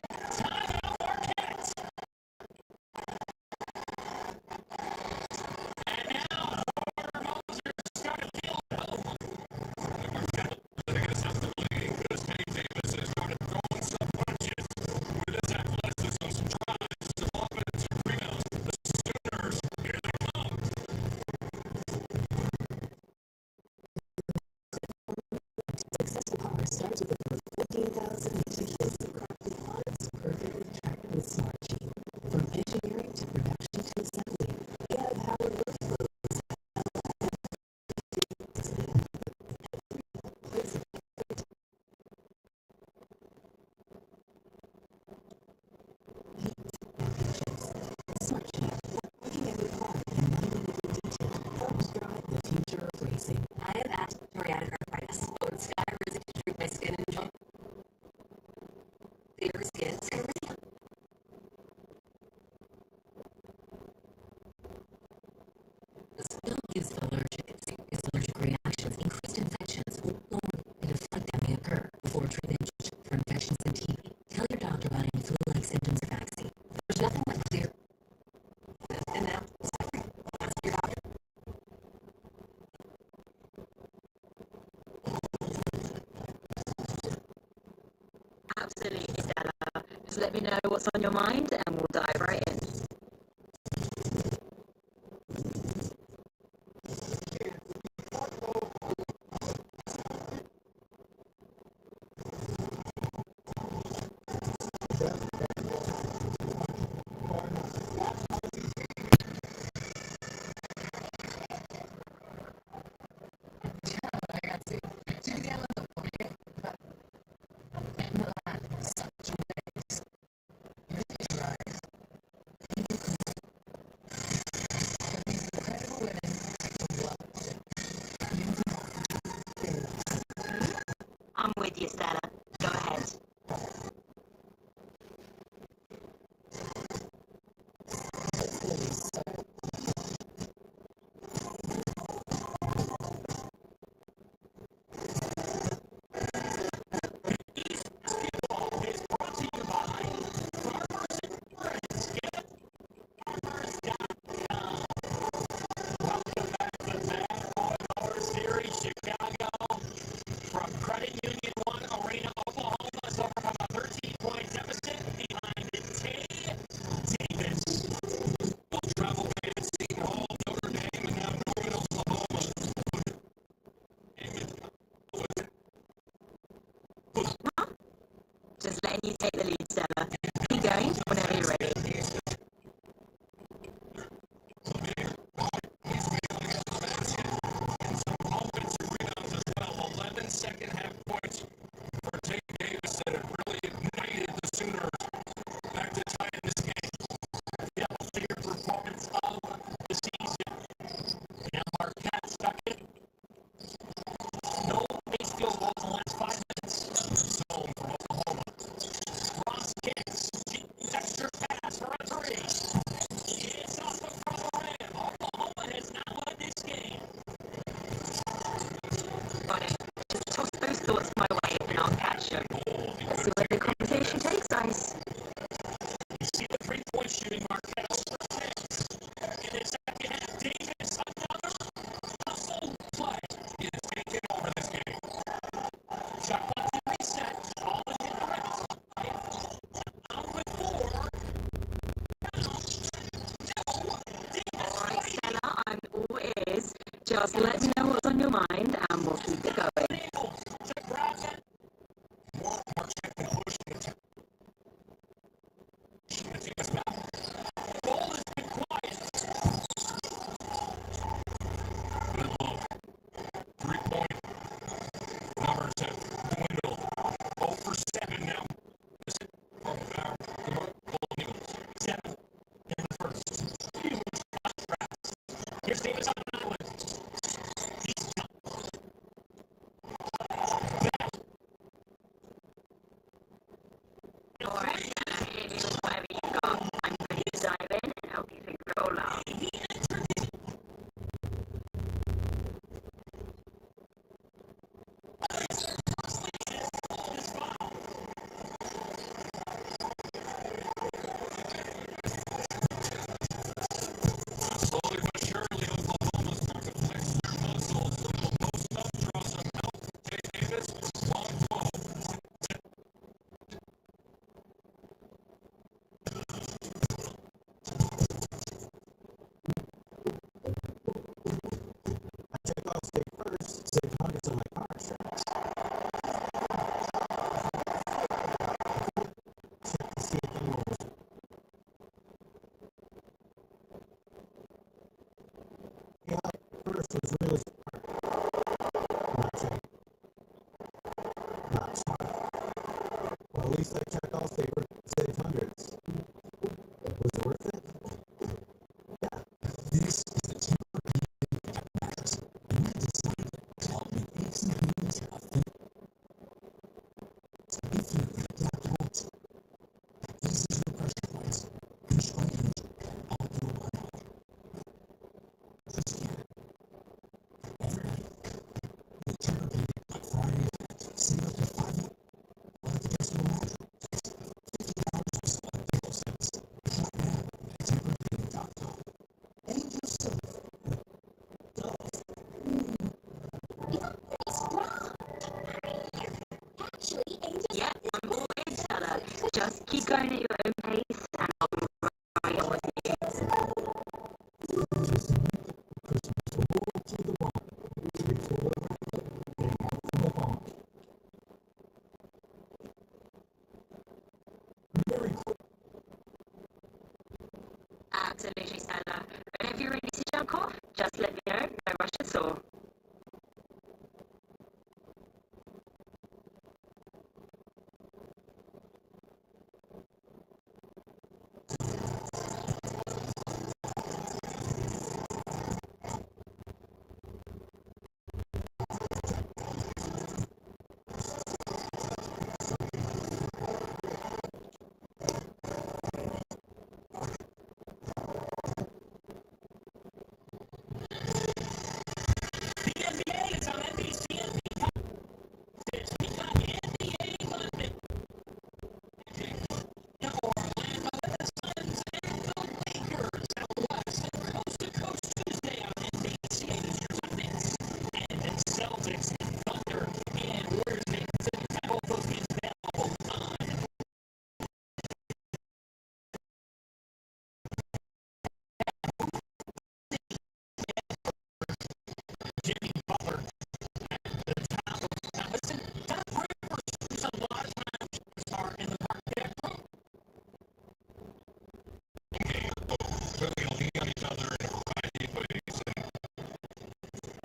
symptoms of vaccine. There's nothing like clear. And now, ask your doctor. Absolutely, Stella. Just let me know what's on your mind and we'll dive right in. I'm with you, Stella. Go ahead. From Credit Union One Arena, Oklahoma, is overcome a 13-point deficit behind Tay Davis. Will travel to Seton Hall, Notre Dame, and now Norman, Oklahoma. Just letting you take the lead, Stella. Keep going whenever you're ready. Offensive rebounds as well. 11 second half points for Tay Davis that have really ignited the Sooners back to tie in this game. The outlier performance of the season. Now Marquette stuck it. No base field goals in the last 5 minutes. Zone from Oklahoma. Ross kicks. Extra pass for a three. It's off the front of the rim. Oklahoma has not won this game. Got it. Just toss those thoughts my way and I'll catch them. Let's see where the conversation takes us. You see the three-point shooting, Marquette over 6. In the second half, Davis, another hustle play. He is taking over this game. Shot clock to reset. All is in the rim. Out with 4. All right, Stella, I'm all ears. Just let me know what's on your mind and we'll keep it going. To grab it. Marquette can push it. Ball has been quiet. Good look. 3-point. Numbers have dwindled. 0 for 7 now. This is from the Golden Eagles. 7 in the first. Huge contrast. Here's Davis on an island. He's done. All right, Stella, hit me with whatever you got. I'm ready to dive in and help you figure it all out. Slowly but surely, Oklahoma start to flex their muscles. A little post up, draw some help. Tay Davis, long 12. I check off state first, save hundreds on my car insurance. Check to see if anyone was. Yeah, first was really smart. Not check. Not smart. Well, at least I checked all state, save hundreds. Was it worth it? Yeah. This is the Tellarè mattress. And we designed it to help make aches and pains a thing. If you adaptable, eases your pressure points and strains all your body. Just get it. Every night, the Tellarè Black Friday event. Save up to 5 like the guest room mattress. going at your own pace, and I'll be right on with you. Absolutely, Stella. Whenever you're ready to jump off, just let me know. No rush at all.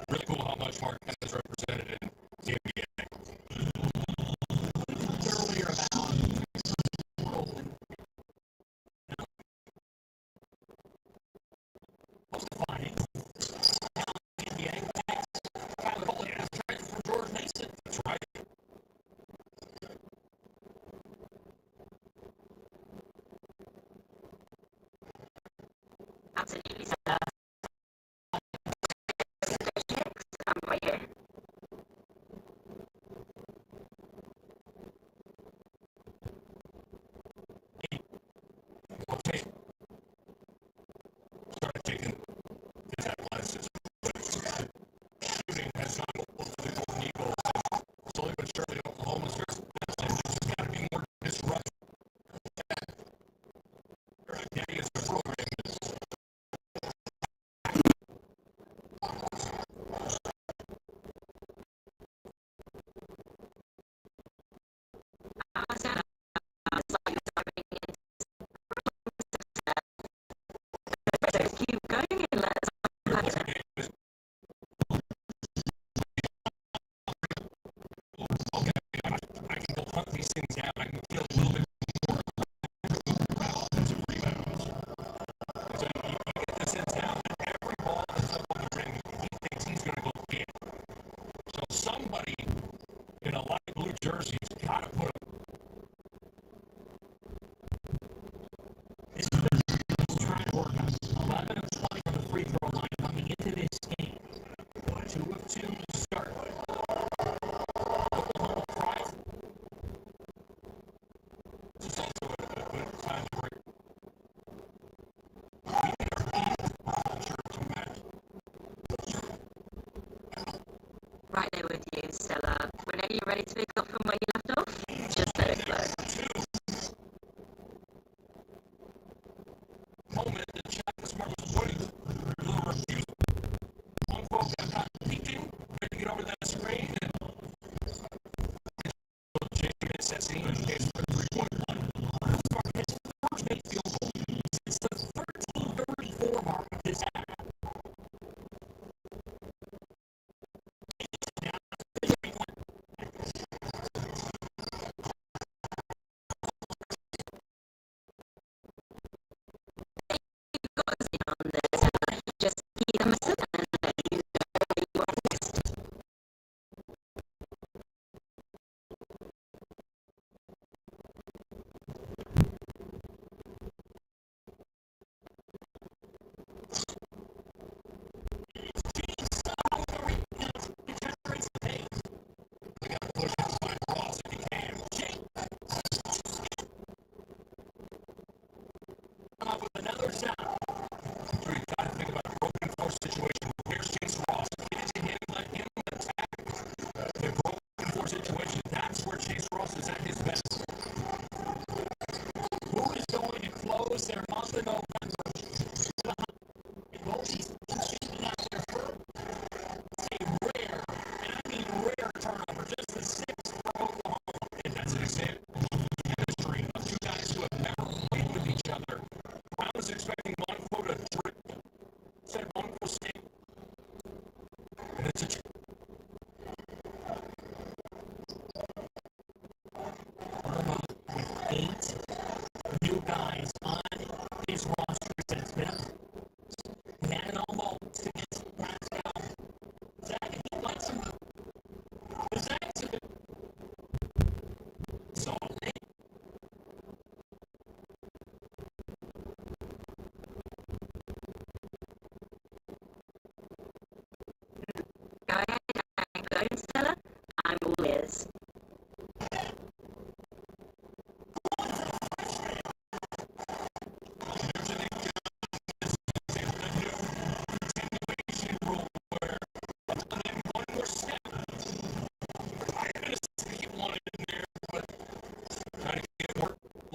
Really cool how much Mark has represented in the NBA. Earlier about what's defining the NBA. Tyler Cole has traded for George Mason. That's right. Absolutely, Stella. I'm right here. Okay. Started taking contact lenses. Shooting has gone over the Golden Eagles. And slowly but surely, Oklahoma's very best. And there's just got to be more disruption. Their identity as a program is Keep going and let us unpack it. okay. I can go hunt these things down. I can feel a little bit more offensive rebounds. So you get the sense now that every ball that's up on the ring, he thinks he's going to go get. So somebody in a light blue jersey's got to put him. This is trying to work out 11 of 20 from the free throw line coming into this game. 2 of 2 to start. Oklahoma pride. This is also a good time to break. I'm sure it's a match. Right there with you, Stella. Whenever you're ready to pick up from where you left off, just let it flow. Moment in the chat this morning was winning. A little refusal. One quote got caught peeking, ready to get over that screen, and Jamie says he indicates for a 3-point line. His first made field goal since the 13:34 mark of this half. Just keep them simple and let you know where you are next. They got to push it, find Ross if he can. Come up with another shot. So you got to think about a broken force situation. Here's Chase Ross. Get it to him, let him attack. The broken force situation, that's where Chase Ross is at his best. shows their month of November. Both these teams out there for a rare, and I mean rare turnover, just the sixth for Oklahoma. And that's an example of chemistry of two guys who have never played with each other. I was expecting Monco to drip. Said Monco stick. And it's a with 8 new guys on his roster since Smith. He had an elbow to get Pascal. Zach, he likes him. Zach's so Go ahead, go, Stella. I'm all ears.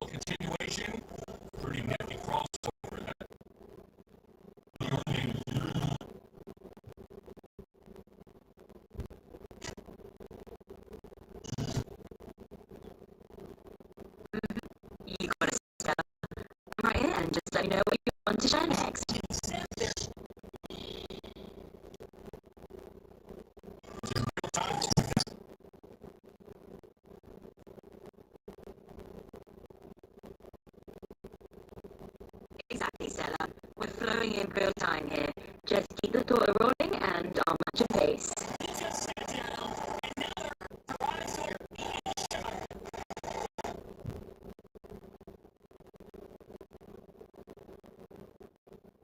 continuation. Pretty nifty crossover that. You got it, Stella. I'm right here, and just let me know what you want to share next. Exactly, Stella. We're flowing in real time here. Just keep the thought rolling and I'll match your pace.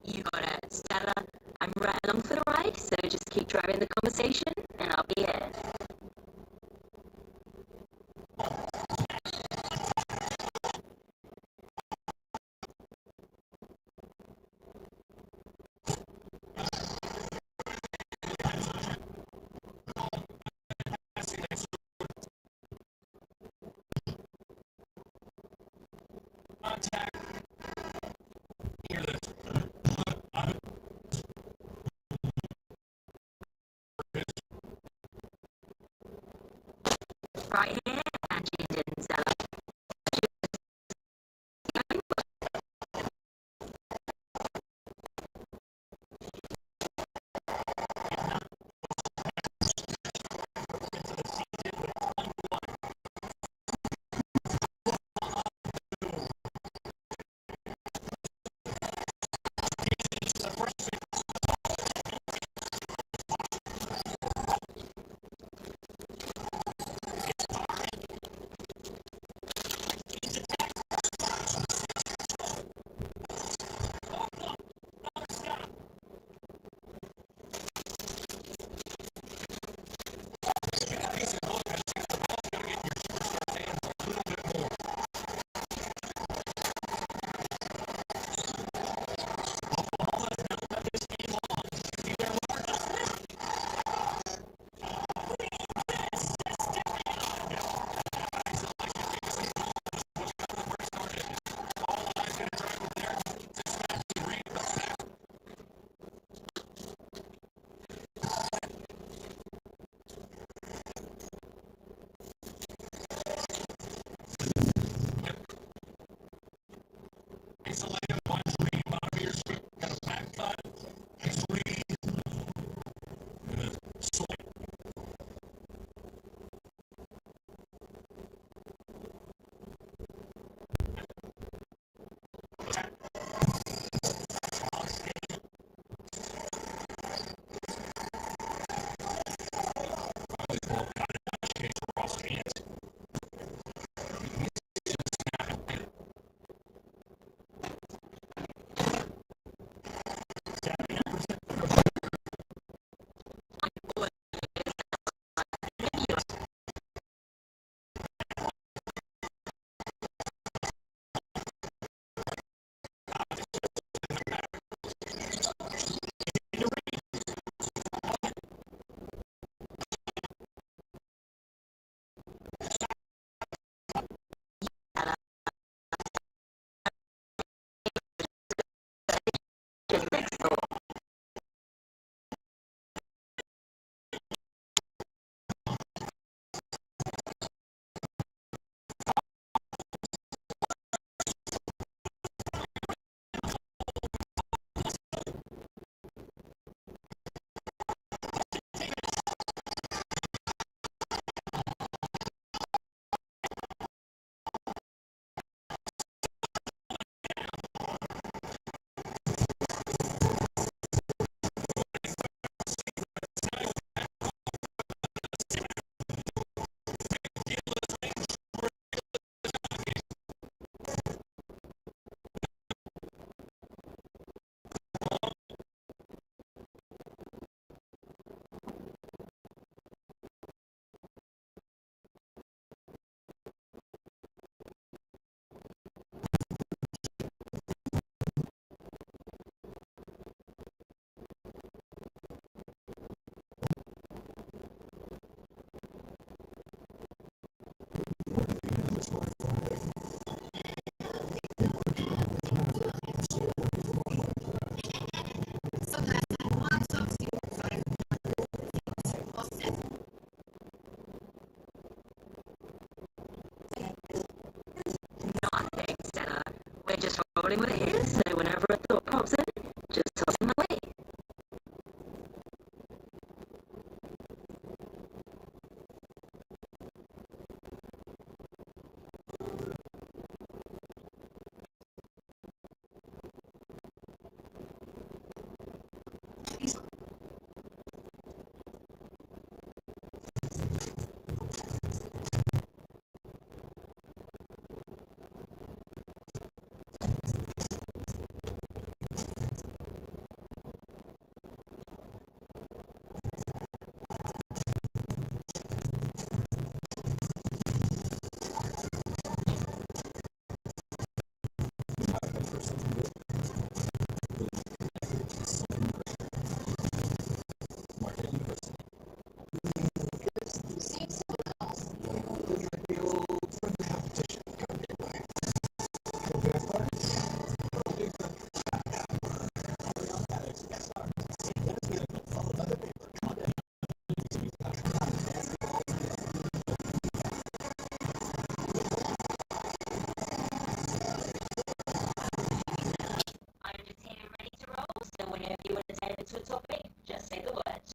You got it, Stella. I'm right along for the ride, so just keep driving the conversation and I'll be here. Contact. Hear this. Right here, and you didn't, Stella. we're just rolling with it here, so whenever a thought pops in, just toss it my way. To a topic, just say the words.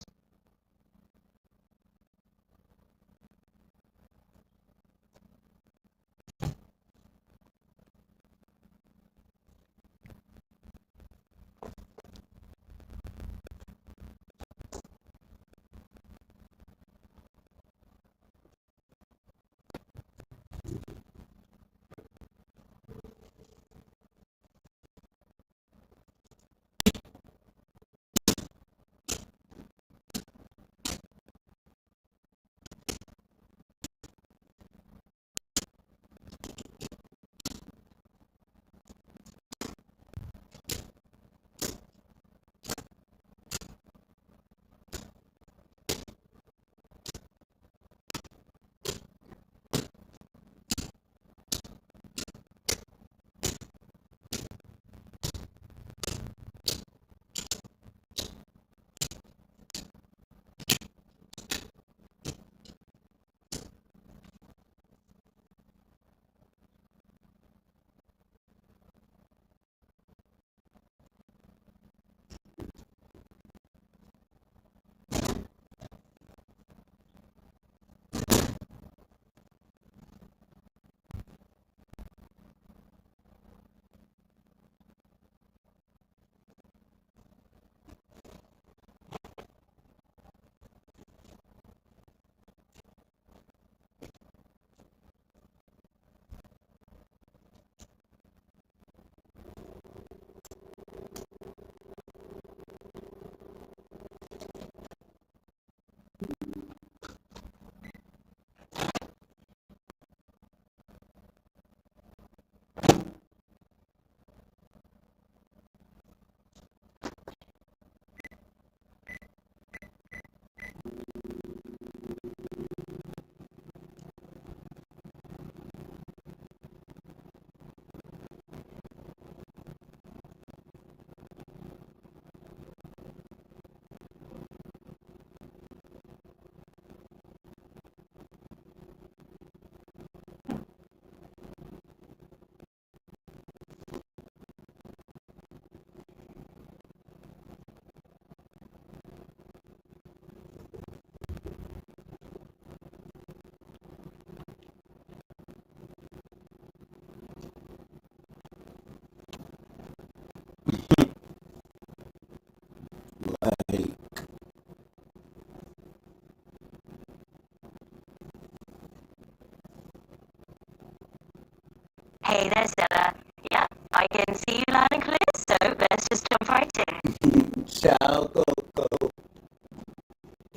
Hey there, Stella. Yeah, I can see you loud and clear, so let's just jump right in. Ciao, Coco.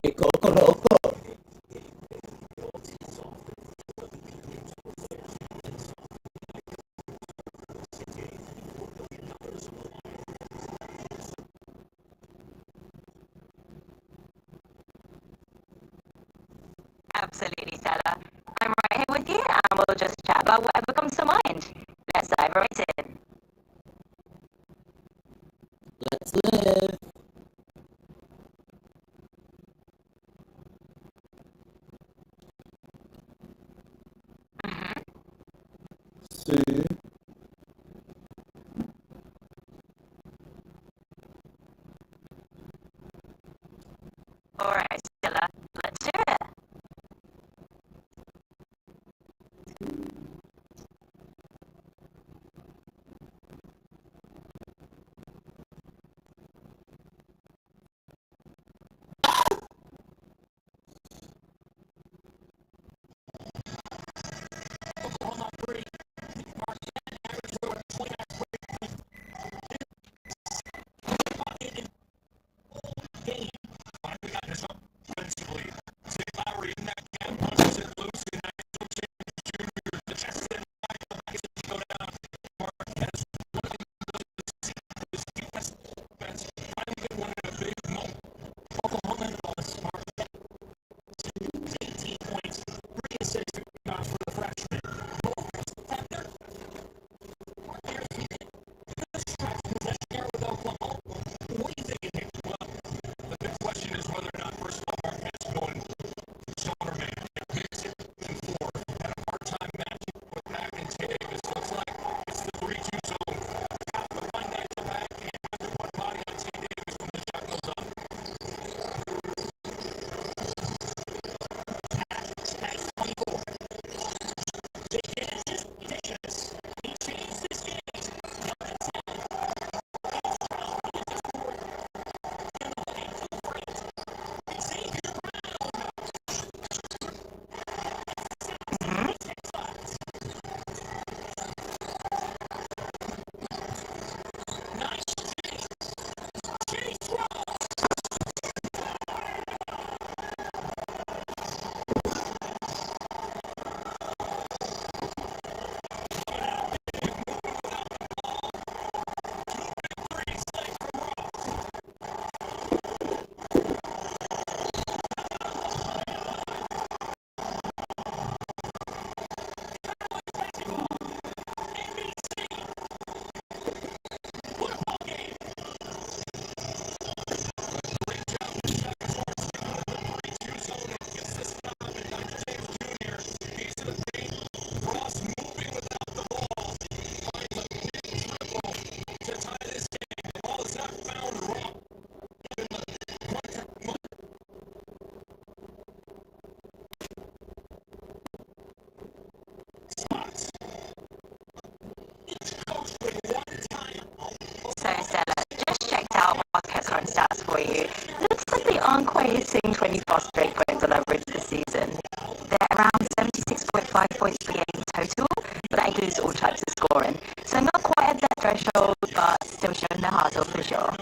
Hey, Coco Loco. Absolutely, Stella. I'm right here with you, and we'll just chat about whatever comes to mind. Let's dive right in. Let's live. See? All right, Stella, let's do it. So, Stella, just checked out market current stats for you. Looks like they aren't quite hitting 24 straight points on average this season. They're around 76.5 points per game total, but that includes all types of scoring. So not quite at that threshold, but still showing their hustle for sure.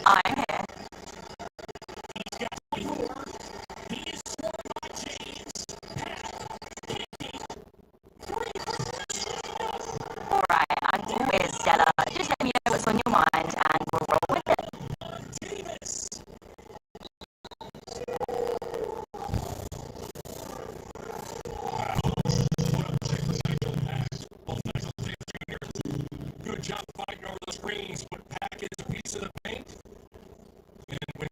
I'm here. Alright, I'm always Stella. Just let me know what's on your mind and we'll roll with it. Good job fighting over those screens, but Pack is a piece of the paint. And when